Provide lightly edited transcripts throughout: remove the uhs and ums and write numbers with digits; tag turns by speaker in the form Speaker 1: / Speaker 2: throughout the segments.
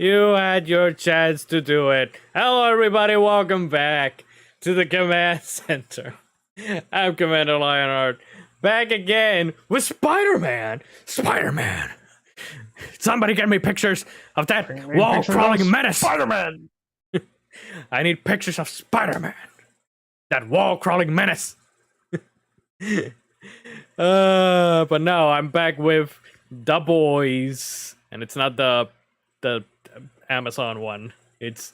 Speaker 1: You had your chance to do it. Hello, everybody. Welcome back to the Command Center. I'm Commander Lionheart. Back again with Spider-Man. Spider-Man. Somebody get me pictures of that wall-crawling menace.
Speaker 2: Spider-Man.
Speaker 1: I need pictures of Spider-Man. That wall-crawling menace. But no, I'm back with the boys, and it's not the Amazon one. It's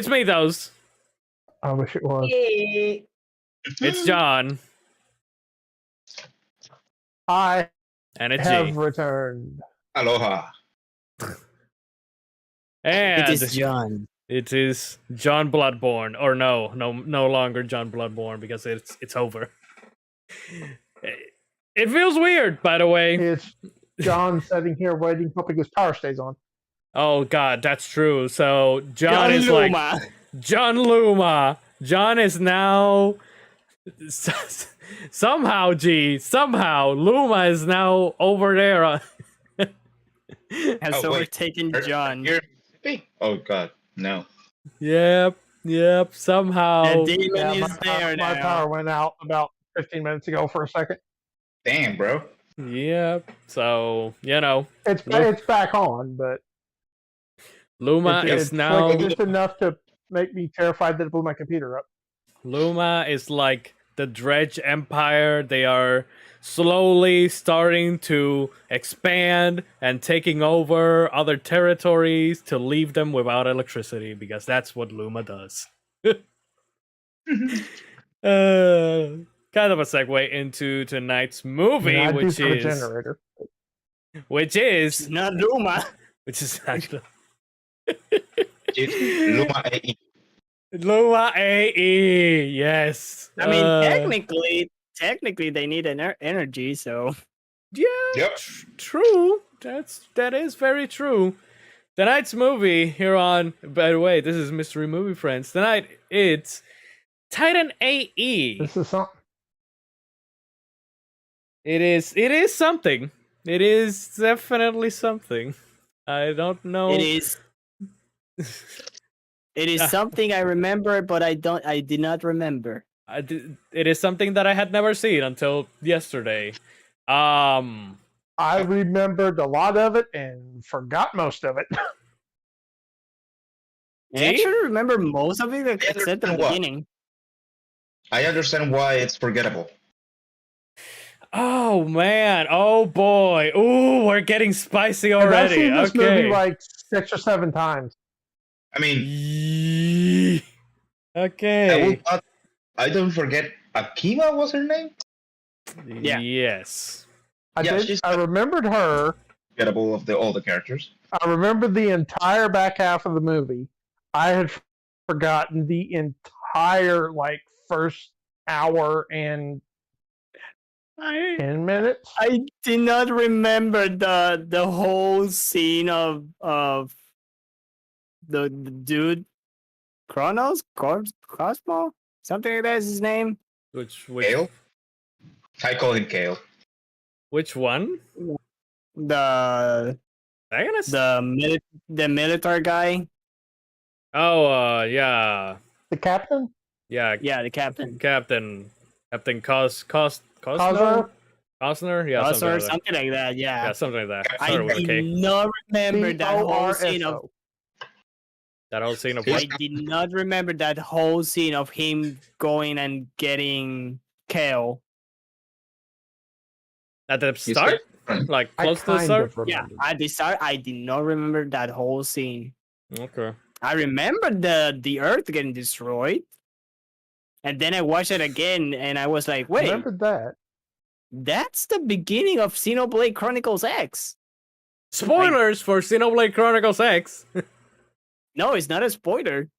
Speaker 1: me, those.
Speaker 2: I wish it was.
Speaker 1: It's John,
Speaker 2: I
Speaker 1: and it's
Speaker 2: have
Speaker 1: G.
Speaker 2: returned.
Speaker 3: Aloha.
Speaker 1: And
Speaker 4: It is John.
Speaker 1: it is John Bloodborne, or no longer John Bloodborne because it's over. It feels weird, by the way.
Speaker 2: It's John sitting here waiting, hoping his power stays on.
Speaker 1: Oh God, that's true. So John is
Speaker 4: Luma.
Speaker 1: like John Luma. John is now somehow Luma is now over there.
Speaker 4: Has
Speaker 3: Oh, wait.
Speaker 4: overtaken John.
Speaker 3: You're oh god, no.
Speaker 1: Yep. Somehow.
Speaker 4: The demon
Speaker 2: Yeah,
Speaker 4: is there
Speaker 2: my
Speaker 4: now.
Speaker 2: power went out about 15 minutes ago for a second.
Speaker 3: Damn, bro.
Speaker 1: Yep. So
Speaker 2: It's back on, but
Speaker 1: Luma
Speaker 2: it's
Speaker 1: is now.
Speaker 2: like just enough to make me terrified that it blew my computer up.
Speaker 1: Luma is like the Dredge Empire. They are slowly starting to expand and taking over other territories to leave them without electricity because that's what Luma does. Kind of a segue into tonight's movie,
Speaker 2: I do
Speaker 1: which
Speaker 2: for the
Speaker 1: is
Speaker 2: generator.
Speaker 4: It's not Luma.
Speaker 1: actually
Speaker 3: It's Luma AE.
Speaker 1: Luma AE. Yes.
Speaker 4: I mean, technically, they need energy. So
Speaker 1: Yeah,
Speaker 3: Yep.
Speaker 1: true. That is very true. Tonight's movie here on. By the way, this is Mystery Movie Friends. Tonight it's Titan AE.
Speaker 2: This is something.
Speaker 1: It is something. It is definitely something. I don't know.
Speaker 4: it is. It is something I remember, but I did not remember.
Speaker 1: It is something that I had never seen until yesterday.
Speaker 2: I remembered a lot of it and forgot most of it.
Speaker 4: I actually remember most of it except the
Speaker 3: understand what?
Speaker 4: beginning.
Speaker 3: I understand why it's forgettable.
Speaker 1: Oh man! Oh boy! Ooh, we're getting spicy
Speaker 2: And I've
Speaker 1: already.
Speaker 2: seen this
Speaker 1: Okay.
Speaker 2: movie like 6 or 7 times.
Speaker 3: I mean,
Speaker 1: Yee. Okay.
Speaker 3: I don't forget Akima was her name?
Speaker 4: Yeah.
Speaker 1: Yes.
Speaker 2: I remembered her.
Speaker 3: Forgettable of all the characters.
Speaker 2: I remembered the entire back half of the movie. I had forgotten the entire first hour and 10 minutes.
Speaker 4: I did not remember the whole scene of the
Speaker 1: Which
Speaker 4: dude Cosmo, something like that is his name.
Speaker 3: Kale? I call him Kale.
Speaker 1: Which one?
Speaker 4: The
Speaker 1: Dionysus?
Speaker 4: the military guy.
Speaker 1: Oh, yeah,
Speaker 2: The captain?
Speaker 1: yeah.
Speaker 4: Yeah, the captain.
Speaker 1: Captain
Speaker 2: Cosmo?
Speaker 1: Costner? Yeah,
Speaker 4: Or
Speaker 1: something like that.
Speaker 4: something like that.
Speaker 1: Yeah,
Speaker 4: Yeah.
Speaker 1: something like that.
Speaker 4: I
Speaker 1: Started with a
Speaker 4: did
Speaker 1: K.
Speaker 4: not remember that whole scene of.
Speaker 2: CORSO.
Speaker 1: That whole scene of
Speaker 3: Yes.
Speaker 1: what?
Speaker 4: I did not remember that whole scene of him going and getting Kale.
Speaker 1: At the
Speaker 3: You
Speaker 1: start?
Speaker 3: said-
Speaker 1: Like
Speaker 2: I
Speaker 1: close to the
Speaker 2: kind
Speaker 1: start?
Speaker 2: of remember.
Speaker 4: Yeah, at the start, I did not remember that whole scene.
Speaker 1: Okay.
Speaker 4: I remember the Earth getting destroyed, and then I watched it again, and I was like, "Wait,
Speaker 2: Remembered that.
Speaker 4: that's the beginning of Xenoblade Chronicles X."
Speaker 1: Spoilers for Xenoblade Chronicles X.
Speaker 4: No, it's not a spoiler.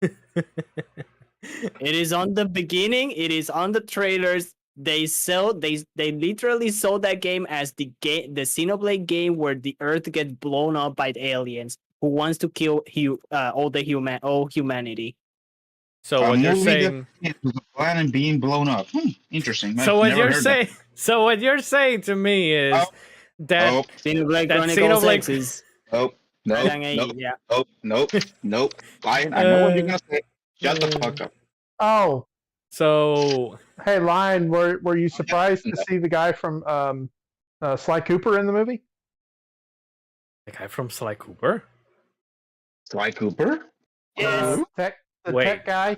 Speaker 4: It is on the beginning. It is on the trailers. They literally sold that game as the Xenoblade game where the Earth gets blown up by the aliens who wants to kill all humanity.
Speaker 1: So what you're saying?
Speaker 3: The planet being blown up. Interesting.
Speaker 1: So
Speaker 3: I've
Speaker 1: what
Speaker 3: never
Speaker 1: you're
Speaker 3: heard that.
Speaker 1: saying? So what you're saying to me is
Speaker 3: Oh.
Speaker 1: that
Speaker 3: Oh,
Speaker 4: Xenoblade
Speaker 1: That
Speaker 4: Chronicles
Speaker 1: Xenoblade-
Speaker 4: X is
Speaker 3: oh, Nope,
Speaker 4: Sang A,
Speaker 3: nope,
Speaker 4: yeah.
Speaker 3: nope. Lion, I know what you're gonna say. Shut the fuck up.
Speaker 2: Oh,
Speaker 1: So
Speaker 2: hey, Lion, were you surprised to
Speaker 3: No.
Speaker 2: see the guy from Sly Cooper in the movie?
Speaker 1: the guy from Sly Cooper.
Speaker 3: Sly Cooper?
Speaker 4: Yes.
Speaker 2: The
Speaker 1: Wait.
Speaker 2: tech guy.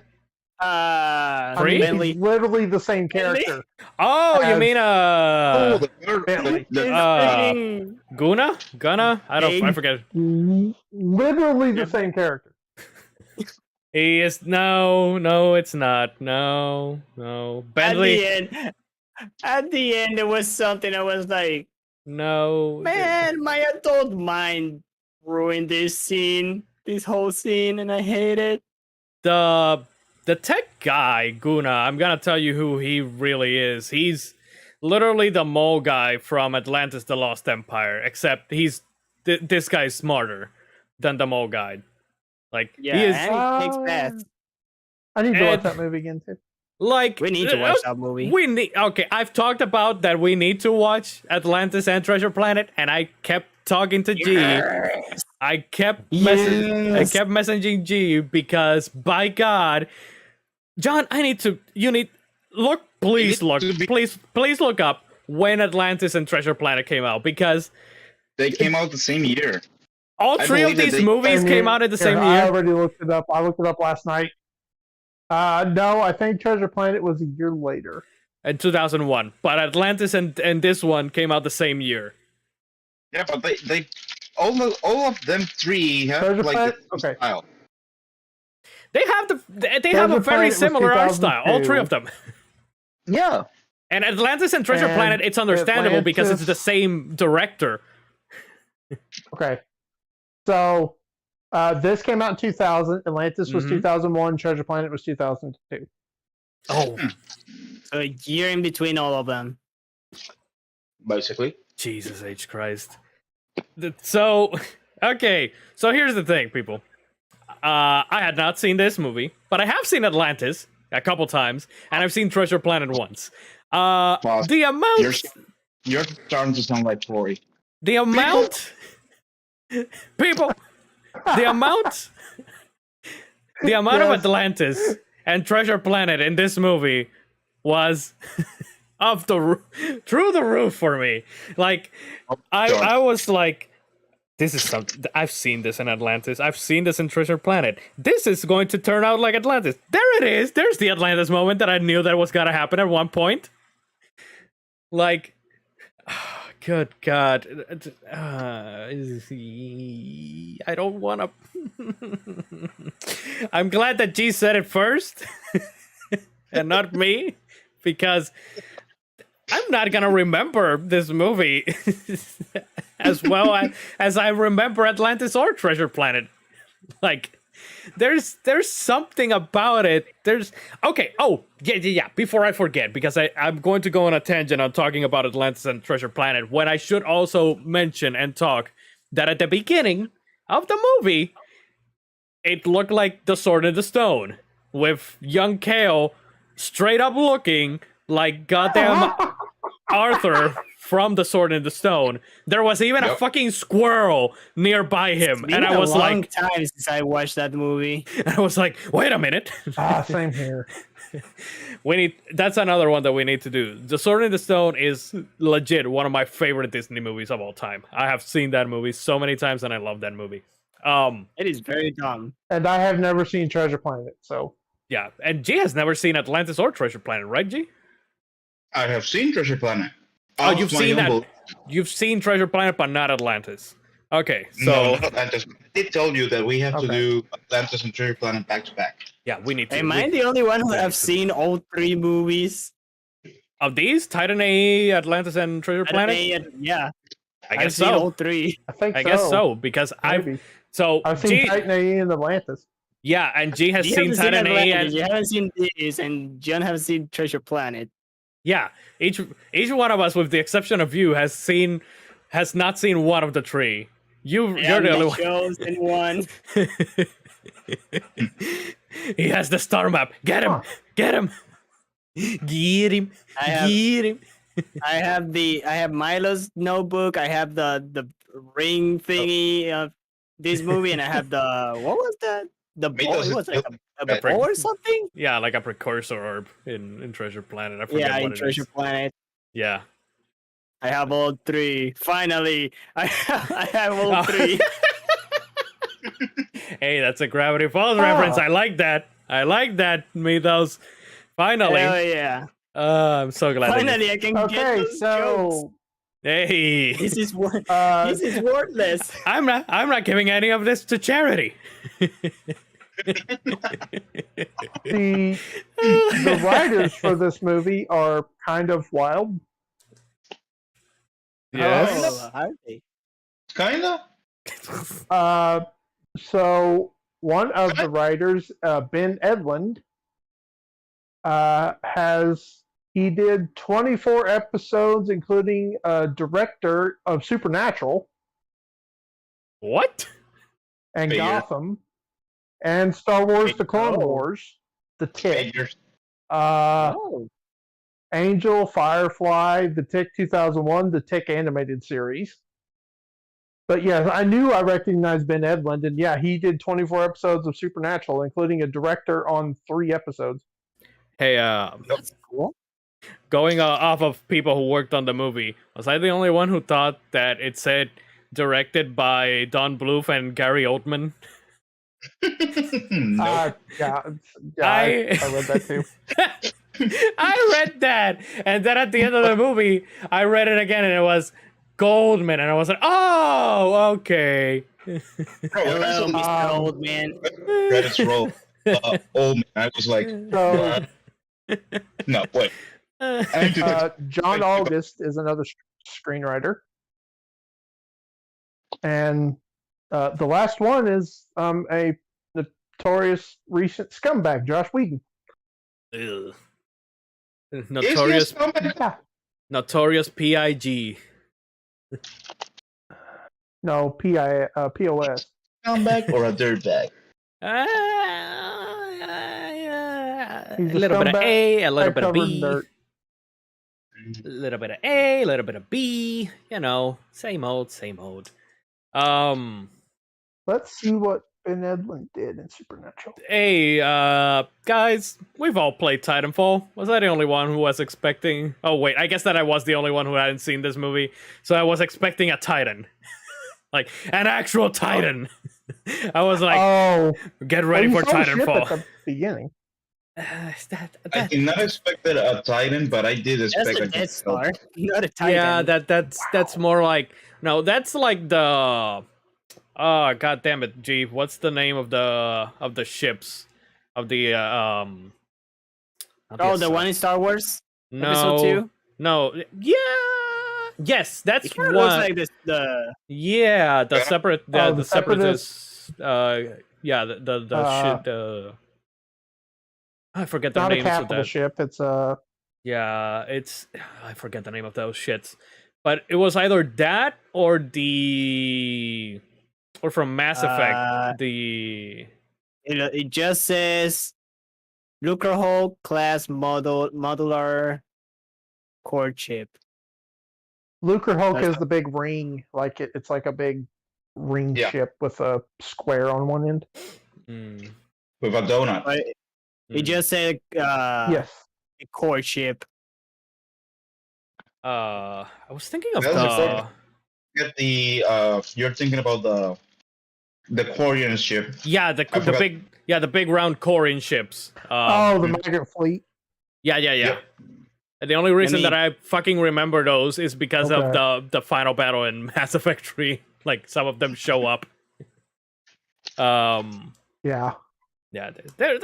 Speaker 4: Uh,
Speaker 2: I mean,
Speaker 4: Bentley.
Speaker 2: he's literally the same character.
Speaker 1: Oh, you
Speaker 2: As-
Speaker 1: mean
Speaker 3: Oh,
Speaker 2: Bentley.
Speaker 4: He's
Speaker 1: Uh,
Speaker 4: freaking
Speaker 1: Gunna? I
Speaker 4: Dane.
Speaker 1: forget.
Speaker 2: Literally the same character.
Speaker 1: He is no, it's not. No. Bentley.
Speaker 4: At the end, there was something I was like,
Speaker 1: No.
Speaker 4: man, my adult mind ruined this whole scene, and I hate it.
Speaker 1: The tech guy, Guna, I'm gonna tell you who he really is. He's literally the mole guy from Atlantis the Lost Empire, except this guy's smarter than the mole guy. Like,
Speaker 4: Yeah,
Speaker 1: he is
Speaker 4: and he takes baths.
Speaker 2: I need to
Speaker 1: And-
Speaker 2: watch that movie again too.
Speaker 1: like
Speaker 4: We need to watch that movie.
Speaker 1: We need okay. I've talked about that. We need to watch Atlantis and Treasure Planet, and I kept talking to G. I kept messaging G because by God, John, please look up when Atlantis and Treasure Planet came out, because
Speaker 3: They came out the same year.
Speaker 1: all
Speaker 3: I
Speaker 1: three of
Speaker 3: believe that
Speaker 1: these
Speaker 3: they-
Speaker 1: movies came out at the same
Speaker 2: I
Speaker 1: year.
Speaker 2: already looked it up. I looked it up last night. No, I think Treasure Planet was a year later.
Speaker 1: In 2001, but Atlantis and this one came out the same year.
Speaker 3: Yeah, but they all of them three have
Speaker 2: Treasure
Speaker 3: like
Speaker 2: Planet?
Speaker 3: the
Speaker 2: Okay.
Speaker 3: style.
Speaker 1: They have they have a
Speaker 2: Treasure
Speaker 1: very
Speaker 2: Planet was
Speaker 1: similar art style, all
Speaker 2: 2002.
Speaker 1: three of them.
Speaker 3: Yeah.
Speaker 1: And Atlantis and Treasure
Speaker 2: And
Speaker 1: Planet, it's understandable because it's
Speaker 2: Atlantis-
Speaker 1: the same director.
Speaker 2: Okay. So this came out in 2000. Atlantis was
Speaker 1: Mhm.
Speaker 2: 2001. Treasure Planet was 2002.
Speaker 1: Oh,
Speaker 4: So a year in between all of them.
Speaker 3: Basically.
Speaker 1: Jesus H. Christ. So, okay. So here's the thing, people. I had not seen this movie, but I have seen Atlantis a couple times, and I've seen Treasure Planet once.
Speaker 3: Pause.
Speaker 1: The amount...
Speaker 3: You're starting to sound like Tori.
Speaker 1: The amount... People! The amount... The amount of
Speaker 2: Yes.
Speaker 1: Atlantis and Treasure Planet in this movie was through the roof for me. Like, I was like, this is something... I've seen this in Atlantis. I've seen this in Treasure Planet. This is going to turn out like Atlantis. There it is. There's the Atlantis moment that I knew that was going to happen at one point. Like... Good God. I don't want to... I'm glad that G said it first and not me, because I'm not going to remember this movie as well as I remember Atlantis or Treasure Planet. Like, there's something about it. Okay. Oh, yeah. Before I forget, because I'm going to go on a tangent on talking about Atlantis and Treasure Planet, when I should also mention and talk that at the beginning of the movie, it looked like The Sword in the Stone, with young Kale straight up looking like goddamn Arthur from The Sword in the Stone. There was even a fucking squirrel nearby him,
Speaker 4: It's been
Speaker 1: and I was
Speaker 4: a long
Speaker 1: like,
Speaker 4: time since I watched that movie.
Speaker 1: I was like, wait a minute.
Speaker 2: Same here.
Speaker 1: That's another one that we need to do. The Sword in the Stone is legit one of my favorite Disney movies of all time. I have seen that movie so many times, and I love that movie.
Speaker 4: It is very dumb.
Speaker 2: And I have never seen Treasure Planet, so
Speaker 1: Yeah, and G has never seen Atlantis or Treasure Planet, right, G?
Speaker 3: I have seen Treasure Planet.
Speaker 1: Oh,
Speaker 3: Of
Speaker 1: you've
Speaker 3: my
Speaker 1: seen
Speaker 3: own
Speaker 1: that.
Speaker 3: book.
Speaker 1: You've seen Treasure Planet, but not Atlantis. Okay, so
Speaker 3: No, not Atlantis. I did tell you that we have to
Speaker 2: Okay.
Speaker 3: do Atlantis and Treasure Planet back to back.
Speaker 1: yeah, we need to.
Speaker 4: Am I the only one who have seen all three movies?
Speaker 1: Of these, Titan A, Atlantis, and Treasure Planet?
Speaker 4: Yeah,
Speaker 1: I
Speaker 4: I've
Speaker 1: guess
Speaker 4: seen all
Speaker 1: so.
Speaker 4: three.
Speaker 2: I
Speaker 1: Guess so, because
Speaker 2: Maybe.
Speaker 1: I've
Speaker 2: I've seen Titan A and Atlantis.
Speaker 1: yeah, and G has
Speaker 4: You
Speaker 1: seen
Speaker 4: haven't seen
Speaker 1: Titan A,
Speaker 4: Atlantis,
Speaker 1: and
Speaker 4: you haven't seen this, and John haven't seen Treasure Planet.
Speaker 1: yeah, each one of us, with the exception of you, has not seen one of the three. You're the only one.
Speaker 4: Chosen one.
Speaker 1: He has the star map. Get him!
Speaker 2: Huh.
Speaker 1: Get him! Get him!
Speaker 4: I have-
Speaker 1: Get him!
Speaker 4: I have Milo's notebook. I have the ring thingy. this movie, and I have the what was that? The ball.
Speaker 3: Mythos
Speaker 4: It
Speaker 3: is
Speaker 4: was like a
Speaker 3: Right.
Speaker 4: ball or something.
Speaker 1: Yeah, like a precursor orb in Treasure Planet. I forget
Speaker 4: Yeah,
Speaker 1: what
Speaker 4: in
Speaker 1: it
Speaker 4: Treasure
Speaker 1: is.
Speaker 4: Planet.
Speaker 1: Yeah.
Speaker 4: I have all three. Finally, I have all
Speaker 1: Oh.
Speaker 4: three.
Speaker 1: Hey, that's a Gravity Falls reference.
Speaker 2: Oh.
Speaker 1: I like that. I like that, Mythos. Finally.
Speaker 4: Hell yeah!
Speaker 1: I'm so glad.
Speaker 4: Finally, I can get
Speaker 2: Okay,
Speaker 4: those jokes.
Speaker 2: so
Speaker 1: Hey.
Speaker 4: This is what.
Speaker 2: uh,
Speaker 4: This is worthless.
Speaker 1: I'm not giving any of this to charity.
Speaker 2: the writers for this movie are kind of wild.
Speaker 1: Yes.
Speaker 4: Oh, are they?
Speaker 3: Kinda.
Speaker 2: So one of the writers, Ben Edlund, he did 24 episodes, including director of Supernatural
Speaker 1: What?
Speaker 2: and
Speaker 3: Figure.
Speaker 2: Gotham, and Star Wars: The Clone
Speaker 4: Oh.
Speaker 2: Wars, The Tick,
Speaker 3: Figures.
Speaker 4: Oh,
Speaker 2: Angel, Firefly, The Tick 2001, The Tick animated series. But yeah, I recognized Ben Edlund, and yeah, he did 24 episodes of Supernatural, including a director on 3 episodes.
Speaker 1: Hey,
Speaker 4: that's cool.
Speaker 1: going off of people who worked on the movie, was I the only one who thought that it said directed by Don Bluth and Gary Oldman?
Speaker 3: No.
Speaker 2: Yeah,
Speaker 1: I-
Speaker 2: I read that too.
Speaker 1: I read that, and then at the end of the movie, I read it again, and it was Goldman, and I was like, "Oh, okay."
Speaker 3: Bro, when I
Speaker 4: Hello,
Speaker 3: saw
Speaker 4: Mr.
Speaker 2: Um,
Speaker 4: Old Man.
Speaker 3: the credits roll, old man, I was like,
Speaker 2: So
Speaker 3: no, wait. I need to
Speaker 2: John August is another screenwriter, and the last one is a notorious recent scumbag, Josh Whedon.
Speaker 1: Ugh.
Speaker 3: Is he a
Speaker 1: Notorious,
Speaker 3: scumbag?
Speaker 2: Yeah,
Speaker 1: notorious Pig.
Speaker 2: no, POS.
Speaker 3: Scumbag or a dirtbag?
Speaker 1: A
Speaker 2: He's a
Speaker 1: little bit of
Speaker 2: scumbag
Speaker 1: A, a little bit of
Speaker 2: covered in
Speaker 1: B,
Speaker 2: dirt.
Speaker 1: a little bit of A, a little bit of B. You know, same old, same old.
Speaker 2: Let's see what Ben Edlund did in Supernatural.
Speaker 1: Hey, guys, we've all played Titanfall. Was I the only one who was expecting? Oh wait, I guess that I was the only one who hadn't seen this movie, so I was expecting a Titan, like an actual Titan. I was like,
Speaker 2: Oh,
Speaker 1: get ready
Speaker 2: you
Speaker 1: for
Speaker 2: saw the ship at
Speaker 1: Titanfall.
Speaker 2: the beginning.
Speaker 3: I did not expect a Titan, but I did
Speaker 4: That's
Speaker 3: expect
Speaker 4: a
Speaker 3: a
Speaker 4: Death Star, not a Titan.
Speaker 1: yeah, that's more like no, that's like the oh god damn it, G, what's the name of the ships of the not
Speaker 4: Oh, the
Speaker 1: Assault-
Speaker 4: one in Star Wars
Speaker 1: no
Speaker 4: Episode 2.
Speaker 1: no yeah yes that's
Speaker 4: It kind of
Speaker 1: one
Speaker 4: looks like this. The
Speaker 1: yeah the
Speaker 3: Yeah.
Speaker 1: separate
Speaker 2: Oh,
Speaker 1: the
Speaker 2: the
Speaker 1: separatists yeah the
Speaker 2: Uh,
Speaker 1: shit I forget the
Speaker 2: Not a
Speaker 1: names of
Speaker 2: capital
Speaker 1: that.
Speaker 2: ship. It's
Speaker 1: Yeah, it's I forget the name of those shits. But it was either that or from Mass Effect, the
Speaker 4: it just says Lucrehulk class modular core chip.
Speaker 2: Lucrehulk
Speaker 4: That's
Speaker 2: is the big ring, like it's like a big ring
Speaker 3: Yeah.
Speaker 2: ship with a square on one end.
Speaker 1: mm,
Speaker 3: with a donut.
Speaker 4: But it just said
Speaker 2: Yes.
Speaker 4: a core chip.
Speaker 1: I was thinking of
Speaker 3: That was
Speaker 1: the
Speaker 3: Get the you're thinking about the Quarian ship.
Speaker 1: yeah,
Speaker 3: I forgot-
Speaker 1: the big round Korean ships.
Speaker 2: Oh, the Maggot Fleet.
Speaker 1: Yeah.
Speaker 3: Yep.
Speaker 1: And the only reason
Speaker 4: mean-
Speaker 1: that I fucking remember those is because of
Speaker 2: Okay.
Speaker 1: the final battle in Mass Effect 3. Like some of them show up.
Speaker 2: Yeah.
Speaker 1: Yeah, there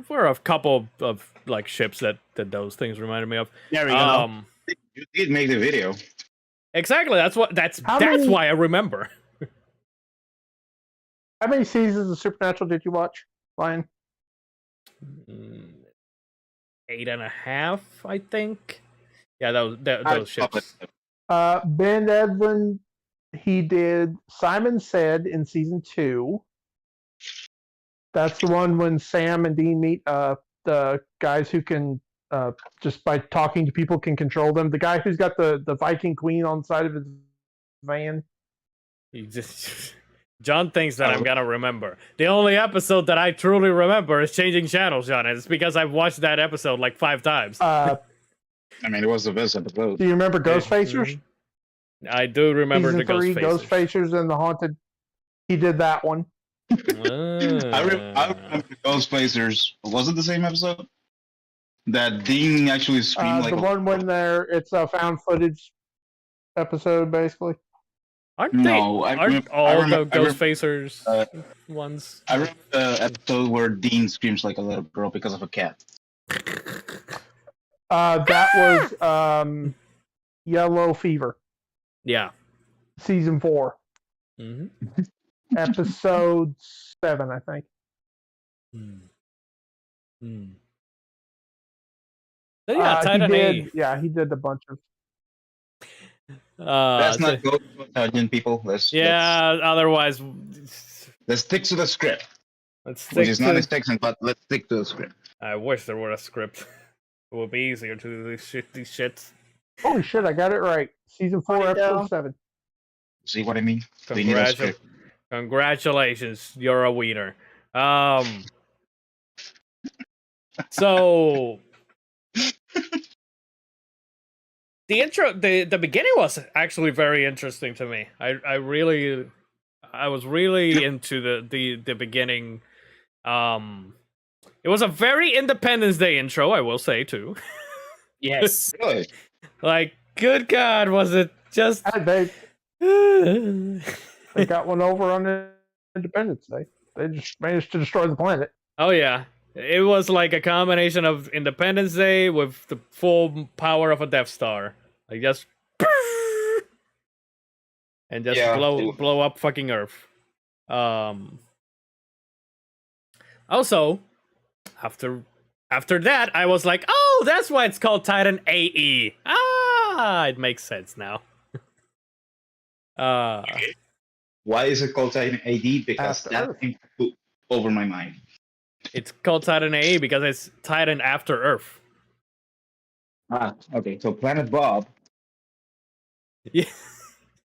Speaker 1: were a couple of like ships that those things reminded me of.
Speaker 4: There we go.
Speaker 3: You did make the video.
Speaker 1: Exactly. That's
Speaker 2: How many-
Speaker 1: why I remember.
Speaker 2: How many seasons of Supernatural did you watch, Ryan?
Speaker 1: 8.5, I think. Yeah, those ships.
Speaker 2: Ben Edlund, he did Simon Said in season 2. That's the one when Sam and Dean meet the guys who can just by talking to people can control them. The guy who's got the Viking Queen on the side of his van.
Speaker 1: He just John thinks that I'm gonna remember. The only episode that I truly remember is Changing Channels, John, and it's because I've watched that episode like 5 times.
Speaker 3: I mean, it was the best episode.
Speaker 2: Do you remember Ghostfacers?
Speaker 1: I do remember
Speaker 2: Season
Speaker 1: the
Speaker 2: 3,
Speaker 1: Ghostfacers.
Speaker 2: Ghostfacers and the Haunted. He did that one.
Speaker 3: I remember Ghostfacers. Was it the same episode? That Dean actually screamed like
Speaker 2: the one when it's a found footage episode, basically.
Speaker 1: Aren't
Speaker 3: No, I
Speaker 1: aren't
Speaker 3: remember-
Speaker 1: all
Speaker 3: I remember-
Speaker 1: the Ghostfacers ones?
Speaker 3: I remember the episode where Dean screams like a little girl because of a cat.
Speaker 2: That was Yellow Fever,
Speaker 1: Yeah.
Speaker 2: season 4,
Speaker 1: Mm-hmm.
Speaker 2: episode 7, I think.
Speaker 1: So yeah,
Speaker 2: he
Speaker 1: Titan
Speaker 2: did. Yeah, he did a bunch of.
Speaker 3: Let's
Speaker 1: so-
Speaker 3: not go to tangent, people.
Speaker 1: yeah, otherwise,
Speaker 3: Let's stick to the script,
Speaker 1: let's
Speaker 3: which
Speaker 1: stick
Speaker 3: is not
Speaker 1: to.
Speaker 3: extension, but let's stick to the script.
Speaker 1: I wish there were a script. It would be easier to do these shits.
Speaker 2: Holy shit! I got it right. Season 4,
Speaker 4: There you
Speaker 2: episode
Speaker 4: go.
Speaker 2: 7.
Speaker 3: See what I mean? We need a script.
Speaker 1: Congratulations, you're a wiener. So the intro, the beginning was actually very interesting to me. I was really into the beginning. It was a very Independence Day intro, I will say too.
Speaker 4: Yes.
Speaker 3: Really?
Speaker 1: Like, good God, was it just?
Speaker 2: They got one over on Independence Day. They just managed to destroy the planet.
Speaker 1: Oh yeah, it was like a combination of Independence Day with the full power of a Death Star. Like just and just
Speaker 3: Yeah.
Speaker 1: blow up fucking Earth. Also, after that, I was like, oh, that's why it's called Titan AE. Ah, it makes sense now.
Speaker 3: Why is it called Titan AD? Because
Speaker 2: After
Speaker 3: that
Speaker 2: Earth.
Speaker 3: thing flew over my mind.
Speaker 1: It's called Titan AE because it's Titan after Earth.
Speaker 3: Ah, okay. So Planet Bob.
Speaker 1: Yeah.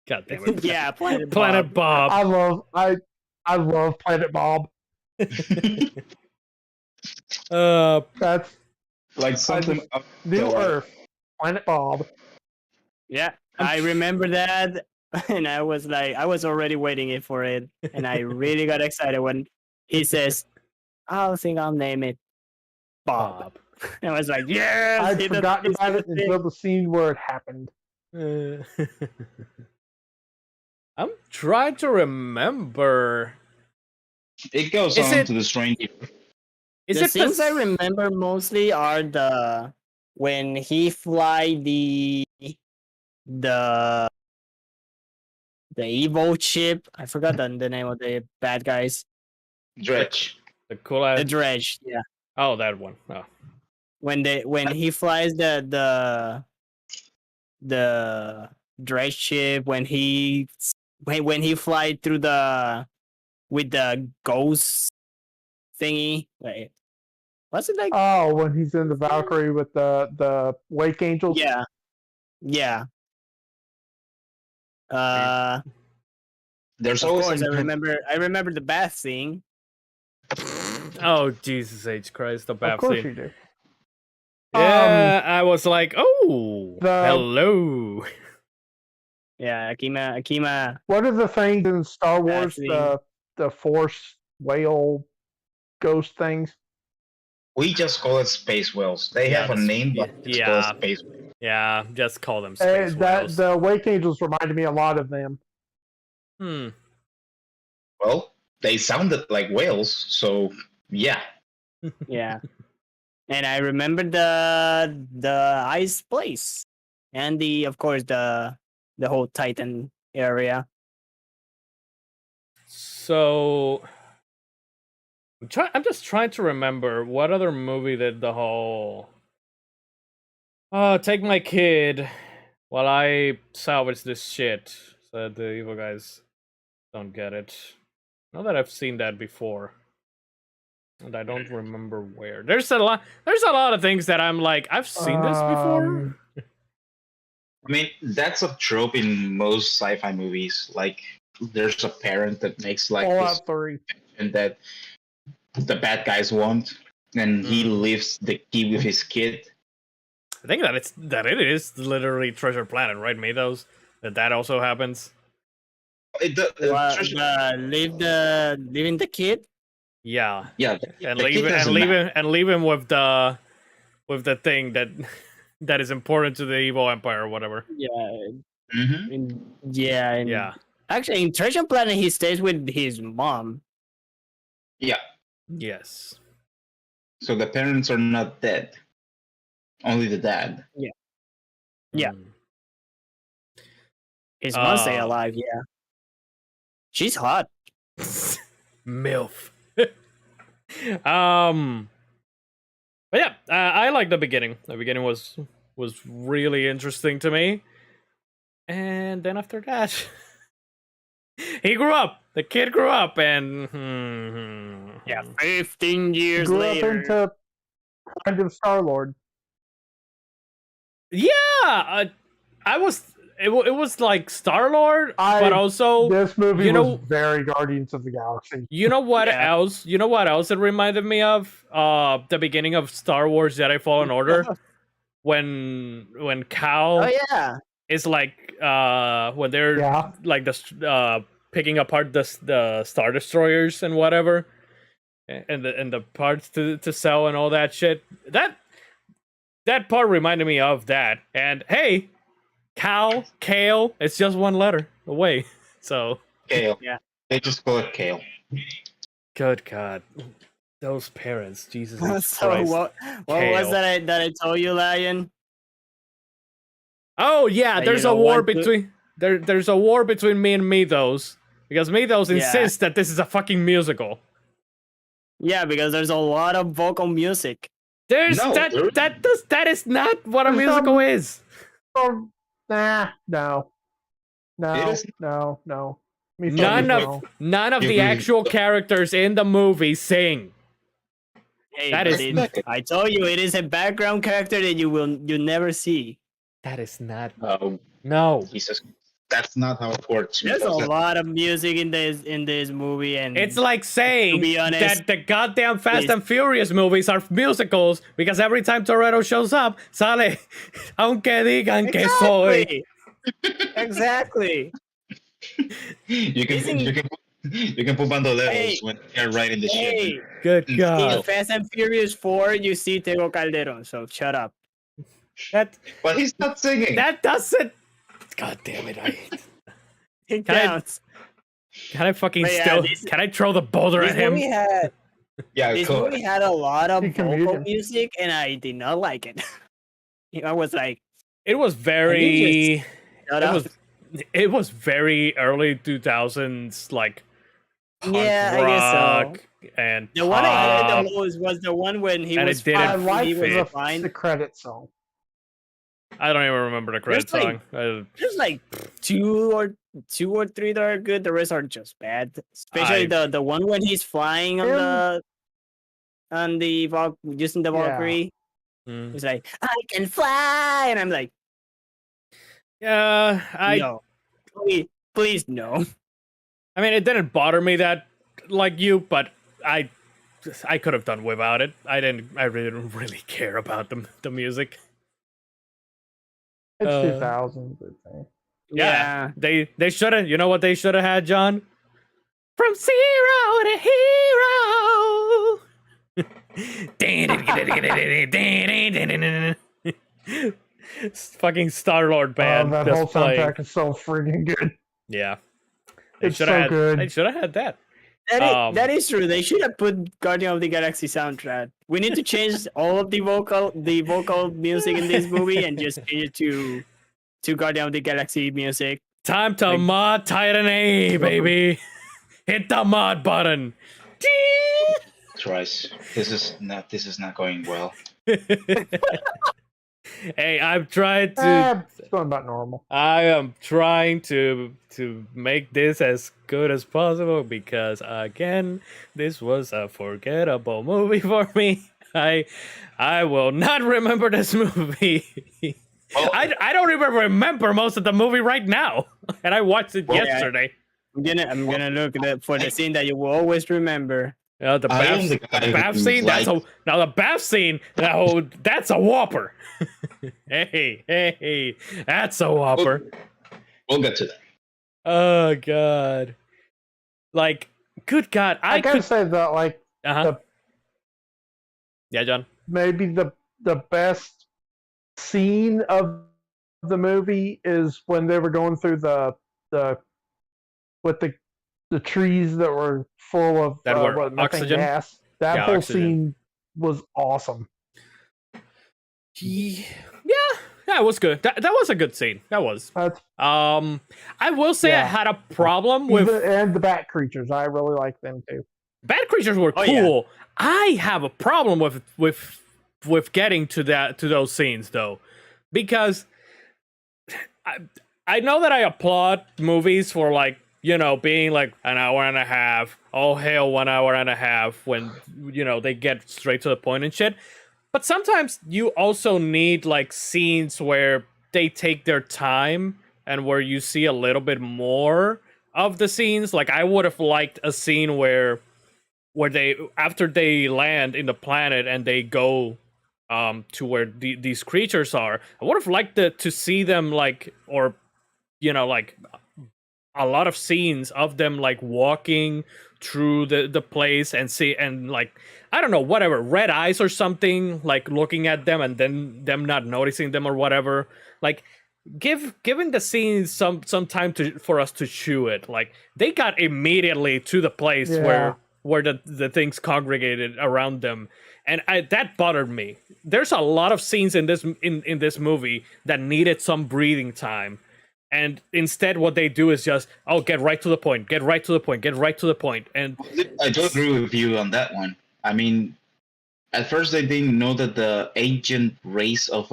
Speaker 1: God damn it.
Speaker 4: Yeah, Planet
Speaker 1: Planet Bob.
Speaker 2: I love Planet Bob. That's
Speaker 3: Like something up
Speaker 2: New
Speaker 3: the-
Speaker 2: Earth. Planet Bob.
Speaker 4: Yeah, I remember that, and I was like, I was already waiting for it, and I really got excited when he says, "I think I'll name it Bob." And I was like, "Yes!"
Speaker 2: I'd
Speaker 4: he does-
Speaker 2: forgotten
Speaker 4: he's
Speaker 2: about
Speaker 4: gonna
Speaker 2: it
Speaker 4: say-
Speaker 2: until the scene where it happened.
Speaker 1: I'm trying to remember.
Speaker 3: It goes
Speaker 1: Is
Speaker 3: on
Speaker 1: it-
Speaker 3: to the strange.
Speaker 1: Is
Speaker 4: the
Speaker 1: it
Speaker 4: things
Speaker 1: the
Speaker 4: I remember mostly are the when he fly the evil ship. I forgot the name of the bad guys.
Speaker 3: Dredge.
Speaker 1: the cool
Speaker 4: The
Speaker 1: ass?
Speaker 4: dredge. Yeah.
Speaker 1: Oh, that one. Oh.
Speaker 4: When he flies the dredge ship, when he fly through with the ghost thingy. Wait, what's it like?
Speaker 2: Oh, when he's in the Valkyrie with the Wake Angels.
Speaker 4: Yeah. Yeah.
Speaker 3: There's
Speaker 4: Of
Speaker 3: always
Speaker 4: course,
Speaker 3: some-
Speaker 4: I remember the bath scene.
Speaker 1: Oh, Jesus H. Christ, the
Speaker 2: Of
Speaker 1: bath
Speaker 2: course
Speaker 1: scene.
Speaker 2: you do.
Speaker 1: Yeah, I was like, oh,
Speaker 2: the-
Speaker 1: hello.
Speaker 4: Yeah, Akima.
Speaker 2: What are the things in Star Wars?
Speaker 4: Actually-
Speaker 2: The Force whale ghost things.
Speaker 3: We just call it space whales. They
Speaker 1: Yeah,
Speaker 3: have a
Speaker 1: that's-
Speaker 3: name, but it's
Speaker 1: yeah.
Speaker 3: called space whales.
Speaker 1: Yeah, just call them space
Speaker 2: That
Speaker 1: whales.
Speaker 2: the Wake Angels reminded me a lot of them.
Speaker 3: Well, they sounded like whales, so yeah.
Speaker 4: Yeah. And I remember the ice place. And of course the whole Titan area.
Speaker 1: So, I'm just trying to remember what other movie did the whole. Take my kid while I salvage this shit so that the evil guys don't get it. Know that I've seen that before, and I don't remember where. There's a lot of things that I'm like, I've seen this before.
Speaker 3: I mean, that's a trope in most sci-fi movies. Like there's a parent that makes like
Speaker 2: Fallout
Speaker 3: this
Speaker 2: 3.
Speaker 3: and that the bad guys want, and he
Speaker 1: Mm.
Speaker 3: leaves the key with his kid.
Speaker 1: I think that it is literally Treasure Planet, right? Mythos. That also happens.
Speaker 4: Leaving the kid.
Speaker 1: Yeah,
Speaker 3: Yeah,
Speaker 1: and
Speaker 3: the kid has a
Speaker 1: leave him with the thing that is important to the evil empire or whatever.
Speaker 4: Yeah,
Speaker 3: Mhm.
Speaker 1: Yeah.
Speaker 4: Actually, in Treasure Planet, he stays with his mom.
Speaker 3: Yeah,
Speaker 1: Yes.
Speaker 3: so the parents are not dead, only the dad.
Speaker 4: Yeah.
Speaker 1: Mm.
Speaker 4: His mom stay
Speaker 1: Uh,
Speaker 4: alive. Yeah, she's hot.
Speaker 1: MILF. But yeah, I like the beginning. The beginning was really interesting to me, and then after that, he grew up. The kid grew up, and
Speaker 4: Yeah, 15
Speaker 2: He
Speaker 4: years
Speaker 2: grew
Speaker 4: later.
Speaker 2: up into kind of Star-Lord.
Speaker 1: yeah, I was. It was like Star-Lord, but also
Speaker 2: This movie
Speaker 1: you
Speaker 2: was
Speaker 1: know-
Speaker 2: very Guardians of the Galaxy.
Speaker 1: you know what
Speaker 4: Yeah.
Speaker 1: else? You know what else it reminded me of? The beginning of Star Wars Jedi Fallen Order, when Cal
Speaker 4: Oh yeah,
Speaker 1: is like when they're
Speaker 2: Yeah.
Speaker 1: like picking apart the Star Destroyers and whatever, and the parts to sell and all that shit. That part reminded me of that. And hey, Kale, it's just one letter away. So
Speaker 3: Kale.
Speaker 4: Yeah.
Speaker 3: They just call it Kale.
Speaker 1: good God, those parents, Jesus
Speaker 4: so
Speaker 1: Christ.
Speaker 4: what
Speaker 1: Kale.
Speaker 4: was that I told you, Lion?
Speaker 1: Oh yeah,
Speaker 4: That
Speaker 1: there's
Speaker 4: you
Speaker 1: a
Speaker 4: don't
Speaker 1: war
Speaker 4: want to-
Speaker 1: between there's a war between me and Mythos because Mythos
Speaker 4: Yeah.
Speaker 1: insists that this is a fucking musical.
Speaker 4: Yeah, because there's a lot of vocal music.
Speaker 1: There's
Speaker 3: No, there-
Speaker 1: that is not what a
Speaker 2: There's
Speaker 1: musical
Speaker 2: some-
Speaker 1: is.
Speaker 2: Oh, nah, no.
Speaker 3: It
Speaker 2: No,
Speaker 3: is-
Speaker 2: no. Me
Speaker 1: None
Speaker 2: fucking
Speaker 1: of
Speaker 2: no.
Speaker 1: none of
Speaker 3: You
Speaker 1: the
Speaker 3: agree.
Speaker 1: actual characters in the movie sing.
Speaker 4: Hey,
Speaker 1: That
Speaker 4: but
Speaker 1: is-
Speaker 4: I told you it is a background character that you never see.
Speaker 1: That is not.
Speaker 3: Oh,
Speaker 1: No.
Speaker 3: Jesus. That's not how it works.
Speaker 4: There's a
Speaker 3: because
Speaker 4: lot of music in this movie, and
Speaker 1: It's like saying
Speaker 4: be honest,
Speaker 1: that the goddamn Fast
Speaker 4: please.
Speaker 1: and Furious movies are musicals because every time Toretto shows up, sale, aunque digan que soy.
Speaker 4: Exactly.
Speaker 3: you can
Speaker 4: Isn't-
Speaker 3: you can put bandoleros
Speaker 4: Hey.
Speaker 3: when they're right in the ship.
Speaker 4: Hey,
Speaker 1: Good
Speaker 3: In
Speaker 1: God.
Speaker 4: in Fast and Furious 4, you see Tego Calderon, so shut up.
Speaker 1: That
Speaker 3: But he's not singing.
Speaker 1: that doesn't. God damn it!
Speaker 4: It
Speaker 1: Can I-
Speaker 4: counts.
Speaker 1: Can I fucking
Speaker 4: But yeah,
Speaker 1: still?
Speaker 4: this-
Speaker 1: Can I throw the boulder
Speaker 4: This
Speaker 1: at him?
Speaker 4: movie had
Speaker 3: yeah,
Speaker 4: this
Speaker 3: cool.
Speaker 4: movie had a lot of
Speaker 2: He
Speaker 4: vocal
Speaker 2: comedian.
Speaker 4: music, and I did not like it. I was like,
Speaker 1: It was very.
Speaker 4: shut
Speaker 1: It
Speaker 4: up.
Speaker 1: was. It was very early 2000s, like punk
Speaker 4: Yeah, I guess so.
Speaker 1: rock and
Speaker 4: The one I hated
Speaker 1: pop.
Speaker 4: the most was the one when he
Speaker 1: And
Speaker 4: was
Speaker 1: it didn't
Speaker 2: I
Speaker 4: fine.
Speaker 2: like
Speaker 4: He was
Speaker 1: fit.
Speaker 4: fine.
Speaker 2: the credit song.
Speaker 1: I don't even remember the credit
Speaker 4: There's,
Speaker 1: song.
Speaker 4: like- There's like two or three that are good. The rest are just bad. Especially the one when he's flying on the using the
Speaker 2: Yeah.
Speaker 4: Valkyrie.
Speaker 1: Mm.
Speaker 4: He's like, I can fly, and I'm like,
Speaker 1: Yeah,
Speaker 4: no, please no.
Speaker 1: I mean, it didn't bother me that like you, but I could have done without it. I really didn't really care about the music.
Speaker 2: It's
Speaker 1: Uh,
Speaker 2: 2000s, I think.
Speaker 1: Yeah. They should have. You know what they should have had, John? From zero to hero. Fucking Star-Lord band.
Speaker 2: that
Speaker 1: just
Speaker 2: whole
Speaker 1: playing.
Speaker 2: soundtrack is so freaking good.
Speaker 1: Yeah.
Speaker 2: It's so
Speaker 1: had,
Speaker 2: good.
Speaker 1: They should have had that.
Speaker 4: That is true. They should have put Guardian of the Galaxy soundtrack. We need to change all of the vocal music in this movie and just change it to Guardian of the Galaxy music.
Speaker 1: Time to
Speaker 4: Like-
Speaker 1: mod Titan A, baby. Hit the mod button.
Speaker 3: Christ, this is not going well.
Speaker 1: Hey, I've tried to.
Speaker 2: It's going about normal.
Speaker 1: I am trying to make this as good as possible because again, this was a forgettable movie for me. I will not remember this movie.
Speaker 3: Well,
Speaker 1: I don't even remember most of the movie right now, and I watched it
Speaker 3: Well,
Speaker 1: yesterday.
Speaker 4: I'm gonna look for the scene that you will always remember.
Speaker 1: The
Speaker 3: I am the
Speaker 1: bath,
Speaker 3: guy
Speaker 1: the bath
Speaker 3: who
Speaker 1: scene. That's
Speaker 3: likes-
Speaker 1: now the bath scene. Now that's a whopper. hey, that's a whopper.
Speaker 3: We'll get to that.
Speaker 1: Oh god, like, good god,
Speaker 2: I gotta
Speaker 1: could.
Speaker 2: say that, like,
Speaker 1: Yeah, John.
Speaker 2: maybe the best scene of the movie is when they were going through the with the trees that were full of
Speaker 1: That were
Speaker 2: methane
Speaker 1: oxygen?
Speaker 2: gas. That
Speaker 1: Yeah,
Speaker 2: whole
Speaker 1: oxygen.
Speaker 2: scene was awesome.
Speaker 1: Yeah, it was good. That was a good scene. That was.
Speaker 2: That's
Speaker 1: I will say I
Speaker 2: Yeah.
Speaker 1: had a problem with
Speaker 2: and the bat creatures. I really like them too.
Speaker 1: bad creatures were
Speaker 4: Oh, yeah.
Speaker 1: cool. I have a problem with getting to those scenes though, because I know that I applaud movies for, like, being like an hour and a half. Oh hell, 1 hour and a half when they get straight to the point and shit. But sometimes you also need, like, scenes where they take their time and where you see a little bit more of the scenes. Like, I would have liked a scene where they, after they land in the planet and they go to where these creatures are, I would have liked to see them, like, or like a lot of scenes of them, like, walking through the place and see, and, like, I don't know, whatever, red eyes or something, like, looking at them and then them not noticing them or whatever. Like, giving the scenes some time for us to chew it. Like, they got immediately to the place
Speaker 2: Yeah.
Speaker 1: where the things congregated around them, and that bothered me. There's a lot of scenes in this movie that needed some breathing time. And instead, what they do is just, get right to the point, get right to the point, get right to the point. And
Speaker 3: I do agree with you on that one. I mean, at first they didn't know that the agent race of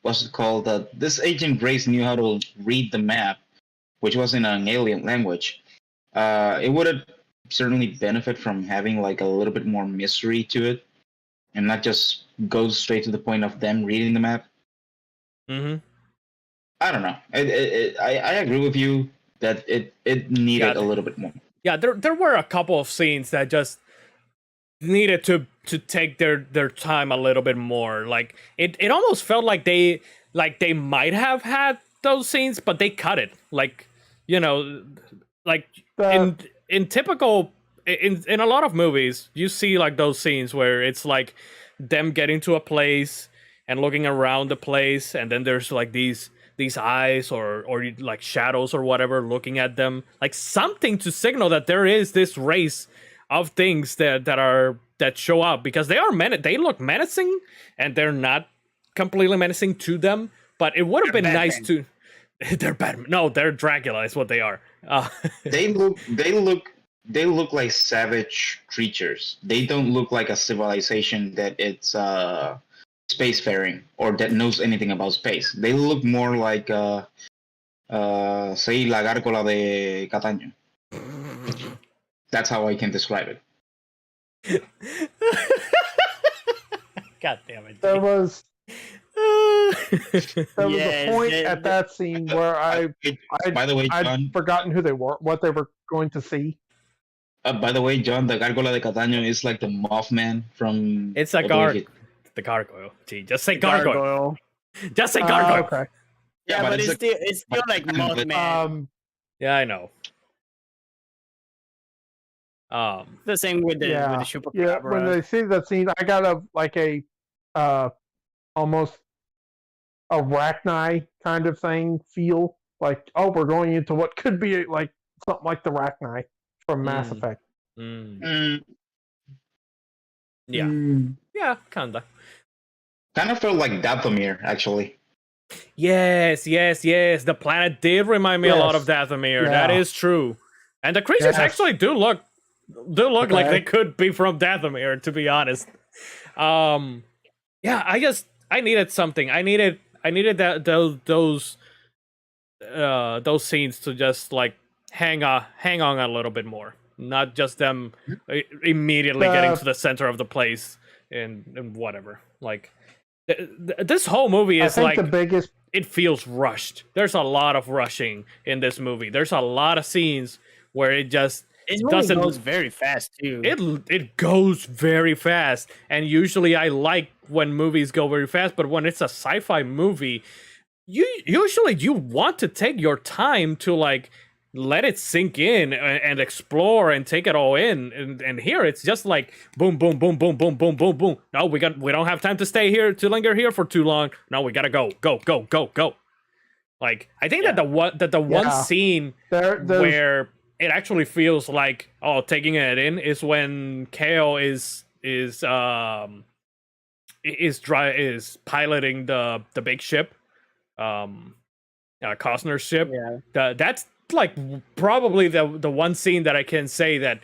Speaker 3: what's it called? This agent race knew how to read the map, which was in an alien language. It would have certainly benefit from having, like, a little bit more mystery to it, and not just go straight to the point of them reading the map.
Speaker 1: mm-hmm.
Speaker 3: I don't know. I agree with you that it needed a little bit more.
Speaker 1: Yeah, there were a couple of scenes that just needed to take their time a little bit more. Like, it almost felt like they might have had those scenes, but they cut it. Like, like, in typical in a lot of movies, you see, like, those scenes where it's like them getting to a place and looking around the place, and then there's, like, these eyes or like shadows or whatever looking at them, like something to signal that there is this race of things that show up, because they look menacing, and they're not completely menacing to them, but it would have been nice to. They're Batman. No, they're Dracula is what they are.
Speaker 3: They look like savage creatures. They don't look like a civilization that it's spacefaring or that knows anything about space. They look more like say la gárgola de Cataño. That's how I can describe it.
Speaker 1: God damn it.
Speaker 2: There was a
Speaker 4: Yes,
Speaker 2: point at that scene where
Speaker 3: By the way, John.
Speaker 2: I'd forgotten who they were, what they were going to see.
Speaker 3: By the way, John, the gárgola de Cataño is like the Mothman from.
Speaker 1: It's a the gargoyle. Gee, just say gargoyle. Just say gargoyle.
Speaker 2: Okay.
Speaker 4: Yeah, but it's still like Mothman.
Speaker 1: Yeah, I know.
Speaker 4: The same with the chupacabra.
Speaker 2: Yeah, when they see that scene, I got a almost arachni kind of thing feel. Like, we're going into what could be like something like the arachni from Mass Effect.
Speaker 1: Yeah. Yeah, kinda.
Speaker 3: Kind of felt like Dathomir, actually.
Speaker 1: Yes. The planet did remind me a lot of Dathomir.
Speaker 2: Yeah.
Speaker 1: That is true. And the creatures actually do look like they could be from Dathomir, to be honest. Yeah, I needed something. I needed those scenes to just, like, hang on a little bit more. Not just them immediately getting to the center of the place and whatever. Like, This whole movie
Speaker 2: I
Speaker 1: is
Speaker 2: think
Speaker 1: like
Speaker 2: the biggest
Speaker 1: it feels rushed. There's a lot of rushing in this movie. There's a lot of scenes where it just
Speaker 4: This movie
Speaker 1: doesn't.
Speaker 4: goes very fast too.
Speaker 1: It goes very fast, and usually I like when movies go very fast. But when it's a sci-fi movie, you want to take your time to like let it sink in and explore and take it all in. And here it's just like boom, boom, boom, boom, boom, boom, boom, boom. No, we don't have time to stay here to linger here for too long. No, we gotta go, go, go, go, go. Like I think that the one
Speaker 2: Yeah.
Speaker 1: scene
Speaker 2: there's
Speaker 1: where it actually feels like taking it in is when Kale is is piloting the big ship, Costner's ship.
Speaker 4: Yeah.
Speaker 1: That's like probably the one scene that I can say that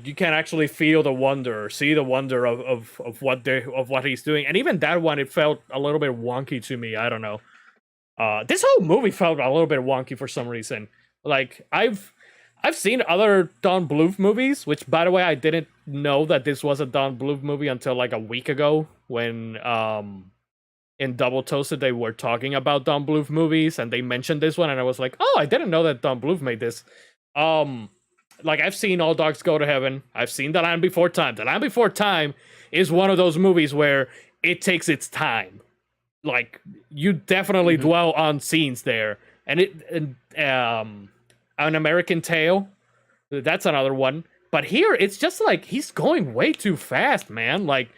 Speaker 1: you can actually feel the wonder or see the wonder of what he's doing. And even that one, it felt a little bit wonky to me. I don't know. This whole movie felt a little bit wonky for some reason. Like I've seen other Don Bluth movies, which by the way I didn't know that this was a Don Bluth movie until like a week ago when in Double Toasted they were talking about Don Bluth movies and they mentioned this one and I was like, oh, I didn't know that Don Bluth made this. Like I've seen All Dogs Go to Heaven. I've seen The Land Before Time. The Land Before Time is one of those movies where it takes its time. Like you definitely dwell on scenes there, and An American Tale, that's another one. But here it's just like he's going way too fast, man. Like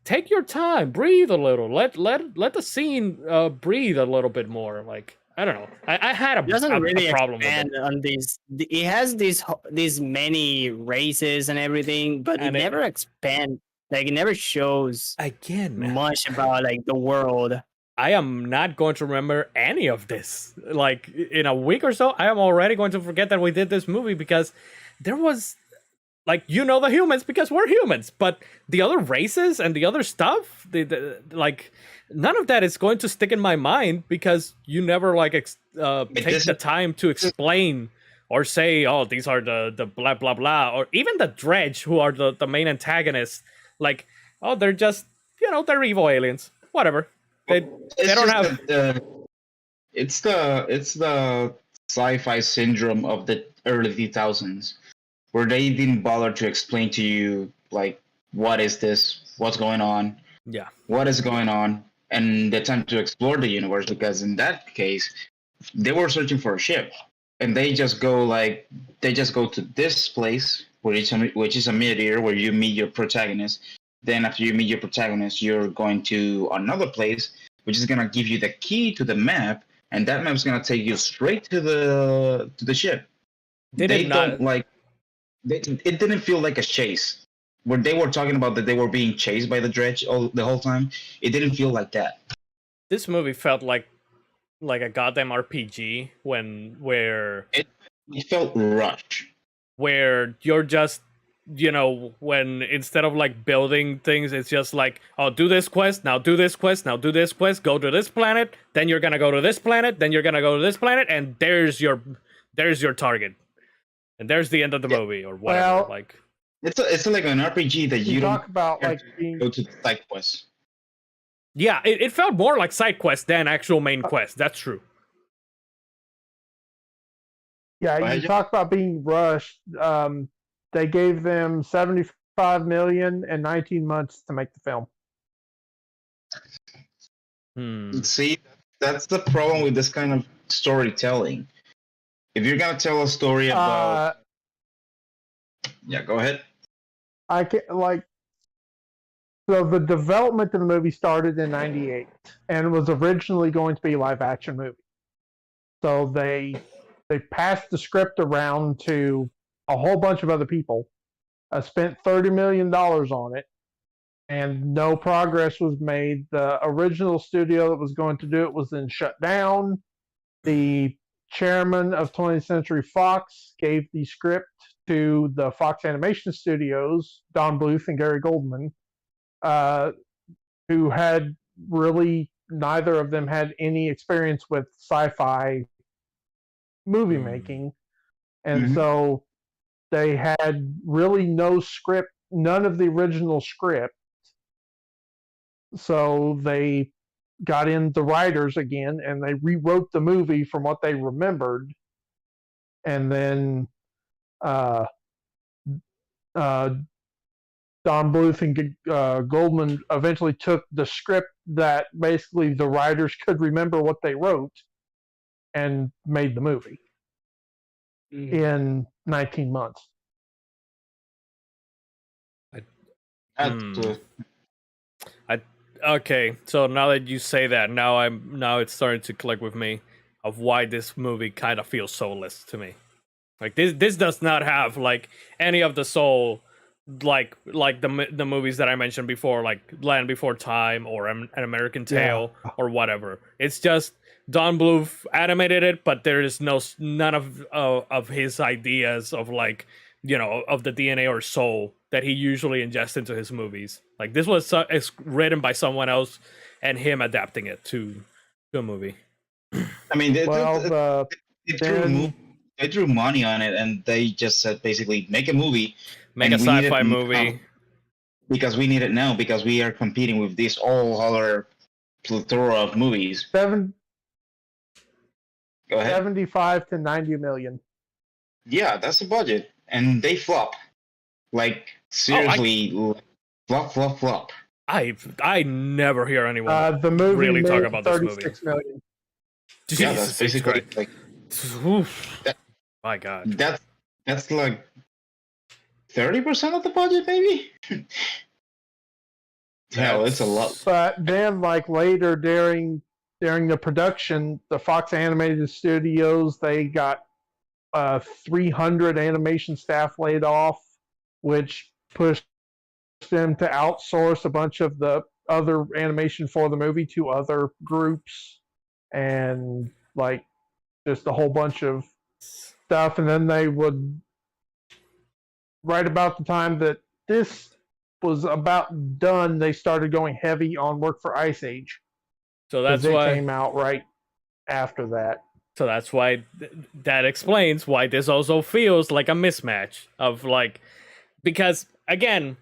Speaker 1: take your time, breathe a little, let the scene breathe a little bit more. Like I don't know, I had
Speaker 4: It doesn't really
Speaker 1: a problem with
Speaker 4: expand
Speaker 1: it.
Speaker 4: on these. It has these many races and everything, but
Speaker 1: And
Speaker 4: it never expand. Like it never shows
Speaker 1: Again,
Speaker 4: much about like the world.
Speaker 1: I am not going to remember any of this. Like in a week or so, I am already going to forget that we did this movie because there was like the humans because we're humans, but the other races and the other stuff, like none of that is going to stick in my mind because you never like take the time to explain or say, oh, these are the blah blah blah, or even the Dredge, who are the main antagonists. Like, oh, they're just they're evil aliens. Whatever. They don't have.
Speaker 3: It's the sci-fi syndrome of the early 2000s, where they didn't bother to explain to you like what is this, what's going on, what is going on, and the time to explore the universe. Because in that case, they were searching for a ship, and they just go to this place, which is a meteor, where you meet your protagonist. Then after you meet your protagonist, you're going to another place, which is gonna give you the key to the map, and that map's gonna take you straight to the ship. It didn't feel like a chase. Where they were talking about that they were being chased by the Dredge the whole time, it didn't feel like that.
Speaker 1: This movie felt like a goddamn RPG where
Speaker 3: it felt rushed.
Speaker 1: Where you're just when instead of like building things, it's just like, oh, do this quest, now do this quest, now do this quest, go to this planet, then you're gonna go to this planet, then you're gonna go to this planet, and there's your target, and there's the end of the movie or whatever.
Speaker 2: Well,
Speaker 1: like
Speaker 3: it's like an RPG that you
Speaker 2: talk
Speaker 3: don't
Speaker 2: about
Speaker 3: have
Speaker 2: like
Speaker 3: to go to the side quest.
Speaker 1: Yeah, it felt more like side quest than actual main quest. That's true.
Speaker 2: Yeah, you talk about being rushed. They gave them $75 million and 19 months to make the film.
Speaker 3: See, that's the problem with this kind of storytelling. If you're gonna tell a story about, go ahead.
Speaker 2: I can So the development of the movie started in '98 and was originally going to be a live action movie. So they passed the script around to a whole bunch of other people, spent $30 million on it, and no progress was made. The original studio that was going to do it was then shut down. The chairman of 20th Century Fox gave the script to the Fox Animation Studios, Don Bluth and Gary Goldman, who had really, neither of them had any experience with sci-fi movie making. And so they had really no script, none of the original script. So they got in the writers again, and they rewrote the movie from what they remembered, and then uh, uh, Don Bluth and Goldman eventually took the script that basically the writers could remember what they wrote and made the movie in 19 months.
Speaker 3: That's,
Speaker 1: Hmm. Okay, so now that you say that, now it's starting to click with me of why this movie kind of feels soulless to me. Like this does not have like any of the soul like the movies that I mentioned before, like Land Before Time or An American Tale or whatever. It's just Don Bluth animated it, but there is none of his ideas of like of the DNA or soul that he usually ingests into his movies. Like this was it's written by someone else and him adapting it to a movie.
Speaker 3: I mean,
Speaker 2: Well,
Speaker 3: they they threw money on it, and they just said basically make a movie,
Speaker 1: Make a
Speaker 3: and we need it
Speaker 1: sci-fi
Speaker 3: now
Speaker 1: movie.
Speaker 3: because we need it now because we are competing with this all other plethora of movies. Go ahead.
Speaker 2: 75 to 90 million.
Speaker 3: Yeah, that's the budget, and they flop. Like seriously, flop.
Speaker 1: I never hear anyone
Speaker 2: The movie
Speaker 1: really talk
Speaker 2: made
Speaker 1: about this movie.
Speaker 2: 36 million.
Speaker 3: Yeah, that's
Speaker 1: Jesus
Speaker 3: basically
Speaker 1: Christ.
Speaker 3: like
Speaker 1: Oof.
Speaker 3: That-
Speaker 1: My God.
Speaker 3: that's like 30% of the budget, maybe. Hell, it's a lot.
Speaker 2: But then, like later during the production, the Fox Animated Studios, they got 300 animation staff laid off, which pushed them to outsource a bunch of the other animation for the movie to other groups, and like just a whole bunch of stuff. And then they would, right about the time that this was about done, they started going heavy on work for Ice Age.
Speaker 1: So
Speaker 2: Because
Speaker 1: that's
Speaker 2: it
Speaker 1: why.
Speaker 2: came out right after that.
Speaker 1: So that's why that explains why this also feels like a mismatch of like, because again,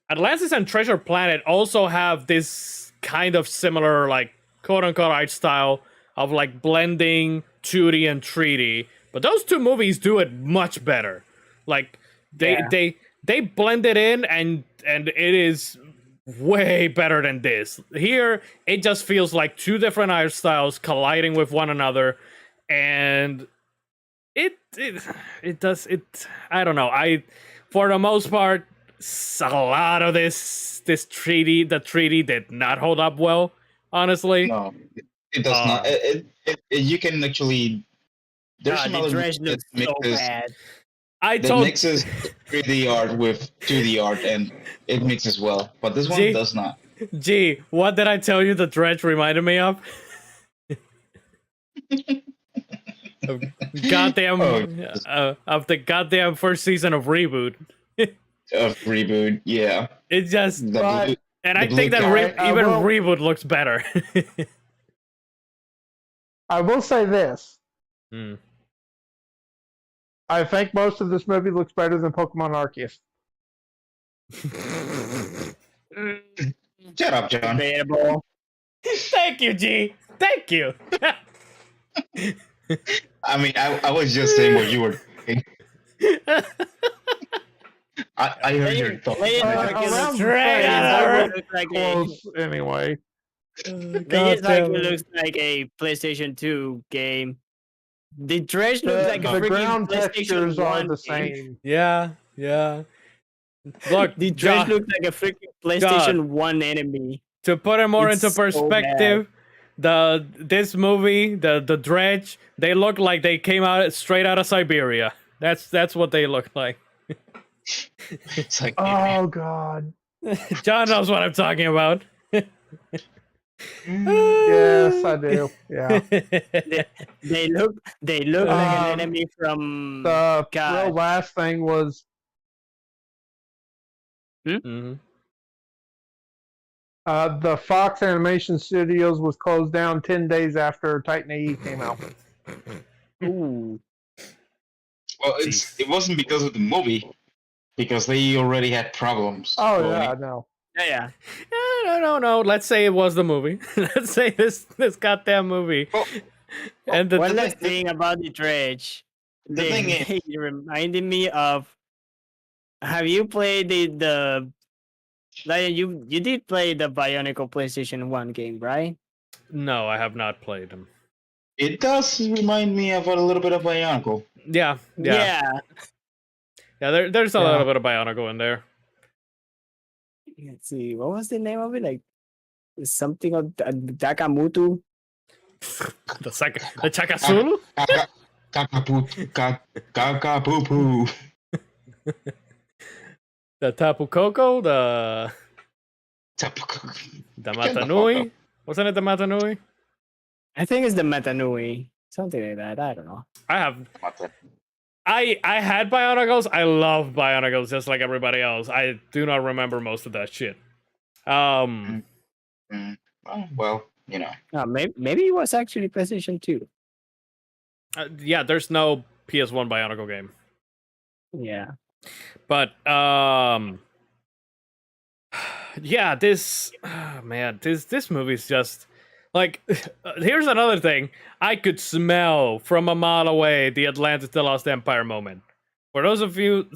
Speaker 1: Atlantis and Treasure Planet also have this kind of similar like quote unquote art style of like blending 2D and 3D, but those two movies do it much better. Like they blend it in and it is way better than this. Here it just feels like two different art styles colliding with one another, and it does it. I don't know. For the most part, a lot of this 3D, the 3D did not hold up well. Honestly,
Speaker 3: No, it does not. You can actually. There's
Speaker 4: God,
Speaker 3: some
Speaker 4: the
Speaker 3: other
Speaker 4: dredge
Speaker 3: movie
Speaker 4: looks so bad.
Speaker 3: that mixes 3D art with 2D art, and it mixes well. But this one does not.
Speaker 1: Gee, what did I tell you the dredge reminded me of? Goddamn, of the goddamn first season of Reboot.
Speaker 3: Of Reboot, yeah.
Speaker 1: It just,
Speaker 3: The
Speaker 1: and I
Speaker 3: blue
Speaker 1: think that
Speaker 3: guy.
Speaker 1: even Reboot looks better.
Speaker 2: I will say this.
Speaker 1: Hmm.
Speaker 2: I think most of this movie looks better than Pokemon Arceus.
Speaker 3: Shut up, John.
Speaker 4: Debatable.
Speaker 1: Thank you, G. Thank you.
Speaker 3: I mean, I was just saying what you were thinking. I heard your thoughts.
Speaker 2: Around
Speaker 1: straight
Speaker 2: the
Speaker 1: out
Speaker 2: same,
Speaker 1: of
Speaker 4: looks like
Speaker 2: close anyway.
Speaker 4: looks like a PlayStation 2 game. The dredge looks like a
Speaker 2: The
Speaker 4: freaking
Speaker 2: ground
Speaker 4: PlayStation
Speaker 2: textures
Speaker 4: 1
Speaker 2: are the
Speaker 4: game.
Speaker 2: same.
Speaker 1: Yeah. Look,
Speaker 4: The dredge looks like a freaking PlayStation 1 enemy.
Speaker 1: to put it more
Speaker 4: It's
Speaker 1: into
Speaker 4: so
Speaker 1: perspective, this movie, the dredge, they look like they came out straight out of Siberia. That's what they look like.
Speaker 3: It's like,
Speaker 2: Oh God.
Speaker 1: John knows what I'm talking about.
Speaker 2: Yes, I do. Yeah.
Speaker 4: They look like an enemy from
Speaker 2: The
Speaker 4: God.
Speaker 2: real last thing was
Speaker 1: Mhm.
Speaker 2: the Fox Animation Studios was closed down 10 days after Titan AE came out.
Speaker 4: Ooh.
Speaker 3: well, it wasn't because of the movie, because they already had problems.
Speaker 2: Oh
Speaker 3: going.
Speaker 2: yeah, I know.
Speaker 4: Yeah.
Speaker 1: No. Let's say it was the movie. Let's say this goddamn movie.
Speaker 3: Well,
Speaker 1: And the,
Speaker 4: One
Speaker 3: the
Speaker 4: last
Speaker 3: thing-
Speaker 4: thing about the dredge.
Speaker 3: the thing is-
Speaker 4: It reminded me of. Have you played the like you did play the Bionicle PlayStation 1 game, right?
Speaker 1: no, I have not played them.
Speaker 3: It does remind me of a little bit of Bionicle.
Speaker 1: Yeah. There's a
Speaker 2: Yeah.
Speaker 1: little bit of Bionicle in there.
Speaker 4: Let's see. What was the name of it? Like something of Dakamutu.
Speaker 1: The Chakasulu?
Speaker 3: Kakapoo.
Speaker 1: The Tapu Koko? The Matanui? Wasn't it the Matanui?
Speaker 4: I think it's the Metanui. Something like that. I don't know.
Speaker 1: I had Bionicles. I love Bionicles just like everybody else. I do not remember most of that shit.
Speaker 3: Well, you know.
Speaker 4: Maybe it was actually PlayStation 2.
Speaker 1: Yeah, there's no PS1 Bionicle game.
Speaker 4: Yeah.
Speaker 1: But yeah, this this movie's just like here's another thing. I could smell from a mile away the Atlantis the Lost Empire moment. For those of you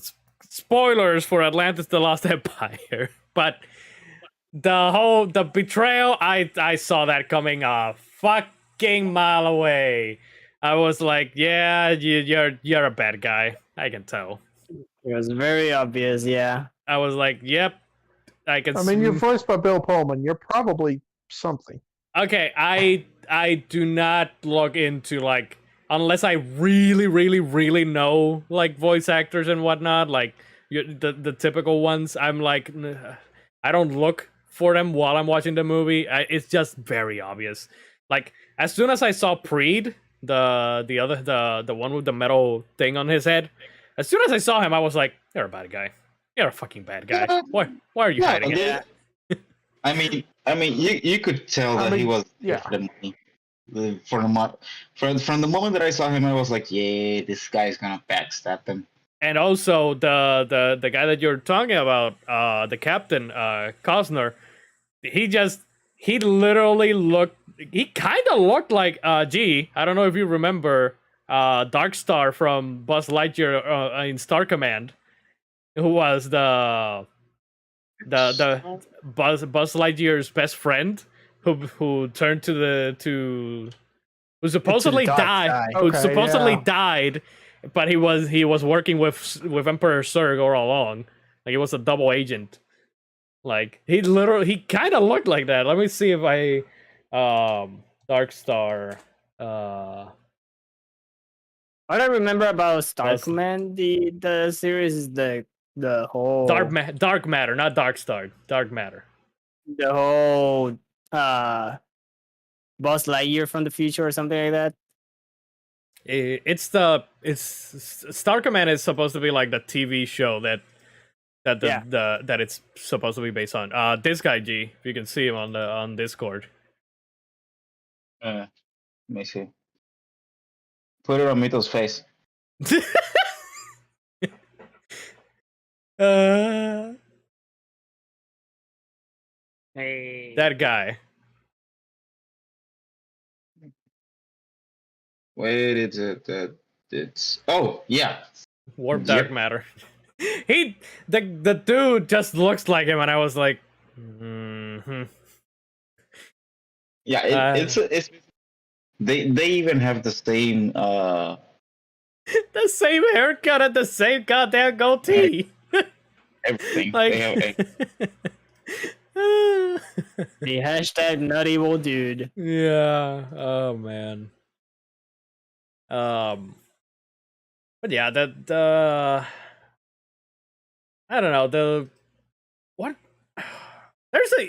Speaker 1: spoilers for Atlantis the Lost Empire, but the betrayal, I saw that coming a fucking mile away. I was like, yeah, you're a bad guy. I can tell.
Speaker 4: It was very obvious, yeah.
Speaker 1: I was like, yep, I can.
Speaker 2: I mean, you're voiced by Bill Pullman. You're probably something.
Speaker 1: Okay, I do not look into like unless I really know like voice actors and whatnot, like the typical ones. I'm like, I don't look for them while I'm watching the movie. It's just very obvious. Like as soon as I saw Preed, the one with the metal thing on his head, as soon as I saw him, I was like, you're a bad guy. You're a fucking bad guy. Why are you hiding it?
Speaker 3: Yeah. I mean, you could tell that he was
Speaker 2: yeah.
Speaker 3: for the money. From the moment that I saw him, I was like, yeah, this guy's gonna backstab them.
Speaker 1: And also the guy that you're talking about, the captain, Costner, he literally he kind of looked like G. I don't know if you remember Dark Star from Buzz Lightyear in Star Command, who was the Buzz Lightyear's best friend, who turned who supposedly
Speaker 4: dark
Speaker 1: died,
Speaker 4: side.
Speaker 1: who
Speaker 2: Okay,
Speaker 1: supposedly
Speaker 2: yeah.
Speaker 1: died, but he was working with Emperor Zurg all along. Like he was a double agent. Like he kind of looked like that. Let me see if I Dark Star
Speaker 4: What I remember about Star
Speaker 1: That's-
Speaker 4: Command, the series is the whole
Speaker 1: Dark Matter, not Dark Star. Dark Matter.
Speaker 4: the whole Buzz Lightyear from the future or something like that.
Speaker 1: It's Star Command is supposed to be like the TV show that it's supposed to be based on. This guy G, if you can see him on Discord.
Speaker 3: Let me see. Put it on Mito's face.
Speaker 4: Hey.
Speaker 1: That guy.
Speaker 3: Wait, it's oh yeah.
Speaker 1: Warp
Speaker 3: Yep.
Speaker 1: Dark Matter. The dude just looks like him, and I was like,
Speaker 3: Yeah, it's they even have the same
Speaker 1: the same haircut and the same goddamn goatee.
Speaker 3: everything.
Speaker 1: Like,
Speaker 3: They have
Speaker 4: The hashtag not evil dude.
Speaker 1: yeah. Oh man. But yeah, I don't know what.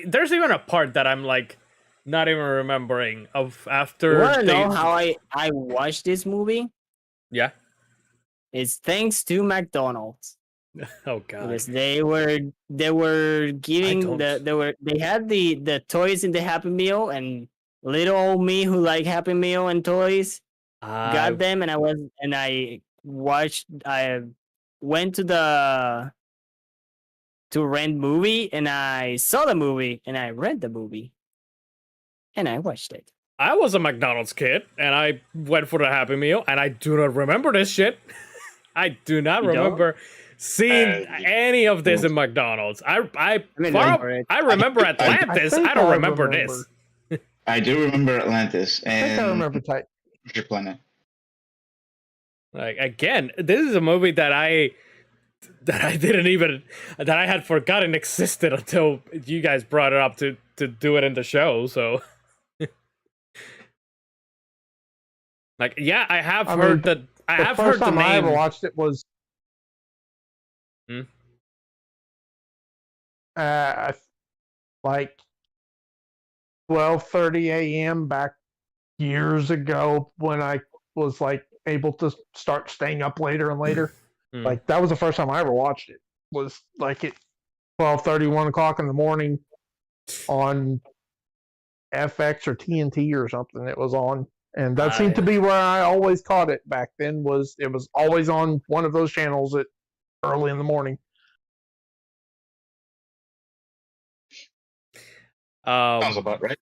Speaker 1: There's even a part that I'm like not even remembering of after.
Speaker 4: You wanna know how I watched this movie?
Speaker 1: Yeah.
Speaker 4: It's thanks to McDonald's.
Speaker 1: Oh god.
Speaker 4: Because they were giving they had the toys in the Happy Meal, and little old me who like Happy Meal and toys got them, and I went to the to rent movie, and I saw the movie, and I read the movie, and I watched it.
Speaker 1: I was a McDonald's kid, and I went for the Happy Meal, and I do not remember this shit. I do not
Speaker 4: You don't?
Speaker 1: remember seeing any of this in McDonald's. I
Speaker 4: mean,
Speaker 1: I remember Atlantis.
Speaker 2: think
Speaker 1: I don't
Speaker 2: I
Speaker 1: remember
Speaker 2: remember.
Speaker 1: this.
Speaker 3: I do remember Atlantis
Speaker 2: I think I
Speaker 3: and
Speaker 2: remember
Speaker 3: Treasure Planet.
Speaker 1: Like again, this is a movie that I had forgotten existed until you guys brought it up to do it in the show. So, like, yeah, I have heard that. I
Speaker 2: The
Speaker 1: have
Speaker 2: first
Speaker 1: heard the
Speaker 2: time I ever
Speaker 1: name.
Speaker 2: watched it was
Speaker 1: Hmm?
Speaker 2: like 12:30 a.m. back years ago when I was like able to start staying up later and later.
Speaker 1: Hmm.
Speaker 2: Like that was the first time I ever watched it. Was like at 12:30, 1 o'clock in the morning on FX or TNT or something. It was on, and that seemed to be where I always caught it back then. It was always on one of those channels at early in the morning.
Speaker 3: Sounds about right.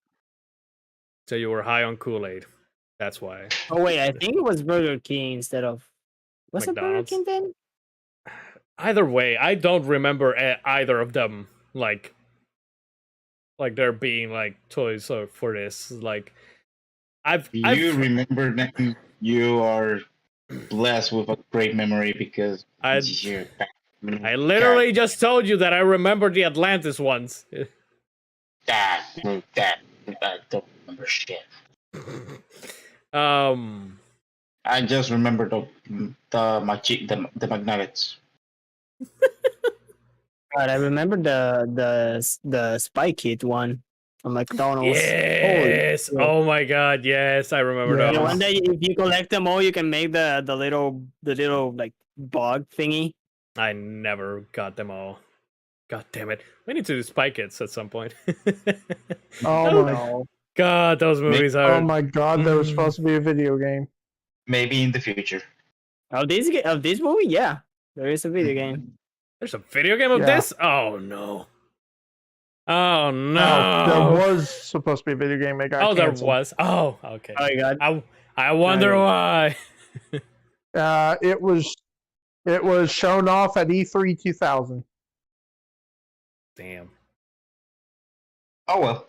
Speaker 1: So you were high on Kool-Aid. That's why.
Speaker 4: Oh wait, I think it was Burger King instead of. Was it Burger
Speaker 1: McDonald's?
Speaker 4: King then?
Speaker 1: Either way, I don't remember either of them. Like there being like toys for this. Like,
Speaker 3: You remember them. You are blessed with a great memory because
Speaker 1: I
Speaker 3: you're
Speaker 1: literally just told you that I remember the Atlantis ones.
Speaker 3: that I don't remember shit. I just remember the McNuggets.
Speaker 4: God, I remember the Spy Kid one from McDonald's.
Speaker 1: Yes.
Speaker 4: Holy-
Speaker 1: Oh my God. Yes, I remember
Speaker 2: Yeah.
Speaker 4: The
Speaker 1: that
Speaker 4: one
Speaker 1: one.
Speaker 4: that if you collect them all, you can make the little like bug thingy.
Speaker 1: I never got them all. God damn it. We need to do Spy Kids at some point.
Speaker 2: Oh my,
Speaker 4: No.
Speaker 1: God, those movies are.
Speaker 2: oh my God! There was supposed to be a video game.
Speaker 3: Maybe in the future.
Speaker 4: Of this movie, yeah, there is a video game.
Speaker 1: There's a video game of
Speaker 2: Yeah.
Speaker 1: this? Oh no. Oh no.
Speaker 2: Oh, there was supposed to be a video game. It got
Speaker 1: Oh, there
Speaker 2: canceled.
Speaker 1: was. Oh, okay.
Speaker 4: Oh my God.
Speaker 1: I wonder why.
Speaker 2: It was shown off at E3 2000.
Speaker 1: Damn.
Speaker 3: Oh well.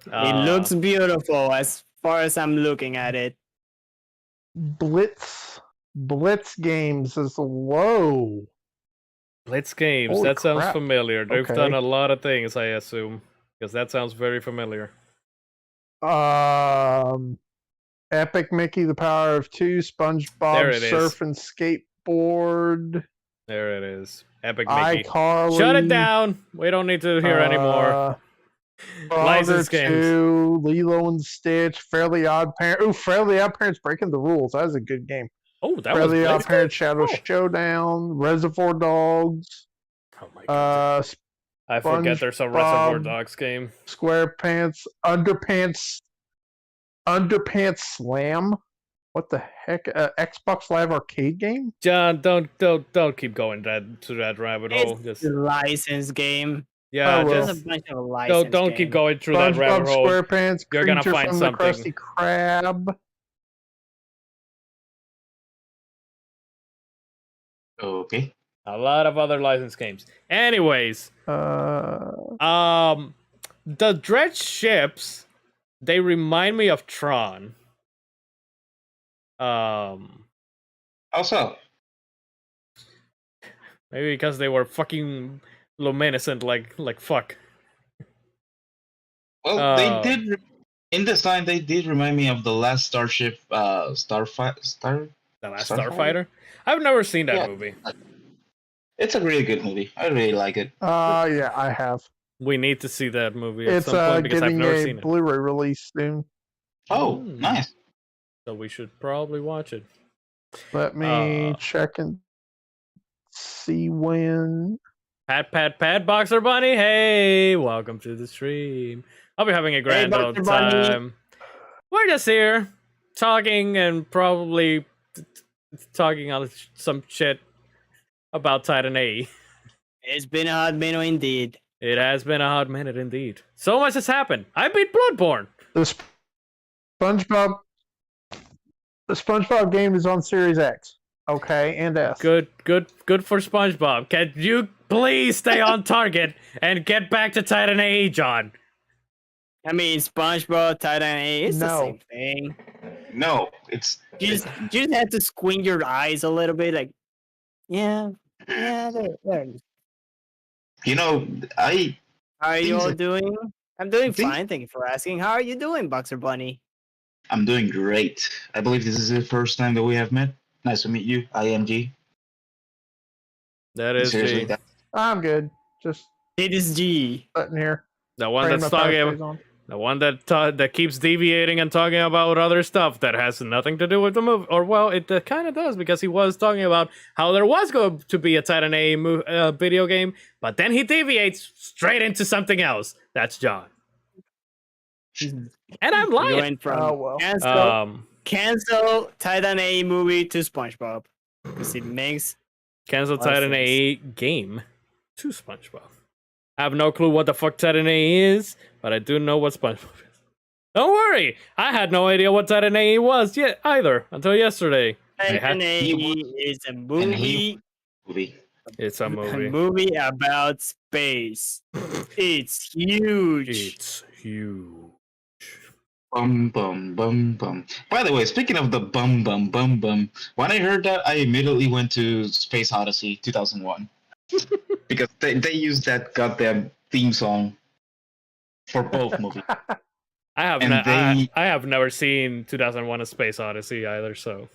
Speaker 4: It looks beautiful as far as I'm looking at it.
Speaker 2: Blitz Games is whoa.
Speaker 1: Blitz Games.
Speaker 2: Holy
Speaker 1: That sounds
Speaker 2: crap.
Speaker 1: familiar. They've
Speaker 2: Okay.
Speaker 1: done a lot of things, I assume, because that sounds very familiar.
Speaker 2: Epic Mickey, The Power of Two,
Speaker 1: There
Speaker 2: SpongeBob
Speaker 1: it is.
Speaker 2: Surf and Skateboard,
Speaker 1: There it is. Epic Mickey.
Speaker 2: iCarly.
Speaker 1: Shut it down. We don't need to hear anymore. License
Speaker 2: Frogger
Speaker 1: games.
Speaker 2: 2, Lilo and Stitch, Fairly Odd Parents. Ooh, Fairly Odd Parents Breaking the Rules. That was a good game.
Speaker 1: Oh, that was
Speaker 2: Fairly Odd
Speaker 1: Blitz
Speaker 2: Parents
Speaker 1: Games?
Speaker 2: Shadow
Speaker 1: Oh.
Speaker 2: Showdown, Reservoir Dogs,
Speaker 1: Oh my God. I forget there's a Reservoir
Speaker 2: SpongeBob.
Speaker 1: Dogs game.
Speaker 2: SquarePants, Underpants Slam. What the heck? Xbox Live Arcade game?
Speaker 1: John, don't keep going to that rabbit hole.
Speaker 4: It's
Speaker 1: Just
Speaker 4: a license game.
Speaker 1: yeah,
Speaker 2: Oh, well.
Speaker 4: There's
Speaker 1: just
Speaker 4: a bunch of license
Speaker 1: don't keep
Speaker 4: games.
Speaker 1: going through that rabbit
Speaker 2: SpongeBob
Speaker 1: hole.
Speaker 2: SquarePants,
Speaker 1: You're gonna
Speaker 2: Creature
Speaker 1: find
Speaker 2: from
Speaker 1: something.
Speaker 2: the Krusty Krab.
Speaker 3: Okay.
Speaker 1: A lot of other licensed games. Anyways, the dredge ships, they remind me of Tron.
Speaker 3: Also,
Speaker 1: Maybe because they were fucking luminescent like fuck.
Speaker 3: well, they did in design. They did remind me of the last Starship,
Speaker 1: The Last
Speaker 3: Starfighter?
Speaker 1: Starfighter? I've never seen that
Speaker 3: Yeah.
Speaker 1: movie.
Speaker 3: It's a really good movie. I really like it.
Speaker 2: Yeah, I have.
Speaker 1: We need to see that movie at
Speaker 2: It's
Speaker 1: some point because I've
Speaker 2: getting
Speaker 1: never
Speaker 2: a
Speaker 1: seen it.
Speaker 2: Blu-ray release soon.
Speaker 3: Oh,
Speaker 1: Mm.
Speaker 3: nice.
Speaker 1: So we should probably watch it.
Speaker 2: Let me
Speaker 1: Uh,
Speaker 2: check and see when.
Speaker 1: Pat, Boxer Bunny. Hey, welcome to the stream. I'll be having a grand old
Speaker 4: Boxer Bunny.
Speaker 1: time. We're just here talking and probably talking on some shit about Titan A.
Speaker 4: It's been a hot minute indeed.
Speaker 1: It has been a hot minute indeed. So much has happened. I beat Bloodborne.
Speaker 2: The SpongeBob, the SpongeBob game is on Series X. Okay, and S.
Speaker 1: Good for SpongeBob. Can you please stay on target and get back to Titan AE, John?
Speaker 4: I mean, SpongeBob, Titan A, it's the
Speaker 2: No.
Speaker 4: same thing.
Speaker 3: No, it's
Speaker 4: You just have to squint your eyes a little bit, like, yeah, there it is.
Speaker 3: you know I
Speaker 4: How are you
Speaker 3: Things
Speaker 4: all
Speaker 3: are-
Speaker 4: doing? I'm doing
Speaker 3: Things-
Speaker 4: fine, thank you for asking. How are you doing, Boxer Bunny?
Speaker 3: I'm doing great. I believe this is the first time that we have met. Nice to meet you, IMG.
Speaker 1: That is
Speaker 3: Seriously,
Speaker 1: the
Speaker 2: I'm good. Just
Speaker 4: It is G.
Speaker 2: sitting here.
Speaker 1: one
Speaker 2: praying
Speaker 1: that's
Speaker 2: my
Speaker 1: talking
Speaker 2: power
Speaker 1: about.
Speaker 2: stays on.
Speaker 1: The one that keeps deviating and talking about other stuff that has nothing to do with the movie. Or, well, it kind of does, because he was talking about how there was going to be a Titan A video game, but then he deviates straight into something else. That's John. And I'm
Speaker 4: We
Speaker 1: lying.
Speaker 4: went from
Speaker 2: Oh, well.
Speaker 4: cancel Titan A movie to SpongeBob. Because it makes
Speaker 1: Cancel
Speaker 4: lot of
Speaker 1: Titan A game to SpongeBob. I have no clue what the fuck Titan A is, but I do know what SpongeBob is. Don't worry, I had no idea what Titan A was yet either until yesterday.
Speaker 4: Titan A
Speaker 3: he
Speaker 4: is a
Speaker 3: and
Speaker 4: movie.
Speaker 3: he- movie.
Speaker 1: It's a
Speaker 4: A
Speaker 1: movie.
Speaker 4: movie about space. It's huge.
Speaker 1: It's huge.
Speaker 3: Bum bum bum bum. By the way, speaking of the bum bum bum bum, when I heard that, I immediately went to Space Odyssey 2001 because they used that goddamn theme song for both movies.
Speaker 1: I have
Speaker 3: And
Speaker 1: I have never seen 2001: A Space Odyssey either. So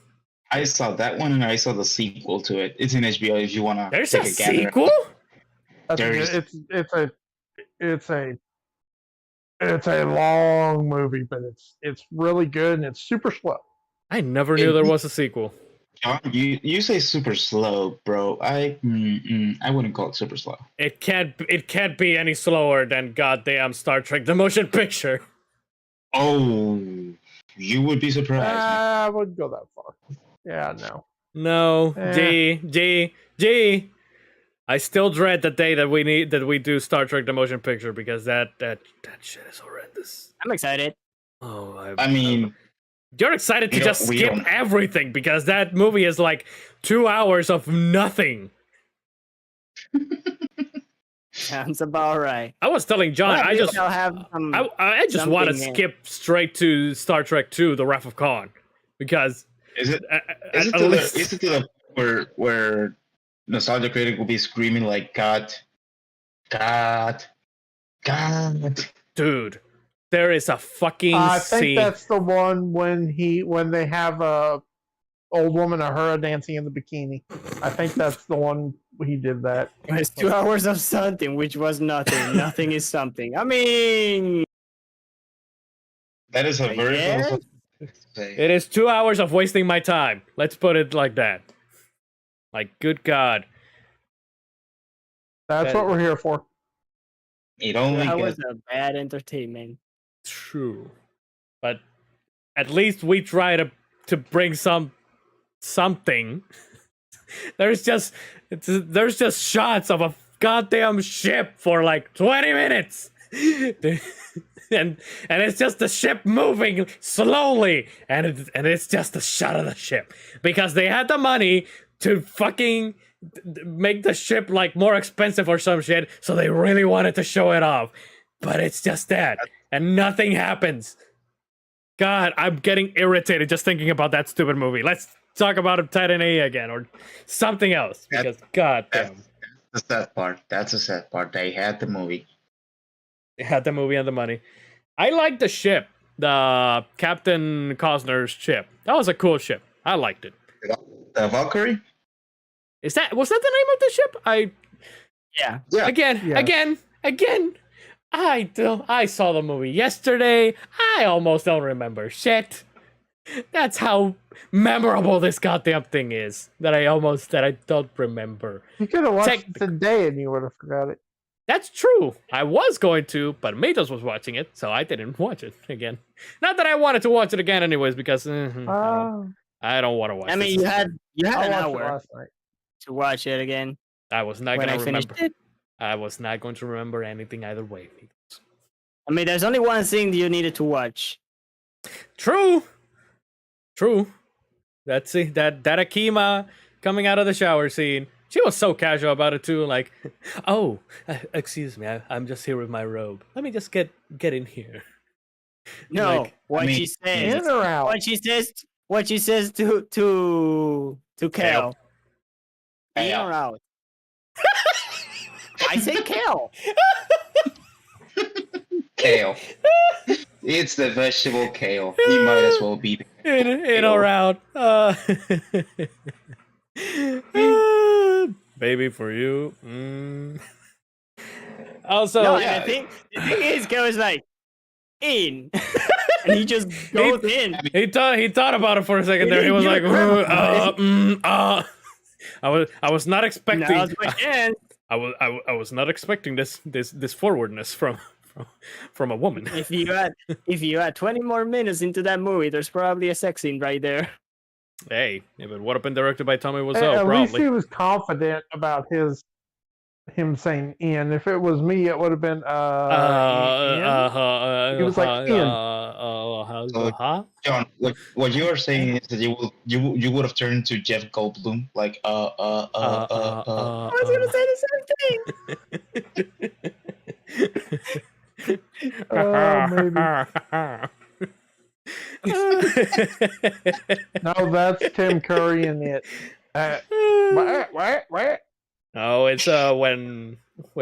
Speaker 3: I saw that one and I saw the sequel to it. It's in HBO if you wanna.
Speaker 1: there's
Speaker 3: take
Speaker 1: a
Speaker 3: gander.
Speaker 1: sequel.
Speaker 2: That's
Speaker 3: There
Speaker 2: a
Speaker 3: is-
Speaker 2: good, it's a long movie, but it's really good and it's super slow.
Speaker 1: I never knew there was a sequel.
Speaker 3: John, you say super slow, bro. I wouldn't call it super slow.
Speaker 1: It can't be any slower than goddamn Star Trek: The Motion Picture.
Speaker 3: Oh, you would be surprised.
Speaker 2: I wouldn't go that far. Yeah, no.
Speaker 1: No,
Speaker 2: Eh.
Speaker 1: G. I still dread the day that we do Star Trek: The Motion Picture, because that shit is horrendous.
Speaker 4: I'm excited.
Speaker 1: Oh,
Speaker 3: I mean,
Speaker 1: you're excited to
Speaker 3: we don't-
Speaker 1: just
Speaker 3: we
Speaker 1: skip
Speaker 3: don't-
Speaker 1: everything because that movie is like 2 hours of nothing.
Speaker 4: Sounds about right.
Speaker 1: I was telling John,
Speaker 4: Well,
Speaker 1: I just
Speaker 4: I'll have some.
Speaker 1: I just want to
Speaker 4: something,
Speaker 1: skip straight to Star Trek 2: The Wrath of Khan, because
Speaker 3: is it
Speaker 1: at
Speaker 3: to the
Speaker 1: least
Speaker 3: is it to the where Nostalgia Critic will be screaming like God,
Speaker 1: dude, there is a fucking
Speaker 2: I think
Speaker 1: scene.
Speaker 2: that's the one when they have a old woman Ahura dancing in the bikini. I think that's the one he did that.
Speaker 4: It's 2 hours of something, which was nothing. Nothing is something. I mean,
Speaker 3: that is a very
Speaker 4: Yes.
Speaker 3: philosophical thing to say.
Speaker 1: It is 2 hours of wasting my time. Let's put it like that. Like, good God.
Speaker 2: That's
Speaker 1: That-
Speaker 2: what we're here for.
Speaker 3: It only
Speaker 4: that was
Speaker 3: gets
Speaker 4: a bad entertainment.
Speaker 1: True. But at least we try to bring something. There's just shots of a goddamn ship for like 20 minutes. and it's just the ship moving slowly, and it's just a shot of the ship because they had the money to fucking make the ship like more expensive or some shit, so they really wanted to show it off. But it's just that, and nothing happens. God, I'm getting irritated just thinking about that stupid movie. Let's talk about Titan A again or something else, because god damn,
Speaker 3: that's the sad part. That's the sad part. They had the movie.
Speaker 1: they had the movie and the money. I liked the ship, the Captain Costner's ship. That was a cool ship. I liked it.
Speaker 3: The Valkyrie?
Speaker 1: Was that the name of the ship?
Speaker 4: Yeah.
Speaker 3: Yeah.
Speaker 1: Again. I saw the movie yesterday. I almost don't remember shit. That's how memorable this goddamn thing is. That I don't remember.
Speaker 2: You could have watched
Speaker 1: Tech-
Speaker 2: it today and you would have forgot it.
Speaker 1: That's true. I was going to, but Matos was watching it, so I didn't watch it again. Not that I wanted to watch it again, anyways, because I don't want to watch.
Speaker 4: I mean,
Speaker 1: this.
Speaker 4: you had
Speaker 2: I
Speaker 4: an
Speaker 2: watched it
Speaker 4: hour
Speaker 2: last night.
Speaker 4: to watch it again.
Speaker 1: I was not
Speaker 4: When
Speaker 1: gonna
Speaker 4: I finished
Speaker 1: remember.
Speaker 4: it,
Speaker 1: I was not going to remember anything either way.
Speaker 4: I mean, there's only one thing you needed to watch.
Speaker 1: True. That's it. That Akima coming out of the shower scene. She was so casual about it too. Like, oh, excuse me, I'm just here with my robe. Let me just get in here.
Speaker 4: No,
Speaker 1: Like,
Speaker 4: what she says.
Speaker 2: In or out?
Speaker 4: What she says to Kel. In
Speaker 3: Kale.
Speaker 4: or out? I say Kel.
Speaker 3: Kale. It's the vegetable kale. He might as well be.
Speaker 1: In or out. Baby for you. Also,
Speaker 4: No,
Speaker 3: yeah.
Speaker 4: and the thing is, Kel is like, in. And he just goes in.
Speaker 1: he thought about it for a second there. He was like, I was not expecting.
Speaker 4: Now's my chance.
Speaker 1: I was not expecting this forwardness from a woman.
Speaker 4: If you add 20 more minutes into that movie, there's probably a sex scene right there.
Speaker 1: Hey, if it would have been directed by Tommy Wiseau,
Speaker 2: At least
Speaker 1: probably.
Speaker 2: he was confident about him saying in. If it was me, it would have been in. He was like in.
Speaker 3: John, what you are saying is that you would have turned to Jeff Goldblum like
Speaker 4: I was gonna say the same thing.
Speaker 2: Maybe. No, that's Tim Curry in it. What?
Speaker 1: No, it's when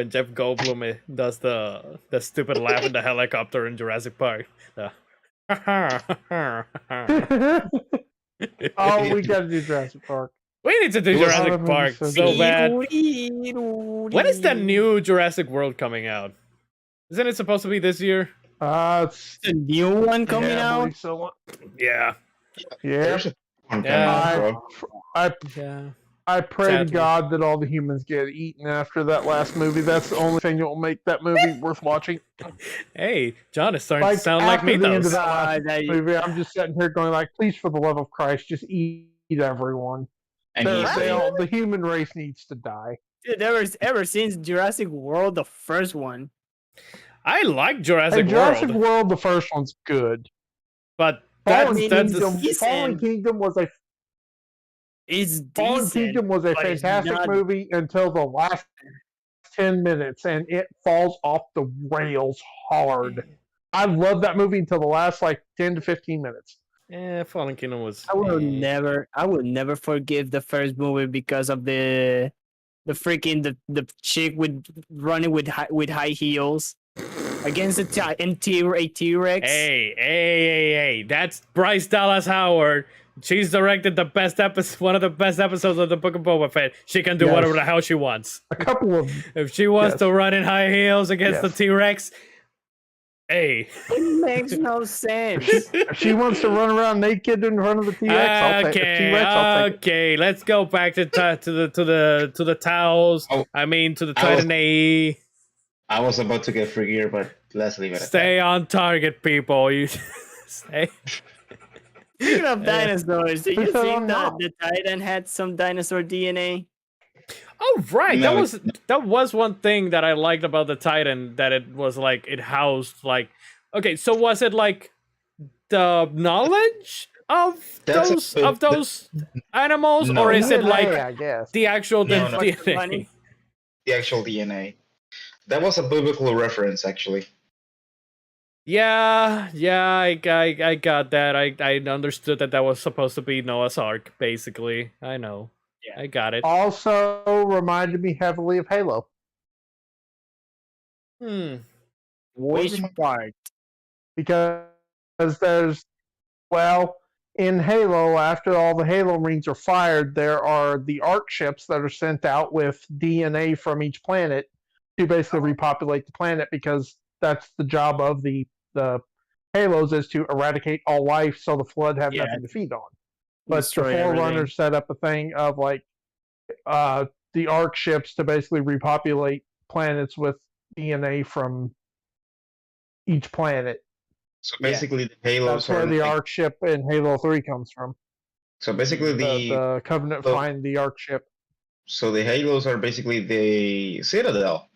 Speaker 1: Jeff Goldblum does the stupid laugh in the helicopter in Jurassic Park.
Speaker 2: Oh, we gotta do Jurassic Park.
Speaker 1: We need to do
Speaker 3: It was-
Speaker 1: Jurassic Park
Speaker 2: so
Speaker 1: so
Speaker 2: good.
Speaker 1: bad. When is the new Jurassic World coming out? Isn't it supposed to be this year?
Speaker 2: It's
Speaker 4: The new one coming
Speaker 2: I
Speaker 4: out?
Speaker 2: believe so.
Speaker 1: Yeah.
Speaker 2: Yeah.
Speaker 3: There's a one
Speaker 1: Yeah.
Speaker 3: coming out, bro.
Speaker 1: Yeah.
Speaker 2: I pray
Speaker 1: Sadly.
Speaker 2: to God that all the humans get eaten after that last movie. That's the only thing that will make that movie worth watching.
Speaker 1: Hey, John is starting to sound like
Speaker 2: after
Speaker 1: me
Speaker 2: the end
Speaker 1: though.
Speaker 2: of that last
Speaker 4: that-
Speaker 2: movie, I'm just sitting here going like, please, for the love of Christ, just eat everyone.
Speaker 3: And he's
Speaker 2: The human race needs to die.
Speaker 4: Dude, ever since Jurassic World, the first one.
Speaker 1: I like
Speaker 2: Hey,
Speaker 1: Jurassic
Speaker 2: Jurassic
Speaker 1: World,
Speaker 2: World, the first one's good.
Speaker 1: but
Speaker 2: Fallen
Speaker 1: that's
Speaker 2: Kingdom,
Speaker 4: decent.
Speaker 2: Fallen Kingdom was a
Speaker 4: It's
Speaker 2: Fallen
Speaker 4: decent.
Speaker 2: Kingdom was a
Speaker 4: but it's
Speaker 2: fantastic
Speaker 4: not-
Speaker 2: movie until the last 10 minutes, and it falls off the rails hard. I love that movie until the last like 10 to 15 minutes.
Speaker 1: Fallen Kingdom was.
Speaker 4: I will never forgive the first movie because of the freaking the chick with running with high heels against a T-Rex.
Speaker 1: Hey! That's Bryce Dallas Howard. She's directed the best one of the best episodes of the Book of Boba Fett. She can do
Speaker 2: Yes.
Speaker 1: whatever the hell she wants.
Speaker 2: A couple of
Speaker 1: If she wants
Speaker 2: Yes.
Speaker 1: to run in high heels against the
Speaker 2: Yes.
Speaker 1: T-Rex, hey.
Speaker 4: It makes no sense.
Speaker 2: if she wants to run around naked in front of the T-Rex, I'll take it. T-Rex, I'll take it.
Speaker 1: Okay. Let's go back to the towels.
Speaker 3: Oh,
Speaker 1: I mean to the
Speaker 3: I was-
Speaker 1: Titan AE.
Speaker 3: I was about to get freakier, but let's leave it at
Speaker 1: Stay on target, people. You stay.
Speaker 4: Speaking of dinosaurs, do you
Speaker 2: Because
Speaker 4: think
Speaker 2: I'm
Speaker 4: that
Speaker 2: not.
Speaker 4: the Titan had some dinosaur DNA?
Speaker 1: Oh right,
Speaker 3: No,
Speaker 1: that was one thing that I liked about the Titan, that it was like it housed like, okay, so was it like the knowledge of
Speaker 3: That's
Speaker 1: those animals,
Speaker 3: No.
Speaker 1: or is it like
Speaker 2: I guess.
Speaker 1: the actual
Speaker 3: No, no.
Speaker 1: DNA?
Speaker 4: Funny.
Speaker 3: the actual DNA. That was a biblical reference, actually.
Speaker 1: Yeah, I got that. I understood that was supposed to be Noah's Ark, basically. I know.
Speaker 4: Yeah.
Speaker 1: I got it.
Speaker 2: Also reminded me heavily of Halo.
Speaker 1: Hmm.
Speaker 4: Which part?
Speaker 2: Because there's, well, in Halo, after all the Halo Marines are fired, there are the ARC ships that are sent out with DNA from each planet to basically repopulate the planet, because that's the job of the Halos, is to eradicate all life so the Flood have
Speaker 4: Yeah.
Speaker 2: nothing to feed on. But the
Speaker 4: Destroy
Speaker 2: Forerunners set up a thing of like the ARC ships to basically repopulate planets with DNA from each planet.
Speaker 3: So
Speaker 4: Yeah.
Speaker 3: basically, the Halos
Speaker 2: That's where
Speaker 3: are
Speaker 2: the
Speaker 3: like-
Speaker 2: ARC ship in Halo 3 comes from.
Speaker 3: So basically,
Speaker 2: The Covenant
Speaker 3: the-
Speaker 2: find the ARC ship.
Speaker 3: so the Halos are basically the Citadel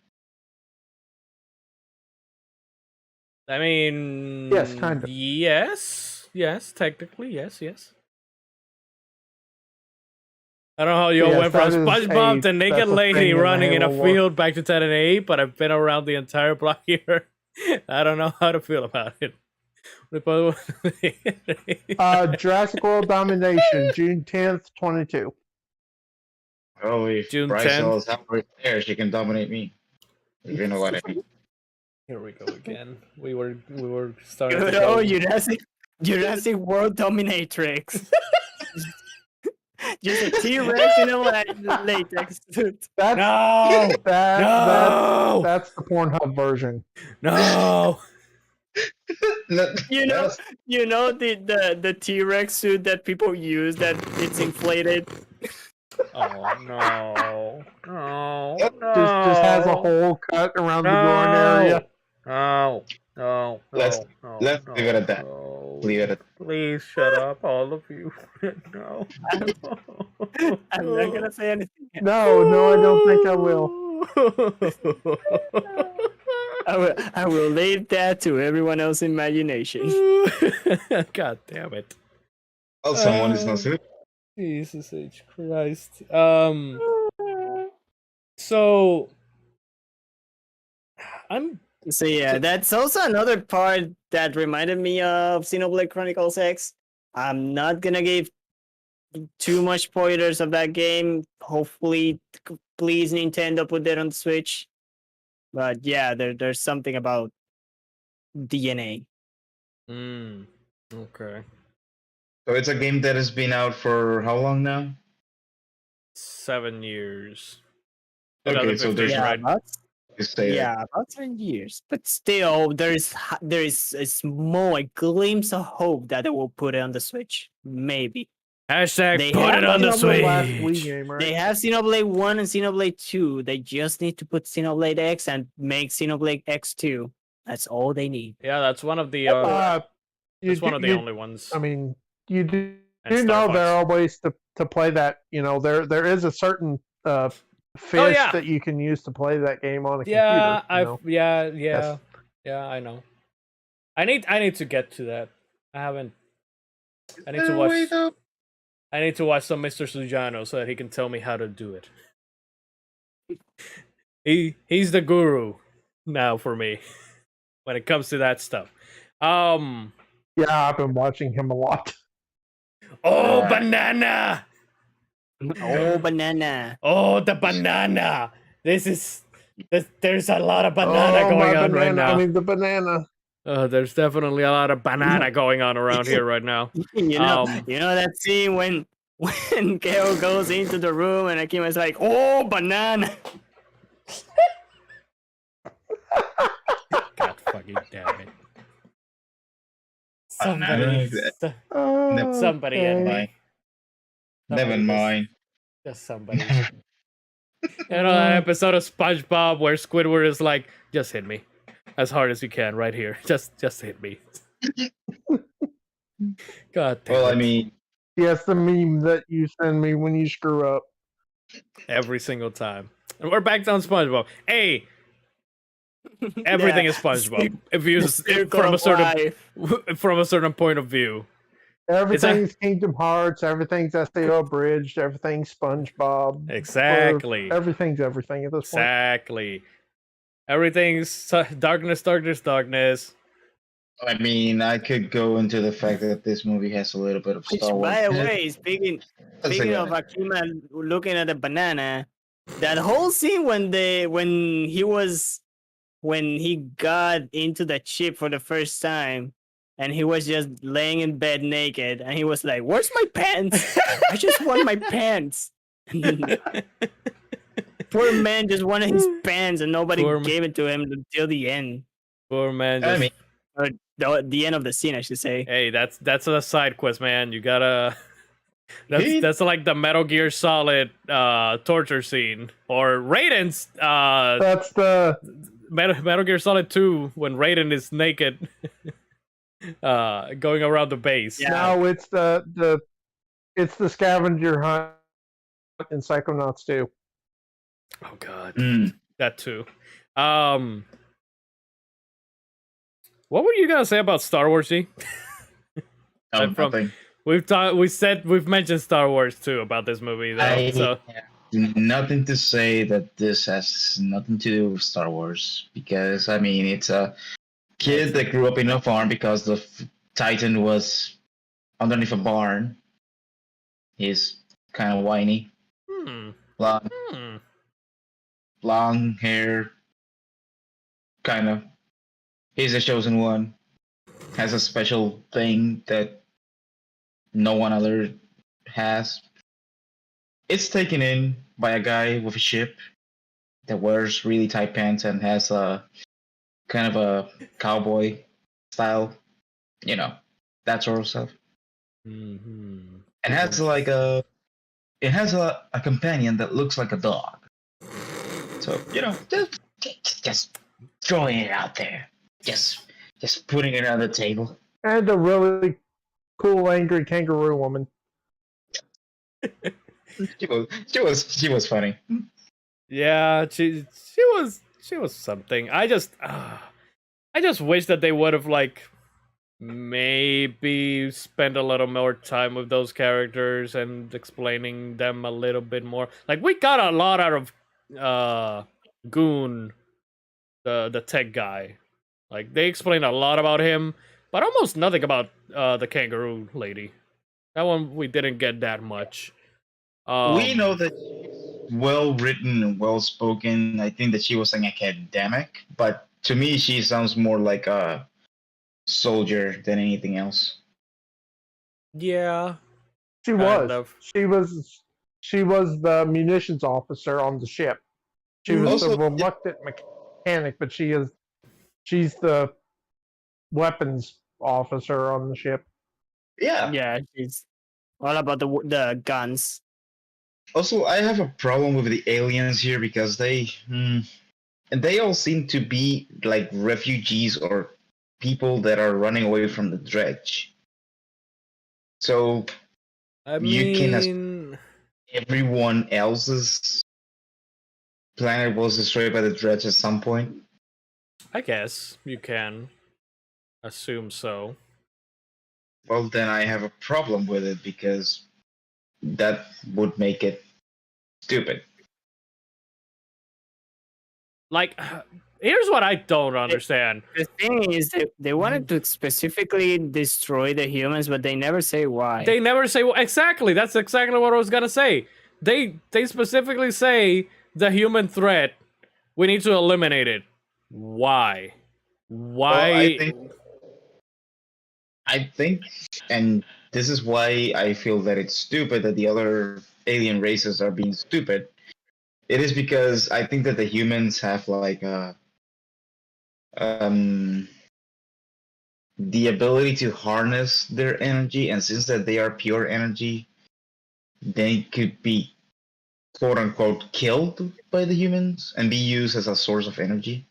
Speaker 1: I mean,
Speaker 2: Yes, kind of.
Speaker 1: Yes, technically, yes. I don't know how you
Speaker 2: Yes,
Speaker 1: went from
Speaker 2: that is
Speaker 1: SpongeBob to naked
Speaker 2: that's a
Speaker 1: lady
Speaker 2: thing in the
Speaker 1: running in a
Speaker 2: Halo lore.
Speaker 1: field back to 10 and 8, but I've been around the entire block here. I don't know how to feel about it.
Speaker 2: Jurassic World Domination, June 10th, 22.
Speaker 3: Oh, if
Speaker 1: June
Speaker 3: Bryce
Speaker 1: 10th.
Speaker 3: Dallas Howard is there, she can dominate me. If you know what I mean.
Speaker 1: Here we go again. We were starting to
Speaker 4: Good
Speaker 1: go.
Speaker 4: old Jurassic World Dominatrix. Just a T-Rex in a latex suit.
Speaker 2: That's
Speaker 1: No! No!
Speaker 2: that's the Pornhub version.
Speaker 1: No!
Speaker 3: No,
Speaker 4: You know,
Speaker 3: that's-
Speaker 4: the T-Rex suit that people use that it's inflated.
Speaker 1: Oh no! No!
Speaker 2: Just has a hole cut around the groin area.
Speaker 1: No!
Speaker 3: Let's leave it at that.
Speaker 1: No.
Speaker 3: Leave it at
Speaker 1: Please shut up, all of you. No.
Speaker 4: I'm not gonna say anything.
Speaker 2: No, I don't think I will.
Speaker 4: I will leave that to everyone else's imagination.
Speaker 1: God damn it.
Speaker 3: Well, someone is not suited.
Speaker 1: Jesus H. Christ. So I'm
Speaker 4: So yeah, that's also another part that reminded me of Xenoblade Chronicles X. I'm not gonna give too much spoilers of that game. Hopefully, please Nintendo put that on the Switch. But yeah, there's something about DNA.
Speaker 1: okay.
Speaker 3: So it's a game that has been out for how long now?
Speaker 1: 7 years.
Speaker 3: Okay, so
Speaker 1: 2015,
Speaker 3: there's
Speaker 4: Yeah,
Speaker 1: right?
Speaker 3: You say
Speaker 4: yeah, about 10 years. But still, there is a small glimpse of hope that they will put it on the Switch. Maybe.
Speaker 1: Hashtag
Speaker 4: They
Speaker 1: put
Speaker 4: have
Speaker 1: it on the
Speaker 2: That's the last
Speaker 1: Switch.
Speaker 2: Wii game,
Speaker 4: They
Speaker 2: right?
Speaker 4: have Xenoblade 1 and Xenoblade 2. They just need to put Xenoblade X and make Xenoblade X2. That's all they need.
Speaker 1: Yeah, that's one of the
Speaker 2: You
Speaker 1: that's one
Speaker 2: do-
Speaker 1: of the
Speaker 2: you-
Speaker 1: only ones.
Speaker 2: I mean, you do
Speaker 1: And
Speaker 2: you
Speaker 1: Star
Speaker 2: know there
Speaker 1: Fox.
Speaker 2: are ways to play that. You know, there is a certain fish
Speaker 1: Oh, yeah.
Speaker 2: that you can use to play that game on a
Speaker 1: Yeah,
Speaker 2: computer. You know?
Speaker 1: yeah,
Speaker 2: Yes.
Speaker 1: I know. I need to get to that. I haven't. I need to
Speaker 3: that
Speaker 1: watch.
Speaker 3: way, though?
Speaker 1: I need to watch some Mr. Sujano so that he can tell me how to do it. He's the guru now for me when it comes to that stuff.
Speaker 2: Yeah, I've been watching him a lot.
Speaker 1: Oh,
Speaker 3: Right.
Speaker 1: banana!
Speaker 4: Oh, banana.
Speaker 1: Oh, the banana! There's a lot of banana
Speaker 2: Oh,
Speaker 1: going
Speaker 2: my
Speaker 1: on right
Speaker 2: banana!
Speaker 1: now.
Speaker 2: I mean, the banana.
Speaker 1: There's definitely a lot of banana going on around here right now.
Speaker 4: You know that scene when Kale goes into the room and Akima's like, "Oh, banana."
Speaker 1: God fucking damn it!
Speaker 3: Banana.
Speaker 1: Somebody
Speaker 2: Okay.
Speaker 1: in
Speaker 3: Never
Speaker 1: me.
Speaker 3: Never mind.
Speaker 1: Just somebody. You know that episode of SpongeBob where Squidward is like, "Just hit me, as hard as you can, right here. Just hit me." God damn
Speaker 3: Well, I
Speaker 1: it.
Speaker 3: mean,
Speaker 2: Yes, the meme that you send me when you screw up.
Speaker 1: Every single time. And we're back on SpongeBob. Hey, everything
Speaker 4: Yeah,
Speaker 1: is SpongeBob. If you
Speaker 4: circle
Speaker 1: from a
Speaker 4: of
Speaker 1: certain
Speaker 4: life.
Speaker 1: point of view.
Speaker 2: Everything's Kingdom Hearts. Everything's SAO Abridged. Everything's SpongeBob.
Speaker 1: Exactly.
Speaker 2: Everything's everything at this point.
Speaker 1: Exactly. Everything's darkness.
Speaker 3: I mean, I could go into the fact that this movie has a little bit of
Speaker 4: Which,
Speaker 3: Star Wars.
Speaker 4: by the
Speaker 3: in it.
Speaker 4: way, speaking
Speaker 3: Let's say
Speaker 4: of
Speaker 3: that.
Speaker 4: Akima looking at the banana, that whole scene when he got into the ship for the first time, and he was just laying in bed naked, and he was like, "Where's my pants? I just want my pants." Poor man just wanted his pants, and nobody
Speaker 1: Poor
Speaker 4: gave it to him until the end.
Speaker 1: Poor man.
Speaker 3: I
Speaker 1: Just,
Speaker 3: mean,
Speaker 4: Or the end of the scene, I should say.
Speaker 1: hey, that's a side quest, man. You gotta.
Speaker 3: He-
Speaker 1: That's like the Metal Gear Solid torture scene, or Raiden's
Speaker 2: That's the
Speaker 1: Metal Gear Solid 2 when Raiden is naked, going around the base.
Speaker 4: Yeah.
Speaker 2: now it's the scavenger hunt in Psychonauts 2.
Speaker 1: Oh god,
Speaker 3: Mm.
Speaker 1: that too. What were you gonna say about Star Wars, G?
Speaker 3: Oh,
Speaker 1: from-
Speaker 3: nothing.
Speaker 1: We've mentioned Star Wars too about this movie though.
Speaker 3: I
Speaker 1: So
Speaker 3: have nothing to say that this has nothing to do with Star Wars because I mean it's a kid that grew up in a farm because the Titan was underneath a barn. He's kind of whiny,
Speaker 1: hmm.
Speaker 3: long,
Speaker 1: Hmm.
Speaker 3: long hair, kind of. He's the chosen one. Has a special thing that no one other has. It's taken in by a guy with a ship that wears really tight pants and has a kind of a cowboy style, that sort of stuff.
Speaker 1: Mm-hmm.
Speaker 3: And has like it has a companion that looks like a dog. So just throwing it out there, just putting it on the table.
Speaker 2: And a really cool, angry kangaroo woman.
Speaker 3: She was funny.
Speaker 1: Yeah, she was something. I just wish that they would have like maybe spent a little more time with those characters and explaining them a little bit more. Like we got a lot out of Goon, the tech guy. Like they explained a lot about him, but almost nothing about the kangaroo lady. That one we didn't get that much.
Speaker 3: We know that well written and well spoken. I think that she was an academic, but to me, she sounds more like a soldier than anything else.
Speaker 1: Yeah,
Speaker 2: She
Speaker 1: kind
Speaker 2: was.
Speaker 1: of.
Speaker 2: She was the munitions officer on the ship. She was
Speaker 3: Also,
Speaker 2: the reluctant mechanic, but she's the weapons officer on the ship.
Speaker 3: yeah.
Speaker 4: Yeah, it's all about the guns.
Speaker 3: Also, I have a problem with the aliens here because they all seem to be like refugees or people that are running away from the dredge. So
Speaker 1: I
Speaker 3: you can
Speaker 1: mean,
Speaker 3: everyone else's planet was destroyed by the dredge at some point.
Speaker 1: I guess you can assume so.
Speaker 3: Well, then I have a problem with it because that would make it stupid.
Speaker 1: Like, here's what I don't understand.
Speaker 4: The thing is, they wanted to specifically destroy the humans, but they never say why.
Speaker 1: They never say exactly. That's exactly what I was gonna say. They specifically say the human threat. We need to eliminate it. Why? Why?
Speaker 3: Well, I think, and this is why I feel that it's stupid that the other alien races are being stupid. It is because I think that the humans have like the ability to harness their energy, and since that they are pure energy, they could be quote unquote killed by the humans and be used as a source of energy.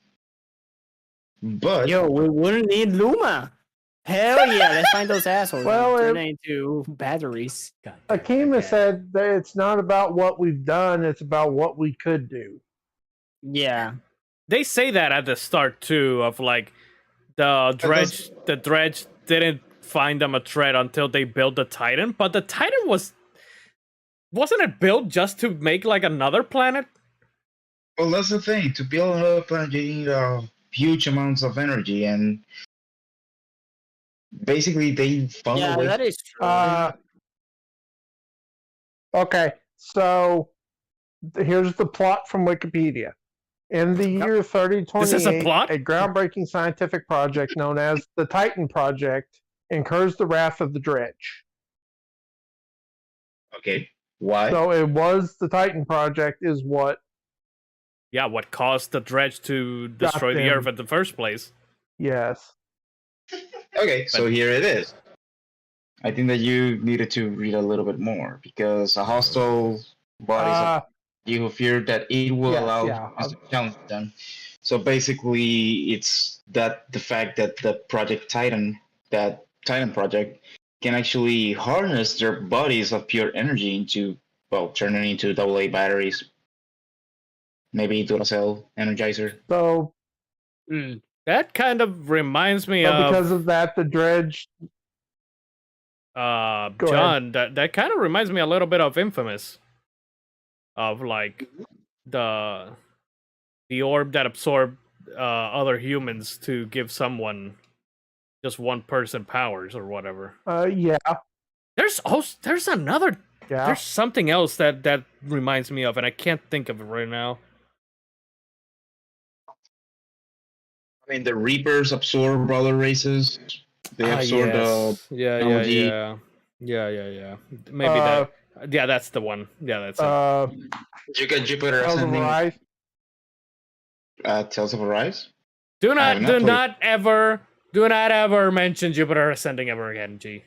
Speaker 3: But
Speaker 4: Yo, we wouldn't need Luma. Hell yeah, let's find those assholes.
Speaker 2: Well,
Speaker 4: and turn it into batteries.
Speaker 2: Akima said that it's not about what we've done; it's about what we could do.
Speaker 4: Yeah.
Speaker 1: They say that at the start too, of like the dredge didn't find them a threat until they built the Titan, but the Titan wasn't it built just to make like another planet?
Speaker 3: well, that's the thing. To build another planet, you need huge amounts of energy, and basically they found
Speaker 4: Yeah,
Speaker 3: a way.
Speaker 4: that is true.
Speaker 2: Okay, so here's the plot from Wikipedia. In the year
Speaker 1: This is a
Speaker 2: 3028,
Speaker 1: plot?
Speaker 2: a groundbreaking scientific project known as the Titan Project incurs the wrath of the dredge.
Speaker 3: Okay, why?
Speaker 2: So it was the Titan Project is what
Speaker 1: Yeah, what caused the dredge to
Speaker 2: Got
Speaker 1: destroy the
Speaker 2: them.
Speaker 1: Earth in the first place?
Speaker 2: yes.
Speaker 3: Okay, so here it is. I think that you needed to read a little bit more because a hostile bodies of you who fear that it will
Speaker 2: Yes,
Speaker 3: allow
Speaker 2: yeah.
Speaker 3: us to challenge them. So basically, it's that the fact that the Project Titan, that Titan project, can actually harness their bodies of pure energy into, well, turn it into AA batteries, maybe Duracell Energizer.
Speaker 2: So
Speaker 4: Mm.
Speaker 1: That kind of reminds me
Speaker 2: But
Speaker 1: of
Speaker 2: because of that, the dredge. Go ahead.
Speaker 1: John. That kind of reminds me a little bit of Infamous, of like the orb that absorbed other humans to give someone, just one person, powers or whatever.
Speaker 2: Yeah,
Speaker 1: There's another.
Speaker 2: yeah.
Speaker 1: There's something else that reminds me of, and I can't think of it right now.
Speaker 3: I mean, the Reapers absorb other races. They absorb the
Speaker 1: yeah.
Speaker 3: technology.
Speaker 1: Maybe that. Yeah, that's the one. Yeah, that's it.
Speaker 3: You got Jupiter
Speaker 2: Tales of
Speaker 3: Ascending.
Speaker 2: Arise.
Speaker 3: Tales of Arise.
Speaker 1: Do
Speaker 3: I have
Speaker 1: not
Speaker 3: played-
Speaker 1: do not ever mention Jupiter Ascending ever again, G.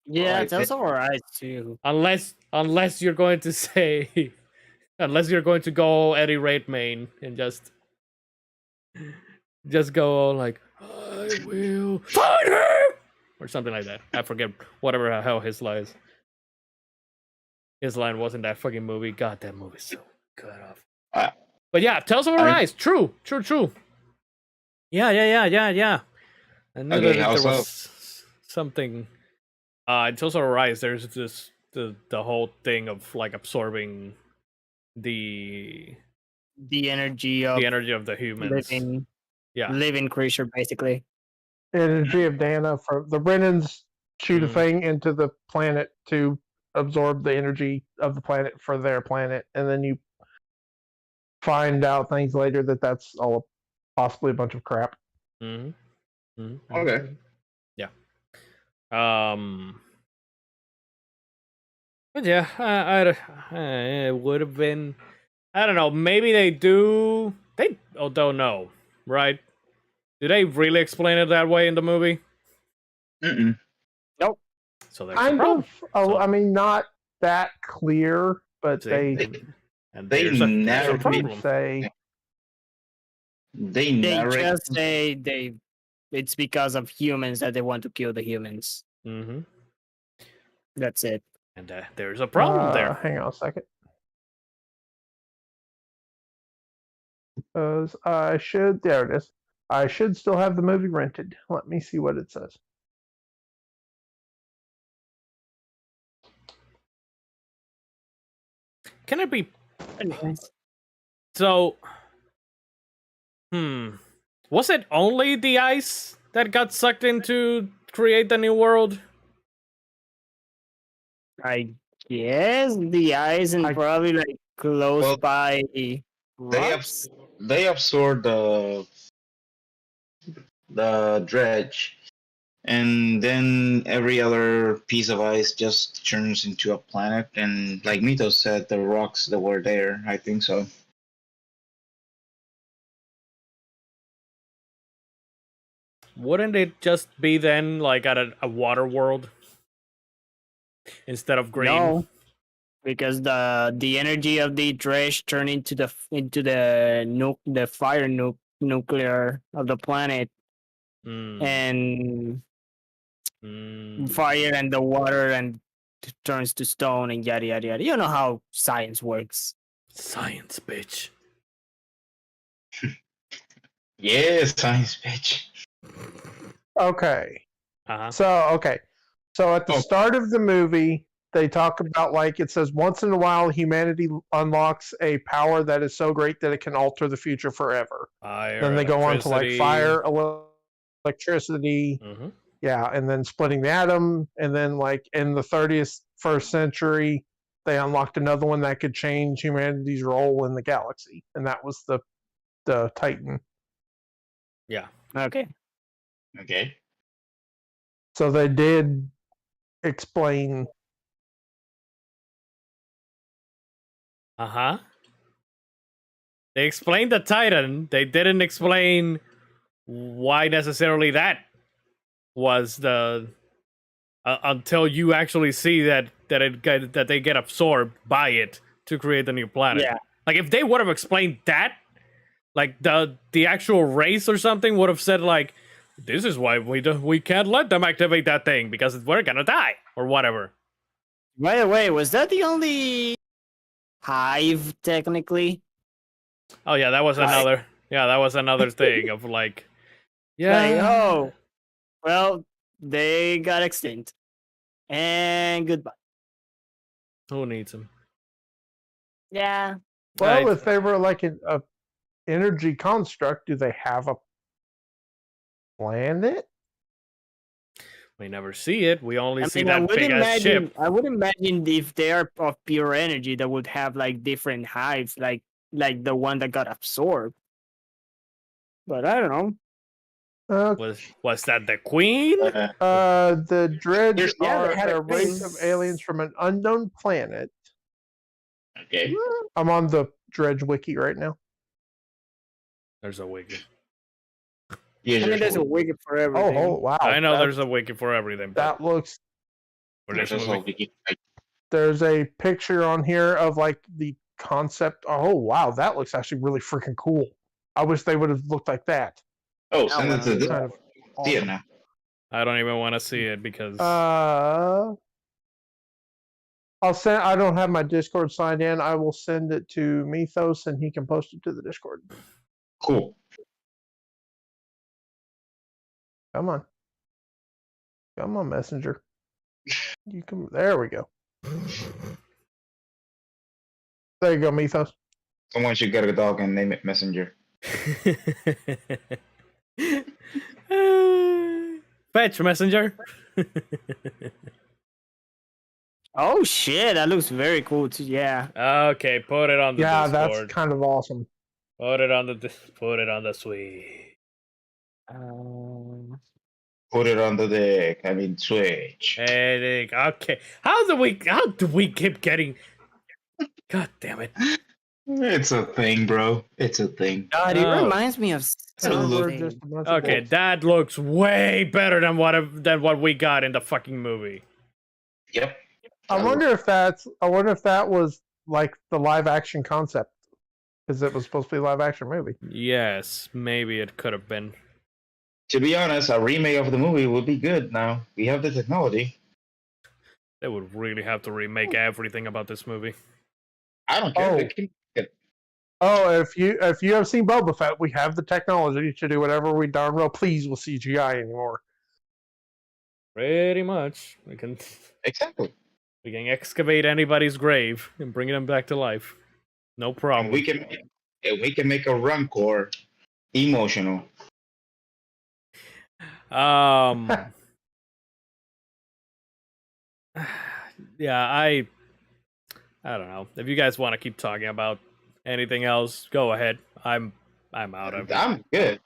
Speaker 4: Yeah,
Speaker 3: I
Speaker 4: Tales
Speaker 3: think-
Speaker 4: of Arise too.
Speaker 1: Unless you're going to say, unless you're going to go Eddie Redmayne and just go all like, I will fight him, or something like that. I forget whatever the hell his line was in that fucking movie. God, that movie's so good off. But yeah, Tales of Arise. True. Yeah. I knew
Speaker 3: Okay,
Speaker 1: that
Speaker 3: how
Speaker 1: there
Speaker 3: so?
Speaker 1: was something. In Tales of Arise, there's this the whole thing of like absorbing the
Speaker 4: The energy of
Speaker 1: the humans.
Speaker 4: living creature, basically.
Speaker 2: Energy of Dana. For the Brennans shoot a thing into the planet to absorb the energy of the planet for their planet, and then you find out things later that that's all possibly a bunch of crap.
Speaker 3: Okay.
Speaker 1: Yeah. But yeah, it would have been. I don't know. Maybe they do. They don't know, right? Do they really explain it that way in the movie?
Speaker 3: Mm-mm.
Speaker 1: So there's a
Speaker 2: Kind
Speaker 1: problem.
Speaker 2: of.
Speaker 1: So-
Speaker 2: I mean, not that clear, but
Speaker 1: See?
Speaker 2: they
Speaker 1: And
Speaker 3: They
Speaker 1: there's a
Speaker 3: never
Speaker 1: problem.
Speaker 2: say
Speaker 3: They
Speaker 4: They
Speaker 3: narrate.
Speaker 4: just say it's because of humans that they want to kill the humans.
Speaker 1: Mm-hmm.
Speaker 4: That's it.
Speaker 1: And there's a problem there.
Speaker 2: Hang on a second. Because there it is. I should still have the movie rented. Let me see what it says.
Speaker 1: Can it be
Speaker 4: Anyways.
Speaker 1: so? Was it only the ice that got sucked in to create the new world?
Speaker 4: I guess the eyes and
Speaker 2: I-
Speaker 4: probably like close
Speaker 3: Well,
Speaker 4: by
Speaker 3: They
Speaker 4: rocks.
Speaker 3: absorb the dredge, and then every other piece of ice just turns into a planet. And like Mito said, the rocks that were there, I think so.
Speaker 1: Wouldn't it just be then like at a water world instead of green?
Speaker 4: No, because the energy of the dredge turned into the fire nuclear of the planet, and fire and the water and turns to stone and yada yada yada. You know how science works.
Speaker 1: Science, bitch.
Speaker 3: Yeah, science bitch.
Speaker 2: Okay.
Speaker 1: Uh-huh.
Speaker 2: So at the
Speaker 3: Oh.
Speaker 2: start of the movie, they talk about like it says once in a while humanity unlocks a power that is so great that it can alter the future forever.
Speaker 1: Fire,
Speaker 2: Then they go on to like
Speaker 1: electricity.
Speaker 2: fire, electricity,
Speaker 1: Mhm.
Speaker 2: yeah, and then splitting the atom, and then like in the 31st century, they unlocked another one that could change humanity's role in the galaxy, and that was the Titan.
Speaker 1: Yeah.
Speaker 4: Okay.
Speaker 3: Okay.
Speaker 2: So they did explain.
Speaker 1: Uh-huh. They explained the Titan. They didn't explain why necessarily that was the until you actually see that they get absorbed by it to create the new planet.
Speaker 4: Yeah.
Speaker 1: Like if they would have explained that, like the actual race or something would have said like, this is why we can't let them activate that thing because we're gonna die or whatever.
Speaker 4: By the way, was that the only hive technically?
Speaker 1: Oh yeah, that was
Speaker 4: Right.
Speaker 1: another. Yeah, that was another thing of like Yeah.
Speaker 4: Like, oh, well, they got extinct. And goodbye.
Speaker 1: Who needs him?
Speaker 4: Yeah.
Speaker 2: Well,
Speaker 1: I-
Speaker 2: if they were like a energy construct, do they have a planet?
Speaker 1: we never see it. We only
Speaker 4: I
Speaker 1: see
Speaker 4: mean,
Speaker 1: that big ass ship.
Speaker 4: I would imagine if they are of pure energy, that would have like different hives, like the one that got absorbed. But I don't know.
Speaker 1: Was that the queen?
Speaker 2: The Dredge
Speaker 3: Here's-
Speaker 4: Yeah,
Speaker 2: are
Speaker 4: they had
Speaker 2: a
Speaker 4: a
Speaker 2: race
Speaker 4: thing.
Speaker 2: of aliens from an unknown planet.
Speaker 3: Okay.
Speaker 2: I'm on the Dredge wiki right now.
Speaker 1: There's a wiki.
Speaker 3: Yes,
Speaker 4: I mean, there's a wiki for everything.
Speaker 2: Oh, wow!
Speaker 1: I know there's
Speaker 2: That's-
Speaker 1: a wiki for everything, but
Speaker 2: that looks.
Speaker 1: for this
Speaker 3: There's also
Speaker 1: movie.
Speaker 3: wiki.
Speaker 2: There's a picture on here of like the concept. Oh wow, that looks actually really freaking cool. I wish they would have looked like that.
Speaker 3: Oh, send it to this.
Speaker 2: Kind of
Speaker 3: See it
Speaker 2: awesome.
Speaker 3: now.
Speaker 1: I don't even want to see it because
Speaker 2: I'll send. I don't have my Discord signed in. I will send it to Mythos, and he can post it to the Discord.
Speaker 3: Cool.
Speaker 2: Come on, Messenger. You can. There we go. There you go, Mythos.
Speaker 3: Someone should get a dog and name it Messenger.
Speaker 1: Fetch messenger.
Speaker 4: Oh shit, that looks very cool too. Yeah.
Speaker 1: Okay, put it on the
Speaker 2: Yeah,
Speaker 1: Discord.
Speaker 2: that's kind of awesome.
Speaker 1: Put it on the suite.
Speaker 3: Put it on the deck. I mean, Switch.
Speaker 1: Okay. How do we keep getting? God damn it!
Speaker 3: It's a thing, bro. It's a thing.
Speaker 4: God, it
Speaker 1: Oh.
Speaker 4: reminds me of
Speaker 3: look-
Speaker 2: We're just a bunch of
Speaker 1: Okay,
Speaker 2: wolves.
Speaker 1: that looks way better than what we got in the fucking movie.
Speaker 3: Yep.
Speaker 2: I wonder if that was like the live action concept, because it was supposed to be a live action movie.
Speaker 1: Yes, maybe it could have been.
Speaker 3: To be honest, a remake of the movie would be good now. We have the technology.
Speaker 1: They would really have to remake everything about this movie.
Speaker 3: I don't care.
Speaker 2: Oh.
Speaker 3: They can-
Speaker 2: Oh, if you have seen Boba Fett, we have the technology to do whatever we darn well please with CGI anymore.
Speaker 1: Pretty much, we can
Speaker 3: Exactly.
Speaker 1: excavate anybody's grave and bring them back to life. No
Speaker 3: And
Speaker 1: problem.
Speaker 3: we can make a Rancor emotional.
Speaker 1: Yeah, I don't know. If you guys want to keep talking about anything else, go ahead. I'm out of it.
Speaker 3: I'm good.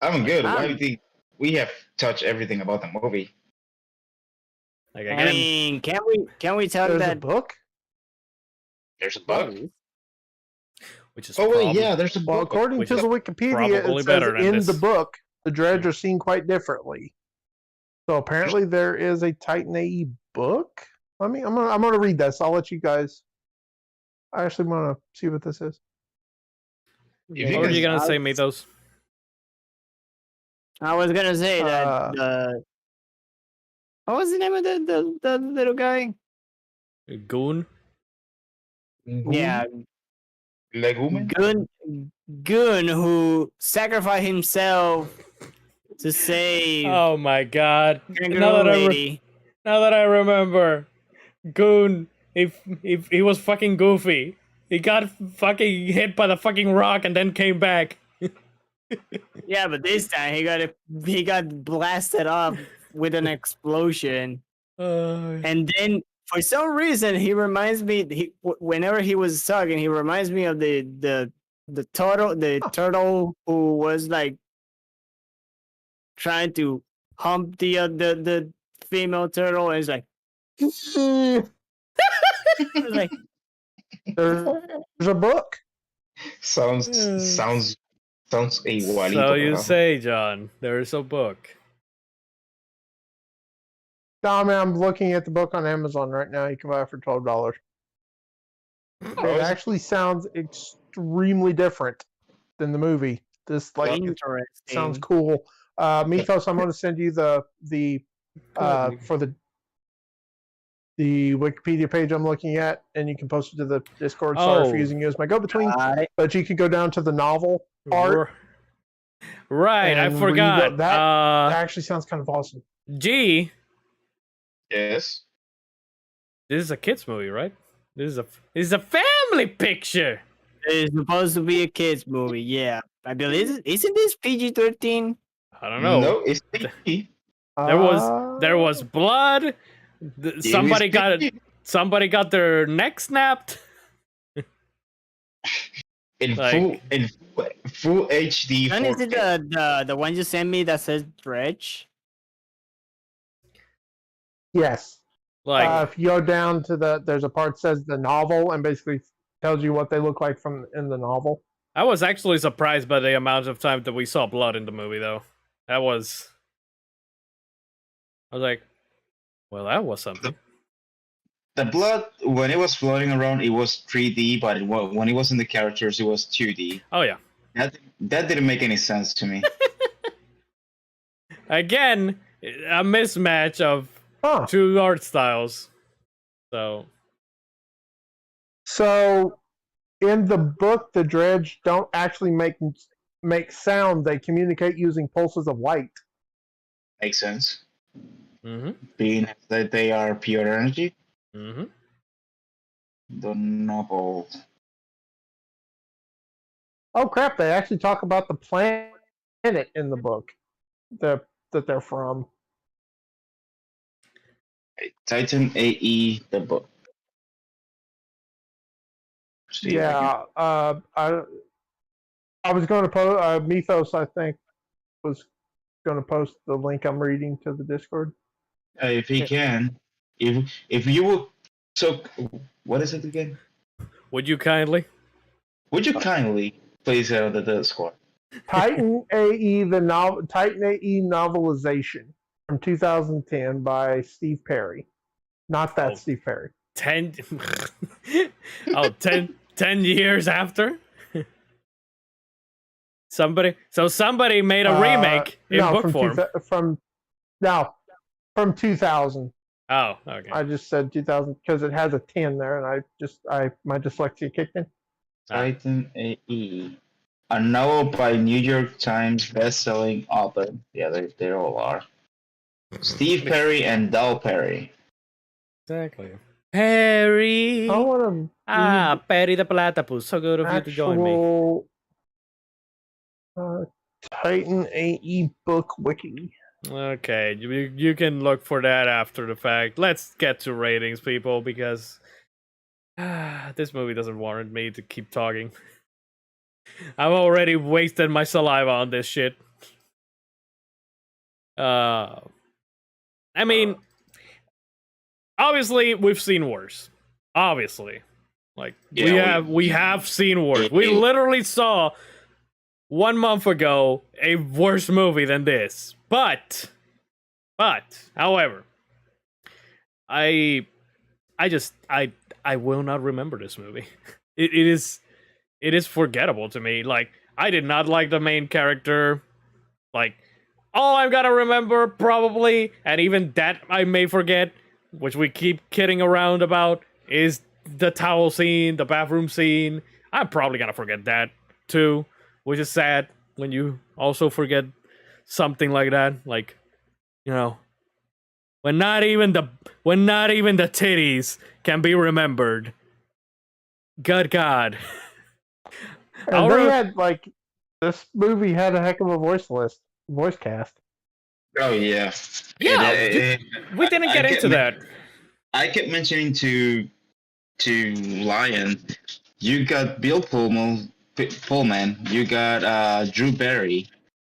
Speaker 3: I'm good. Why
Speaker 4: I'm-
Speaker 3: do you think we have touched everything about the movie?
Speaker 1: Like
Speaker 4: I
Speaker 1: again,
Speaker 4: mean, can we tell
Speaker 2: There's a
Speaker 4: that?
Speaker 2: book.
Speaker 3: There's a bug.
Speaker 1: which is
Speaker 3: Oh wait,
Speaker 1: probably-
Speaker 3: yeah, there's a
Speaker 2: Well,
Speaker 3: bug.
Speaker 2: according
Speaker 1: which
Speaker 2: to
Speaker 1: is
Speaker 2: the Wikipedia,
Speaker 1: probably
Speaker 2: it
Speaker 1: better
Speaker 2: says
Speaker 1: than
Speaker 2: in
Speaker 1: this.
Speaker 2: the book the Dredge are seen quite differently. So apparently there is a Titan AE book. I'm gonna read this. I'll let you guys. I actually want to see what this is.
Speaker 3: If you
Speaker 1: What were
Speaker 3: guys-
Speaker 1: you gonna say, Mythos?
Speaker 4: I was gonna say that what was the name of the little guy?
Speaker 1: Goon?
Speaker 4: Yeah,
Speaker 3: Legumen?
Speaker 4: Gun who sacrificed himself to save
Speaker 1: Oh my god!
Speaker 4: Kangaroo
Speaker 1: Now that
Speaker 4: Lady.
Speaker 1: now that I remember, Goon, if he was fucking goofy, he got fucking hit by the fucking rock and then came back.
Speaker 4: Yeah, but this time he got blasted off with an explosion, and then for some reason he reminds me. Whenever he was talking, he reminds me of the turtle who was like trying to hump the female turtle, and it's like. It was like,
Speaker 2: There's a book.
Speaker 3: Sounds a while.
Speaker 1: So you say, John? There's a book.
Speaker 2: No, I mean, I'm looking at the book on Amazon right now. You can buy it for $12. It actually sounds extremely different than the movie. This like it
Speaker 4: interesting.
Speaker 2: sounds cool. Mythos, I'm going to send you the for the Wikipedia page I'm looking at, and you can post it to the Discord. Sorry for
Speaker 1: Oh.
Speaker 2: using you as my go-between,
Speaker 4: Alright.
Speaker 2: but you can go down to the novel part.
Speaker 1: Right, I
Speaker 2: And where you
Speaker 1: forgot.
Speaker 2: go- that actually sounds kind of awesome.
Speaker 1: G,
Speaker 3: Yes.
Speaker 1: this is a kids movie, right? This is a family picture.
Speaker 4: It's supposed to be a kids movie. Yeah, I believe. Isn't this PG-13?
Speaker 1: I don't know.
Speaker 3: No, it's PG.
Speaker 1: There was blood. Somebody got
Speaker 3: PG.
Speaker 1: somebody got their neck snapped.
Speaker 3: in
Speaker 1: Like-
Speaker 3: full HD.
Speaker 4: And is it
Speaker 3: 4K.
Speaker 4: the one you sent me that says Dredge?
Speaker 2: Yes.
Speaker 1: Like
Speaker 2: If you go down to there's a part that says the novel and basically tells you what they look like from in the novel.
Speaker 1: I was actually surprised by the amount of time that we saw blood in the movie, though. I was like, well, that was something.
Speaker 3: The blood, when it was floating around, it was 3D, but when it was in the characters, it was 2D.
Speaker 1: Oh yeah.
Speaker 3: That didn't make any sense to me.
Speaker 1: Again, a mismatch of
Speaker 2: Huh.
Speaker 1: two art styles. So
Speaker 2: So in the book, the dredge don't actually make sound. They communicate using pulses of light.
Speaker 3: Makes sense.
Speaker 1: mm-hmm.
Speaker 3: Being that they are pure energy.
Speaker 1: Mm-hmm.
Speaker 3: The novel.
Speaker 2: Oh crap! They actually talk about the planet in the book that they're from.
Speaker 3: Titan AE, the book. See if I can-
Speaker 2: Yeah. I was going to post Mythos. I think was going to post the link I'm reading to the Discord.
Speaker 3: If he can, if you would, so what is it again?
Speaker 1: Would you kindly?
Speaker 3: Would you kindly please out the Discord?
Speaker 2: Titan Titan AE novelization from 2010 by Steve Perry. Not that
Speaker 1: Oh.
Speaker 2: Steve Perry.
Speaker 1: 10 oh 10 years after. Somebody made a remake in
Speaker 2: no,
Speaker 1: book
Speaker 2: from
Speaker 1: form.
Speaker 2: from 2000.
Speaker 1: Oh, okay.
Speaker 2: I just said 2000 because it has a 10 there, and my dyslexia kicked in.
Speaker 3: Titan AE, a novel by New York Times best-selling author. Yeah, they all are. Steve Perry and Dal Perry.
Speaker 1: Exactly. Perry.
Speaker 2: I want
Speaker 1: Perry the Platypus. So good
Speaker 2: to
Speaker 1: of you to join me.
Speaker 2: actual Titan AE book wiki.
Speaker 1: Okay, you can look for that after the fact. Let's get to ratings, people, because this movie doesn't warrant me to keep talking. I've already wasted my saliva on this shit. I mean, obviously we've seen worse. Obviously, like we have seen worse. We literally saw 1 month ago a worse movie than this. But, however, I will not remember this movie. It is forgettable to me. Like, I did not like the main character. Like, all I'm gonna remember probably, and even that I may forget, which we keep kidding around about, is the towel scene, the bathroom scene. I'm probably gonna forget that too, which is sad when you also forget something like that. Like, you know, when not even the titties can be remembered. Good God.
Speaker 2: And they had this movie had a heck of a voice cast.
Speaker 3: Oh yeah.
Speaker 1: Yeah, we didn't get into that.
Speaker 3: I kept mentioning to Lion, you got Bill Pullman, you got Drew Barry,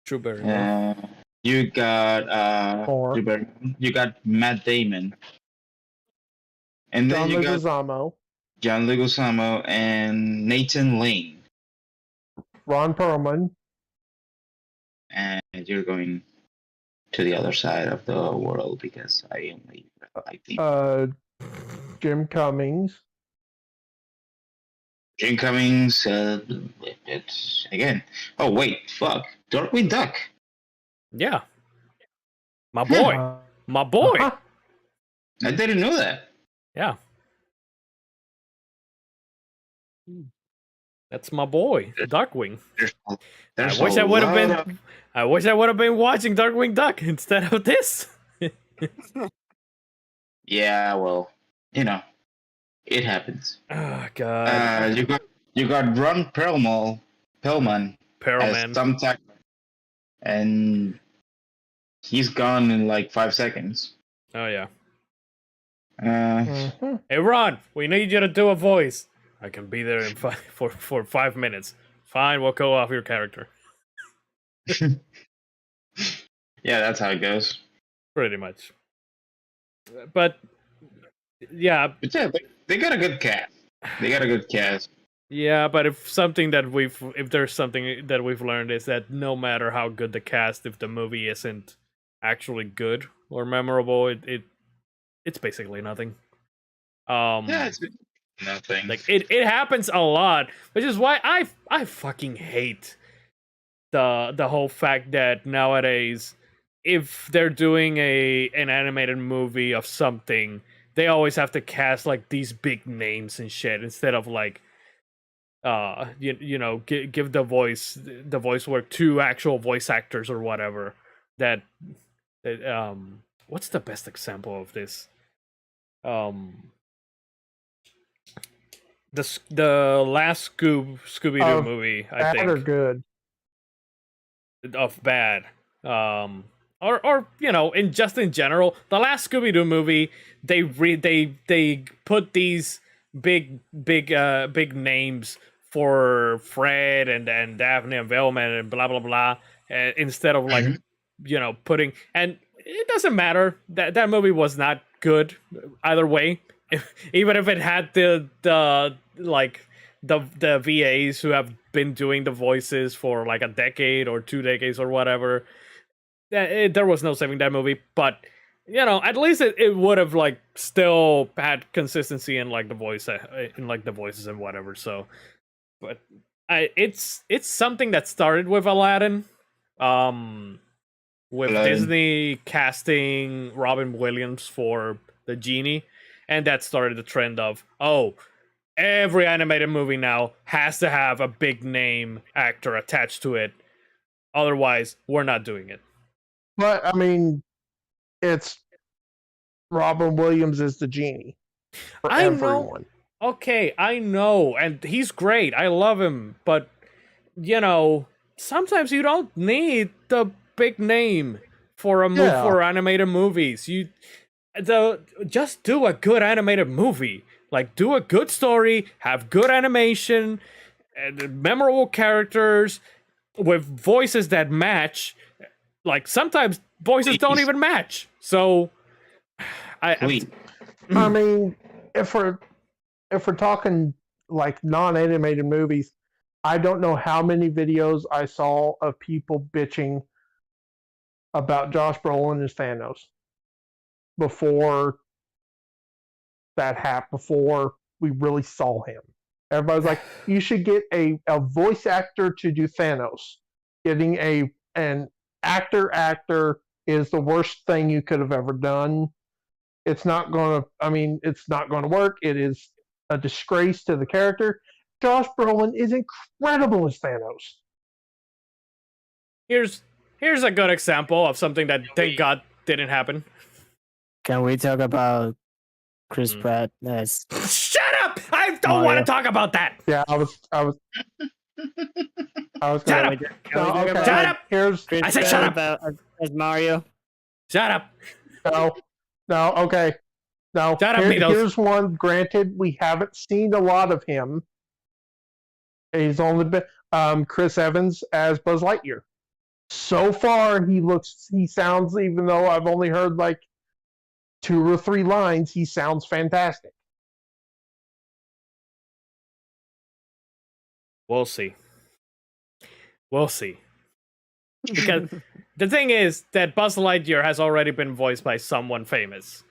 Speaker 1: True Barry.
Speaker 3: you got Drew Barry, you got Matt Damon, and then you got John Leguizamo and Nathan Lane.
Speaker 2: Ron Perlman.
Speaker 3: And you're going to the other side of the world because I only like the
Speaker 2: Jim Cummings.
Speaker 3: Jim Cummings. It's again. Oh wait, fuck, Darkwing Duck.
Speaker 1: Yeah. My boy. My boy.
Speaker 2: Uh-huh.
Speaker 3: I didn't know that.
Speaker 1: Yeah. That's my boy, Darkwing.
Speaker 3: There's,
Speaker 1: I
Speaker 3: there's
Speaker 1: wish
Speaker 3: a
Speaker 1: I would have
Speaker 3: lot
Speaker 1: been.
Speaker 3: of
Speaker 1: I wish I would have been watching Darkwing Duck instead of this.
Speaker 3: yeah. Well, you know, it happens.
Speaker 1: Oh God,
Speaker 3: You got Ron Perlman as
Speaker 1: Perlman.
Speaker 3: some tech, and he's gone in like 5 seconds.
Speaker 1: Oh yeah.
Speaker 2: Mhm.
Speaker 1: Hey Ron, we need you to do a voice. I can be there in for 5 minutes. Fine, we'll go off your character.
Speaker 3: Yeah, that's how it goes.
Speaker 1: Pretty much. But yeah,
Speaker 3: But yeah, they got a good cast. They got a good cast.
Speaker 1: yeah, but if there's something that we've learned is that no matter how good the cast, if the movie isn't actually good or memorable, it's basically nothing.
Speaker 3: Yeah, it's nothing.
Speaker 1: Like it happens a lot, which is why I fucking hate the whole fact that nowadays if they're doing an animated movie of something, they always have to cast like these big names and shit instead of like give the voice work to actual voice actors or whatever. That what's the best example of this? The last Scooby Doo
Speaker 2: Of
Speaker 1: movie, I
Speaker 2: Bad or
Speaker 1: think,
Speaker 2: good?
Speaker 1: of bad. Or in general, the last Scooby Doo movie, they put these big names for Fred and Daphne and Velma and blah blah blah, instead of like
Speaker 3: Mhm.
Speaker 1: putting, and it doesn't matter that movie was not good either way. Even if it had the like the VAs who have been doing the voices for like a decade or 2 decades or whatever, there was no saving that movie. But at least it would have like still had consistency in like the voices and whatever. So, but it's something that started with Aladdin, with
Speaker 3: Aladdin.
Speaker 1: Disney casting Robin Williams for the genie, and that started the trend of every animated movie now has to have a big name actor attached to it. Otherwise, we're not doing it.
Speaker 2: But I mean, it's Robin Williams is the genie for
Speaker 1: I know.
Speaker 2: everyone.
Speaker 1: Okay, I know, and he's great. I love him, but sometimes you don't need the big name for
Speaker 2: Yeah.
Speaker 1: for animated movies. Just do a good animated movie. Like, do a good story, have good animation, and memorable characters with voices that match. Like, sometimes voices don't
Speaker 3: Please.
Speaker 1: even match. So,
Speaker 3: Please.
Speaker 2: I mean, if we're talking like non-animated movies, I don't know how many videos I saw of people bitching about Josh Brolin as Thanos before that happened, before we really saw him. Everybody's like, you should get a voice actor to do Thanos. Getting an actor is the worst thing you could have ever done. It's not going to work. It is a disgrace to the character. Josh Brolin is incredible as Thanos.
Speaker 1: here's a good example of something that thank God didn't happen.
Speaker 4: Can we talk about Chris
Speaker 1: Mm.
Speaker 4: Pratt as
Speaker 1: Shut up! I don't want to talk about that.
Speaker 2: Yeah, I was
Speaker 1: Shut
Speaker 2: gonna,
Speaker 1: up!
Speaker 2: okay.
Speaker 1: Shut up!
Speaker 2: Here's
Speaker 4: Chris
Speaker 1: I said
Speaker 4: Pratt
Speaker 1: shut up!
Speaker 4: as Mario?
Speaker 1: Shut up!
Speaker 2: no, okay. Now,
Speaker 1: Shut up, Mitos.
Speaker 2: here's one. Granted, we haven't seen a lot of him. He's only been Chris Evans as Buzz Lightyear. So far, he sounds, even though I've only heard like 2 or 3 lines, he sounds fantastic.
Speaker 1: We'll see. We'll see. Because the thing is that Buzz Lightyear has already been voiced by someone famous,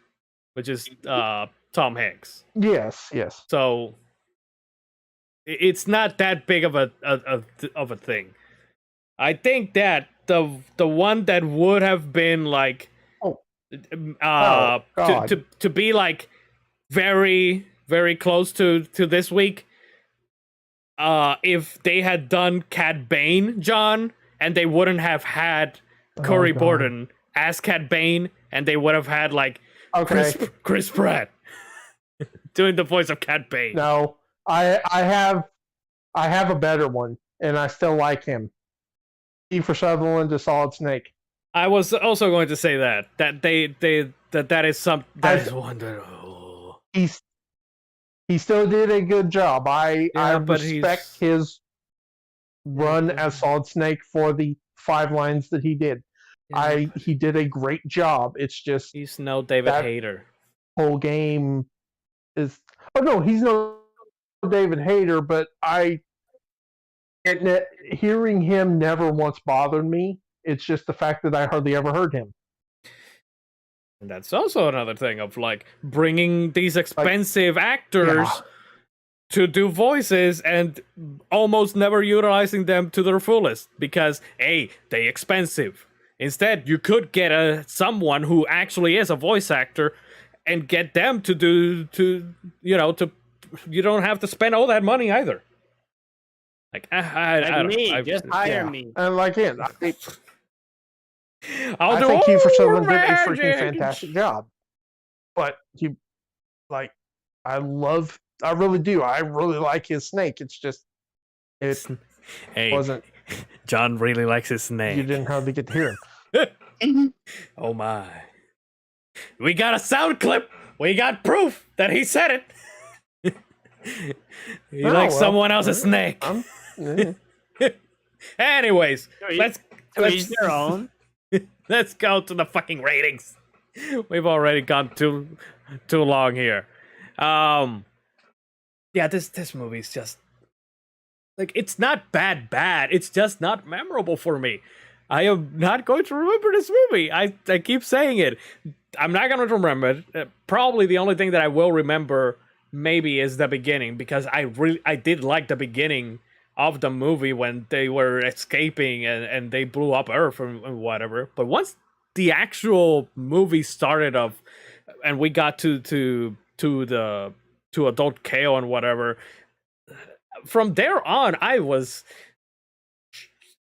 Speaker 1: which is Tom Hanks.
Speaker 2: Yes.
Speaker 1: So it's not that big of a thing. I think that the one that would have been like
Speaker 2: God.
Speaker 1: to be like very very close to this week if they had done Cad Bane, John, and they wouldn't have had Corey
Speaker 2: God.
Speaker 1: Borden as Cad Bane, and they would have had like
Speaker 2: Okay.
Speaker 1: Chris Pratt doing the voice of Cad Bane.
Speaker 2: No, I have a better one, and I still like him. Kiefer Sutherland to Solid Snake.
Speaker 1: I was also going to say that that is some that is one that
Speaker 2: He still did a good job. I
Speaker 1: but
Speaker 2: respect
Speaker 1: he's-
Speaker 2: his run as Solid Snake for the 5 lines that he did. He did a great job. It's just
Speaker 1: he's no David
Speaker 2: that-
Speaker 1: Hayter.
Speaker 2: whole game is. Oh no, he's no David Hayter, but hearing him never once bothered me. It's just the fact that I hardly ever heard him.
Speaker 1: And that's also another thing of like bringing these expensive actors
Speaker 2: Yeah.
Speaker 1: to do voices and almost never utilizing them to their fullest because hey, they expensive. Instead, you could get someone who actually is a voice actor and get them to you don't have to spend all that money either. Like
Speaker 4: Just hire
Speaker 2: Yeah.
Speaker 4: me.
Speaker 2: And like it,
Speaker 1: I'll
Speaker 2: I
Speaker 1: do
Speaker 2: think
Speaker 1: all
Speaker 2: Kiefer Sutherland did a
Speaker 1: magic.
Speaker 2: freaking fantastic job. But I really do. I really like his snake. It's just it
Speaker 1: Hey,
Speaker 2: wasn't.
Speaker 1: John really likes his
Speaker 2: You
Speaker 1: snake.
Speaker 2: didn't hardly get to hear him.
Speaker 1: Oh my. We got a sound clip. We got proof that he said it. He
Speaker 2: Oh,
Speaker 1: likes
Speaker 2: well,
Speaker 1: someone else's snake.
Speaker 2: Yeah.
Speaker 1: Anyways,
Speaker 4: To
Speaker 1: let's
Speaker 4: each their own.
Speaker 1: let's go to the fucking ratings. We've already gone too long here. Yeah, this movie's just like it's not bad. It's just not memorable for me. I am not going to remember this movie. I keep saying it. I'm not going to remember it. Probably the only thing that I will remember maybe is the beginning because I did like the beginning of the movie when they were escaping and they blew up Earth and whatever. But once the actual movie started off and we got to adult Kale and whatever, from there on I was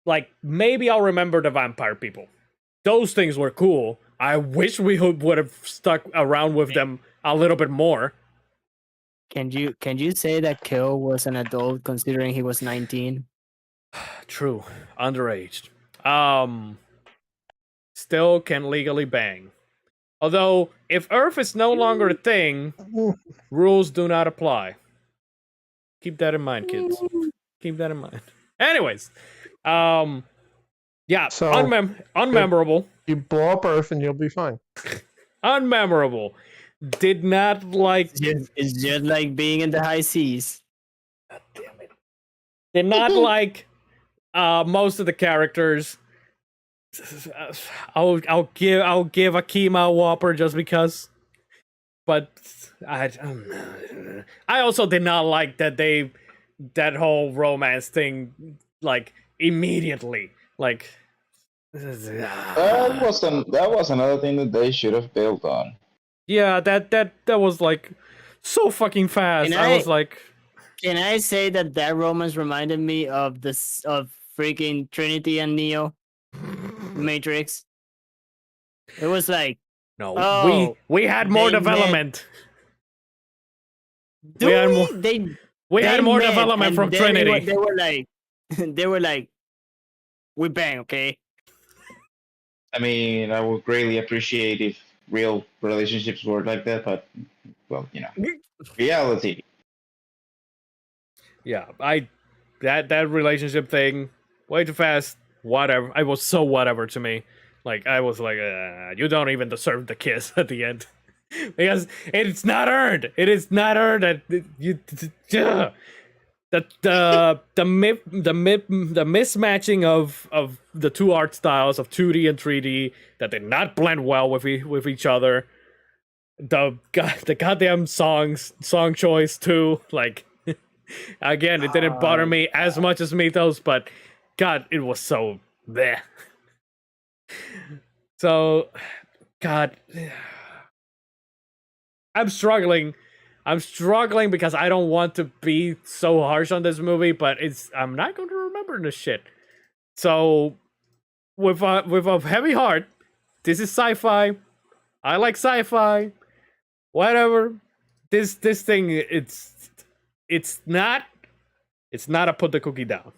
Speaker 1: like, maybe I'll remember the vampire people. Those things were cool. I wish we would have stuck around with them a little bit more.
Speaker 4: Can you say that Kill was an adult considering he was 19?
Speaker 1: True. Underaged. Still can legally bang. Although, if Earth is no longer a thing, rules do not apply. Keep that in mind, kids. Keep that in mind. Anyways, yeah,
Speaker 2: So-
Speaker 1: unmemorable.
Speaker 2: You blow up Earth and you'll be fine.
Speaker 1: Unmemorable. Did not like.
Speaker 4: It's just like being in the high seas.
Speaker 1: God damn it. Did not like most of the characters. I'll give Akima a Whopper just because. But I also did not like that whole romance thing like immediately like.
Speaker 3: That was another thing that they should have built on.
Speaker 1: Yeah, that was like so fucking fast.
Speaker 4: And
Speaker 1: I was like,
Speaker 4: Can I say that romance reminded me of freaking Trinity and Neo, Matrix? It was like,
Speaker 1: no,
Speaker 4: Oh,
Speaker 1: we had more
Speaker 4: they
Speaker 1: development.
Speaker 4: do
Speaker 1: We had
Speaker 4: we?
Speaker 1: more- We
Speaker 4: They
Speaker 1: had more
Speaker 4: met,
Speaker 1: development
Speaker 4: and
Speaker 1: from
Speaker 4: then
Speaker 1: Trinity.
Speaker 4: They were like, we bang, okay?
Speaker 3: I mean, I would greatly appreciate if real relationships were like that, but well, reality.
Speaker 1: Yeah, that relationship thing, way too fast. Whatever, it was so whatever to me. Like I was like, you don't even deserve the kiss at the end because it's not earned. It is not earned. The mismatching of the two art styles of 2D and 3D that did not blend well with each other. The goddamn song choice too. Like again, it didn't bother me as much as Mythos, but God, it was so bleh. So, God, I'm struggling I'm struggling because I don't want to be so harsh on this movie, but I'm not going to remember this shit. So with a heavy heart, this is sci-fi. I like sci-fi. Whatever. This thing, it's not a put the cookie down.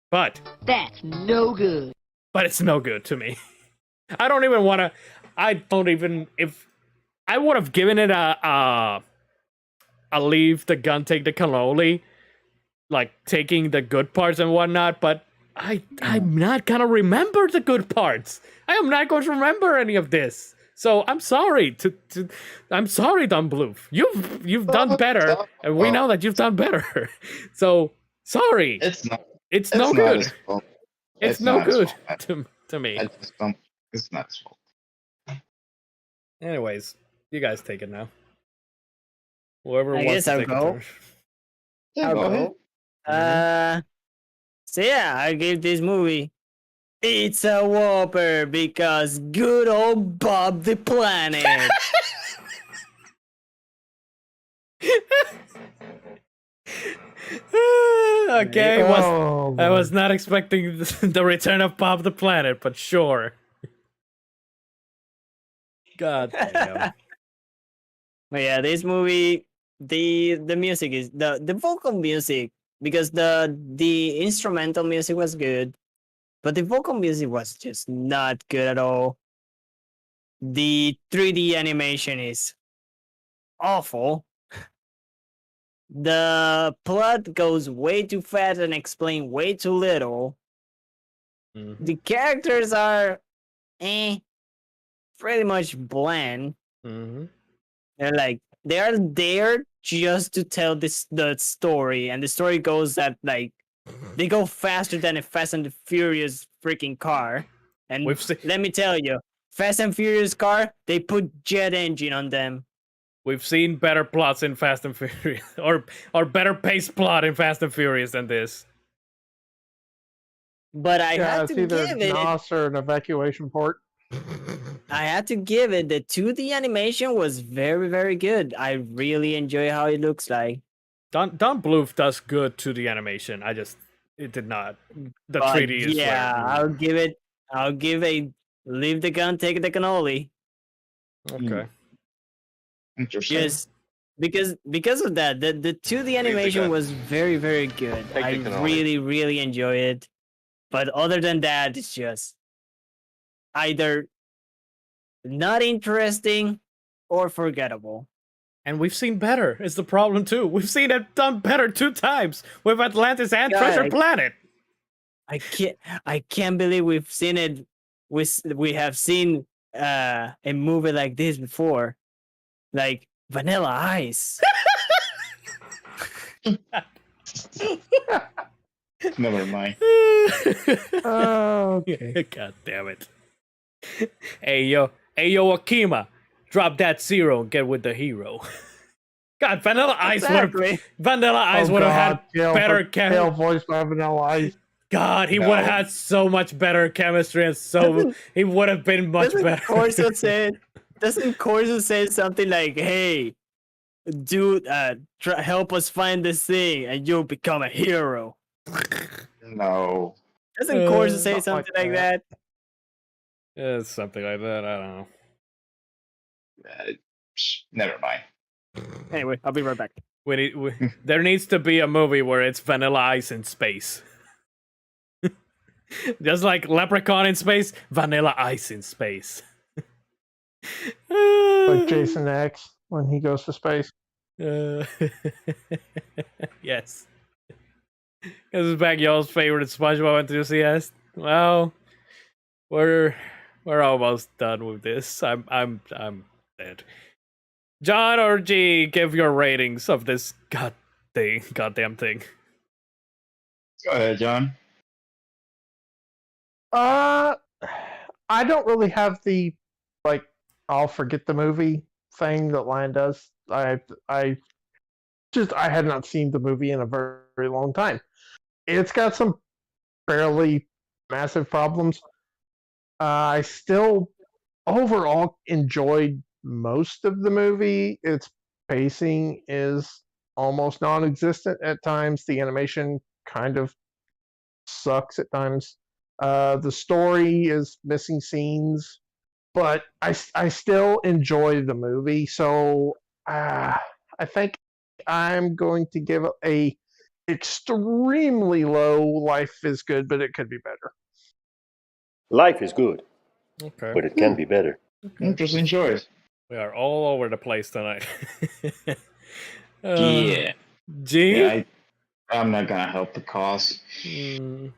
Speaker 1: But
Speaker 5: That's no good.
Speaker 1: but it's no good to me. I don't even want to. I don't even. If I would have given it a leave the gun, take the cannoli, like taking the good parts and whatnot. But I'm not gonna remember the good parts. I am not going to remember any of this. So I'm sorry I'm sorry, Don Bluth. You've done better, and we know that you've done better. So sorry. It's no
Speaker 3: not
Speaker 1: good.
Speaker 3: his fault.
Speaker 1: It's no
Speaker 3: not his
Speaker 1: good
Speaker 3: fault.
Speaker 1: to me.
Speaker 3: I just don't. It's not his fault.
Speaker 1: Anyways, you guys take it now. Whoever
Speaker 4: I
Speaker 1: wants
Speaker 4: guess
Speaker 1: to
Speaker 4: I'll
Speaker 1: take
Speaker 4: go.
Speaker 1: a turn.
Speaker 3: Yeah,
Speaker 4: I'll
Speaker 3: go ahead.
Speaker 4: go. So yeah, I gave this movie. It's a whopper because good old Bob the Planet.
Speaker 1: Okay,
Speaker 2: Oh,
Speaker 1: I was not expecting the return of Bob the Planet, but sure. God damn.
Speaker 4: But yeah, this movie, the music is the vocal music, because the instrumental music was good, but the vocal music was just not good at all. The 3D animation is awful. The plot goes way too fast and explain way too little.
Speaker 1: Mhm.
Speaker 4: The characters are pretty much bland.
Speaker 1: Mhm.
Speaker 4: They are there just to tell the story, and the story goes that like they go faster than a Fast and the Furious freaking car. And
Speaker 1: We've seen
Speaker 4: let me tell you, Fast and Furious car, they put jet engine on them.
Speaker 1: better plots in Fast and Furious, or better paced plot in Fast and Furious than this.
Speaker 4: But I
Speaker 2: yeah,
Speaker 4: had
Speaker 2: it's
Speaker 4: to
Speaker 2: either
Speaker 4: give it.
Speaker 2: NOS or an evacuation port.
Speaker 4: I had to give it. The 2D animation was very, very good. I really enjoy how it looks like.
Speaker 1: Don Bluth does good to the animation. It did not. The
Speaker 4: But
Speaker 1: 3D is
Speaker 4: yeah,
Speaker 1: where.
Speaker 4: I'll give a leave the gun, take the cannoli.
Speaker 1: Okay.
Speaker 3: Interesting.
Speaker 4: Just because of that, the 2D animation
Speaker 6: gun.
Speaker 4: was very, very good.
Speaker 6: Take the
Speaker 4: I
Speaker 6: cannoli.
Speaker 4: really, really enjoy it. But other than that, it's just either not interesting or forgettable.
Speaker 1: And we've seen better. Is the problem too? We've seen it done better 2 times with Atlantis and
Speaker 4: Yeah,
Speaker 1: Treasure Planet.
Speaker 4: I can't believe we've seen it. We have seen a movie like this before, like Vanilla Ice.
Speaker 3: Never mind.
Speaker 2: Okay.
Speaker 1: God damn it. Hey yo, Akima, drop that 0 and get with the hero. God, Vanilla Ice would
Speaker 4: Exactly.
Speaker 1: have had better
Speaker 2: Tail
Speaker 1: chemistry.
Speaker 2: voice by Vanilla Ice.
Speaker 1: God, he
Speaker 3: No.
Speaker 1: would have had so much better chemistry, and he would have been much better.
Speaker 4: Doesn't Corso say something like, "Hey, dude, help us find this thing, and you'll become a hero"?
Speaker 3: No.
Speaker 4: Doesn't Corso say
Speaker 2: Not
Speaker 4: something
Speaker 2: like
Speaker 4: like that?
Speaker 1: Yeah, something like that. I don't know.
Speaker 3: Never mind.
Speaker 4: Anyway, I'll be right back.
Speaker 1: There needs to be a movie where it's Vanilla Ice in space. Just like Leprechaun in space, Vanilla Ice in space.
Speaker 2: Like Jason X when he goes to space.
Speaker 1: Yes. This is back y'all's favorite SpongeBob enthusiast. Well, we're almost done with this. I'm dead. John or G, give your ratings of this goddamn thing.
Speaker 3: Go ahead, John.
Speaker 2: I don't really have the like I'll forget the movie thing that Lion does. I had not seen the movie in a very, very long time. It's got some fairly massive problems. I still overall enjoyed most of the movie. It's pacing is almost non-existent at times. The animation kind of sucks at times. The story is missing scenes, but I still enjoy the movie. So I think I'm going to give it a extremely low. Life is good, but it could be better.
Speaker 6: Life is good,
Speaker 1: Okay.
Speaker 6: but it can be better.
Speaker 3: Interesting choice.
Speaker 1: We are all over the place tonight.
Speaker 3: Yeah.
Speaker 1: G?
Speaker 3: Yeah, I'm not gonna help the cause.
Speaker 1: Mm,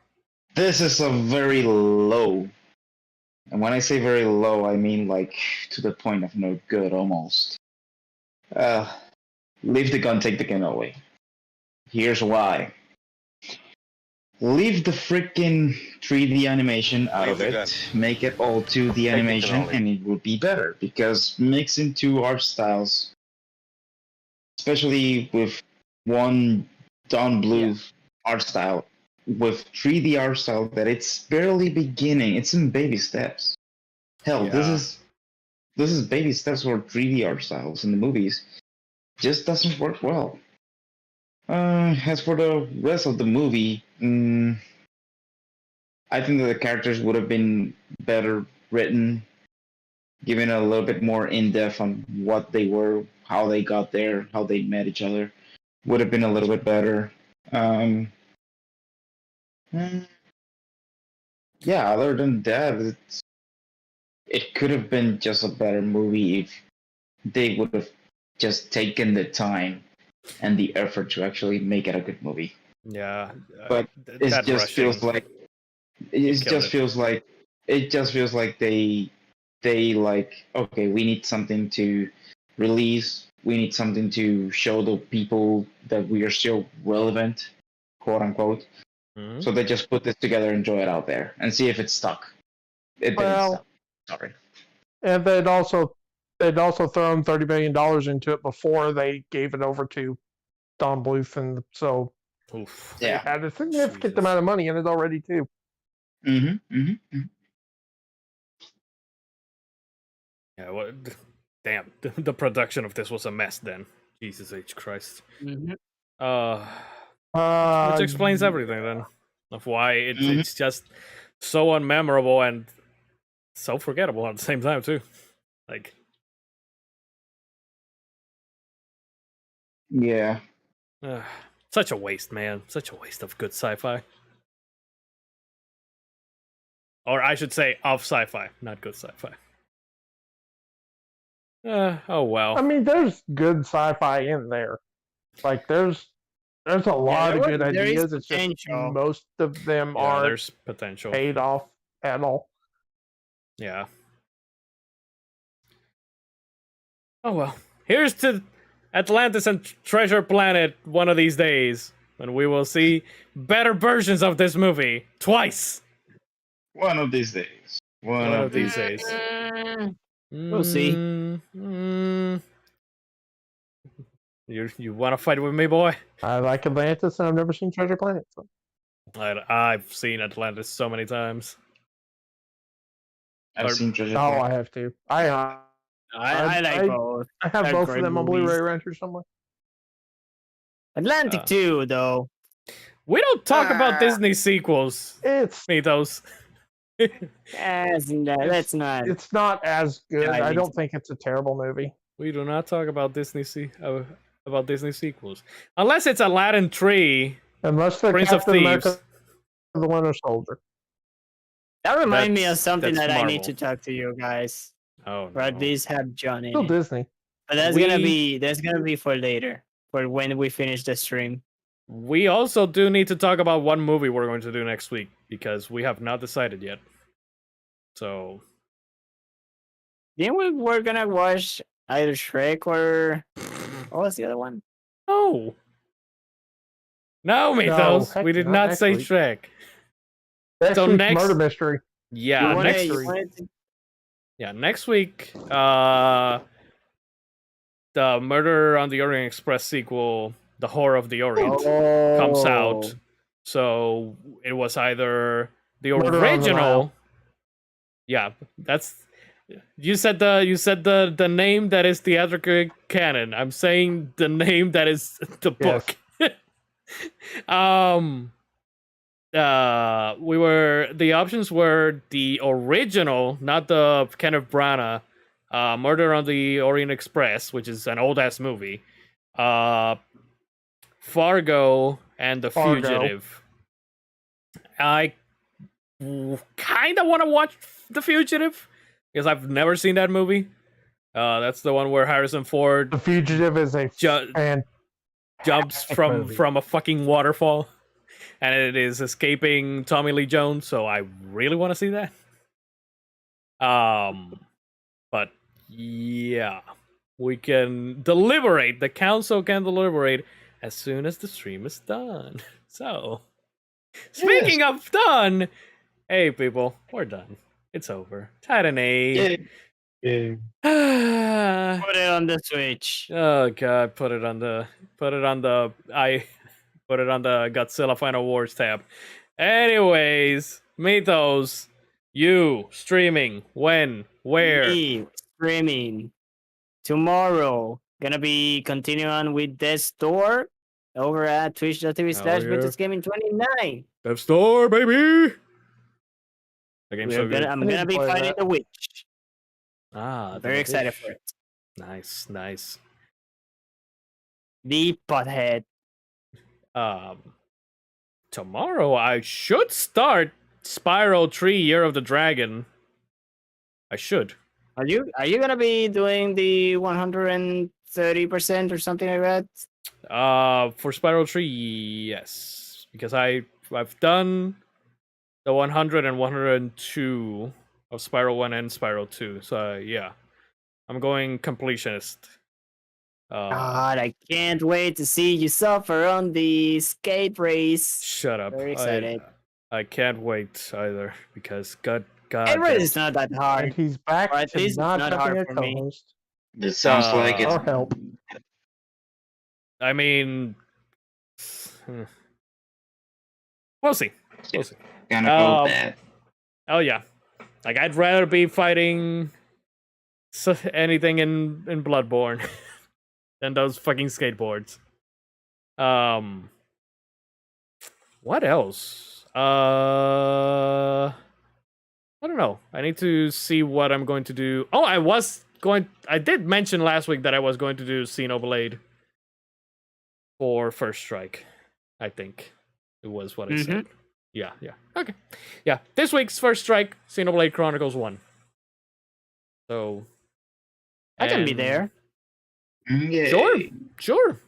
Speaker 3: This is a very low. And when I say very low, I mean like to the point of no good almost. Leave the gun, take the gun away. Here's why. Leave the freaking 3D animation out of it. Make it all 2D animation, and it would be better. Because mixing two art styles, especially with one Don Blue art style, with 3D art style, that it's barely beginning. It's in baby steps. Hell, this is baby steps for 3D art styles in the movies. Just doesn't work well. As for the rest of the movie, I think that the characters would have been better written, given a little bit more in depth on what they were, how they got there, how they met each other. Would have been a little bit better. Yeah, other than that, it could have been just a better movie if they would have just taken the time and the effort to actually make it a good movie.
Speaker 1: yeah.
Speaker 3: But it just feels like they like, okay, we need something to release, we need something to show the people that we are still relevant, quote unquote.
Speaker 1: Mhm.
Speaker 3: So they just put this together, enjoy it out there, and see if it stuck. It didn't stuck. Sorry.
Speaker 2: And they'd also thrown $30 million into it before they gave it over to Don Bluth, and so
Speaker 1: Oof.
Speaker 2: they
Speaker 3: Yeah.
Speaker 2: had a significant
Speaker 1: Jesus.
Speaker 2: amount of money in it already too.
Speaker 1: Yeah, what? Damn, the production of this was a mess then. Jesus H. Christ.
Speaker 4: Mhm.
Speaker 1: Which explains everything then. Of why it's just so unmemorable and so forgettable at the same time too. Like,
Speaker 3: Yeah.
Speaker 1: such a waste, man. Such a waste of good sci-fi. Or I should say of sci-fi, not good sci-fi. Oh well.
Speaker 2: I mean, there's good sci-fi in there. Like there's a lot of good
Speaker 4: there is
Speaker 2: ideas. It's just
Speaker 4: potential.
Speaker 2: most of them
Speaker 1: Yeah,
Speaker 2: aren't
Speaker 1: there's potential.
Speaker 2: paid off at all.
Speaker 1: Yeah. Oh well. Here's to Atlantis and Treasure Planet one of these days, when we will see better versions of this movie twice.
Speaker 3: One of these days. One of these
Speaker 1: days.
Speaker 4: We'll see.
Speaker 1: You want to fight with me, boy?
Speaker 2: I like Atlantis, and I've never seen Treasure Planet. So.
Speaker 1: I've seen Atlantis so many times.
Speaker 3: I've seen Treasure
Speaker 2: Oh,
Speaker 3: Planet.
Speaker 2: I have to. I
Speaker 4: like both.
Speaker 2: I have
Speaker 4: They're
Speaker 2: both of
Speaker 4: great
Speaker 2: them on
Speaker 4: movies.
Speaker 2: Blu-ray rental somewhere.
Speaker 4: Atlantic 2, though.
Speaker 1: We don't talk about Disney sequels,
Speaker 2: It's
Speaker 1: Mythos.
Speaker 4: Let's not.
Speaker 2: it's not as good.
Speaker 4: Yeah,
Speaker 2: I don't think it's a terrible movie.
Speaker 1: We do not talk about Disney sequels unless it's Aladdin 3,
Speaker 2: Unless the
Speaker 1: Prince of
Speaker 2: Captain America,
Speaker 1: Thieves.
Speaker 2: the Winter Soldier.
Speaker 4: That reminds me of
Speaker 1: That's-
Speaker 4: something
Speaker 1: that's
Speaker 4: that I need
Speaker 1: Marvel.
Speaker 4: to talk to you guys.
Speaker 1: Oh,
Speaker 4: Or at
Speaker 1: no.
Speaker 4: least have John in
Speaker 2: Still
Speaker 4: it.
Speaker 2: Disney.
Speaker 4: But that's gonna be for later. For when we finish the stream.
Speaker 1: We also do need to talk about one movie we're going to do next week, because we have not decided yet. So
Speaker 4: Then we're gonna watch either Shrek or what was the other one?
Speaker 1: no, Mythos.
Speaker 2: heck
Speaker 1: We did
Speaker 2: not
Speaker 1: not
Speaker 2: next
Speaker 1: say
Speaker 2: week.
Speaker 1: Shrek.
Speaker 2: Next
Speaker 1: So
Speaker 2: week's
Speaker 1: next-
Speaker 2: Murder Mystery.
Speaker 1: Yeah,
Speaker 4: You wanna-
Speaker 1: next
Speaker 4: you
Speaker 2: week.
Speaker 4: wanted to-
Speaker 1: next week. The Murder on the Orient Express sequel, The Horror of the Orient, comes out.
Speaker 4: Oh.
Speaker 1: So it was either the
Speaker 2: Murder on the
Speaker 1: original.
Speaker 2: Nile.
Speaker 1: Yeah, that's You said the name that is theatrical canon. I'm saying the name that is the
Speaker 2: Yes.
Speaker 1: book. The options were the original, not the Kenneth Branagh, Murder on the Orient Express, which is an old ass movie, Fargo, and The
Speaker 2: Fargo.
Speaker 1: Fugitive. I kind of want to watch The Fugitive because I've never seen that movie. That's the one where Harrison Ford
Speaker 2: The Fugitive is a fan.
Speaker 1: jumps
Speaker 2: movie.
Speaker 1: from a fucking waterfall, and it is escaping Tommy Lee Jones. So I really want to see that. But yeah, we can deliberate. The council can deliberate as soon as the stream is done. So, speaking of done, hey people, we're done. It's over. Titan A.
Speaker 3: Yeah.
Speaker 4: Put it on the Switch.
Speaker 1: Oh god, put it on the Godzilla Final Wars tab. Anyways, Mythos, you streaming when, where?
Speaker 4: Me streaming tomorrow. Gonna be continuing on with this store over at twitch.tv/MythosGaming29.
Speaker 1: Dev Store, baby. The game's so good.
Speaker 4: I'm
Speaker 2: I need
Speaker 4: gonna
Speaker 2: to
Speaker 4: be
Speaker 2: play
Speaker 4: fighting
Speaker 2: that.
Speaker 4: the witch. Very
Speaker 1: the
Speaker 4: excited
Speaker 1: Witch.
Speaker 4: for it.
Speaker 1: Nice.
Speaker 4: The butthead.
Speaker 1: Tomorrow I should start Spyro 3 Year of the Dragon. I should.
Speaker 4: Are you gonna be doing the 130% or something like that?
Speaker 1: For Spyro 3, yes. Because I've done the 100 and 102 of Spyro 1 and Spyro 2. So yeah. I'm going completionist.
Speaker 4: God, I can't wait to see you suffer on the skate race.
Speaker 1: Shut up.
Speaker 4: Very excited.
Speaker 1: I can't wait either because God
Speaker 4: Skate race is not that
Speaker 2: And
Speaker 4: hard.
Speaker 2: he's back
Speaker 4: Or at
Speaker 2: to
Speaker 4: least it's
Speaker 2: not
Speaker 4: not
Speaker 2: having
Speaker 4: hard
Speaker 2: a
Speaker 4: for me.
Speaker 2: co-host.
Speaker 3: It sounds like it's
Speaker 2: Or help.
Speaker 1: I mean, we'll see.
Speaker 3: gonna go
Speaker 1: Um,
Speaker 3: bad.
Speaker 1: Oh yeah, like I'd rather be fighting anything in Bloodborne than those fucking skateboards. What else? I don't know. I need to see what I'm going to do. Oh, I did mention last week that I was going to do Xenoblade for First Strike. I think it was what I said. Yeah. Okay. Yeah. This week's First Strike, Xenoblade Chronicles 1. So
Speaker 4: I can be
Speaker 1: and-
Speaker 4: there.
Speaker 3: Yay.
Speaker 1: Sure.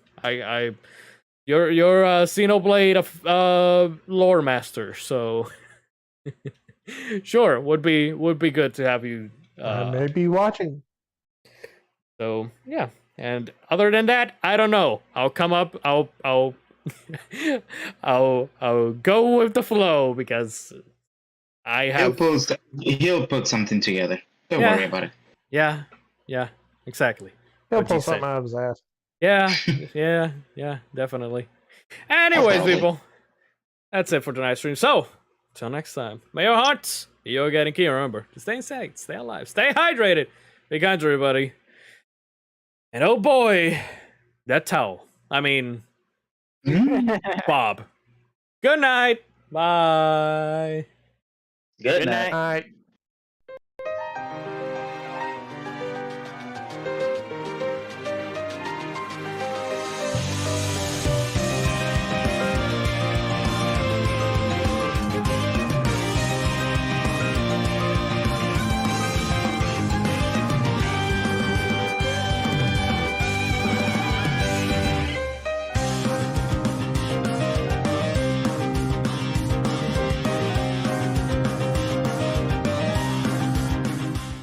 Speaker 1: You're a Xenoblade lore master, so sure, would be good to have you.
Speaker 2: I may be watching.
Speaker 1: So yeah, and other than that, I don't know. I'll come up. I'll I'll go with the flow because I have.
Speaker 3: He'll put something together. Don't
Speaker 1: Yeah.
Speaker 3: worry about it.
Speaker 1: Yeah, exactly.
Speaker 2: He'll
Speaker 1: What'd you
Speaker 2: pull
Speaker 1: say?
Speaker 2: something out of his ass.
Speaker 1: Yeah, definitely. Anyways,
Speaker 3: Definitely.
Speaker 1: people, that's it for tonight's stream. So, till next time, may your hearts be your guiding key. Remember to stay inside, stay alive, stay hydrated. Be kind to everybody. And oh boy, that towel. I mean, Bob. Good night. Bye.
Speaker 3: Good
Speaker 4: Good
Speaker 3: night.
Speaker 4: night.
Speaker 2: All right.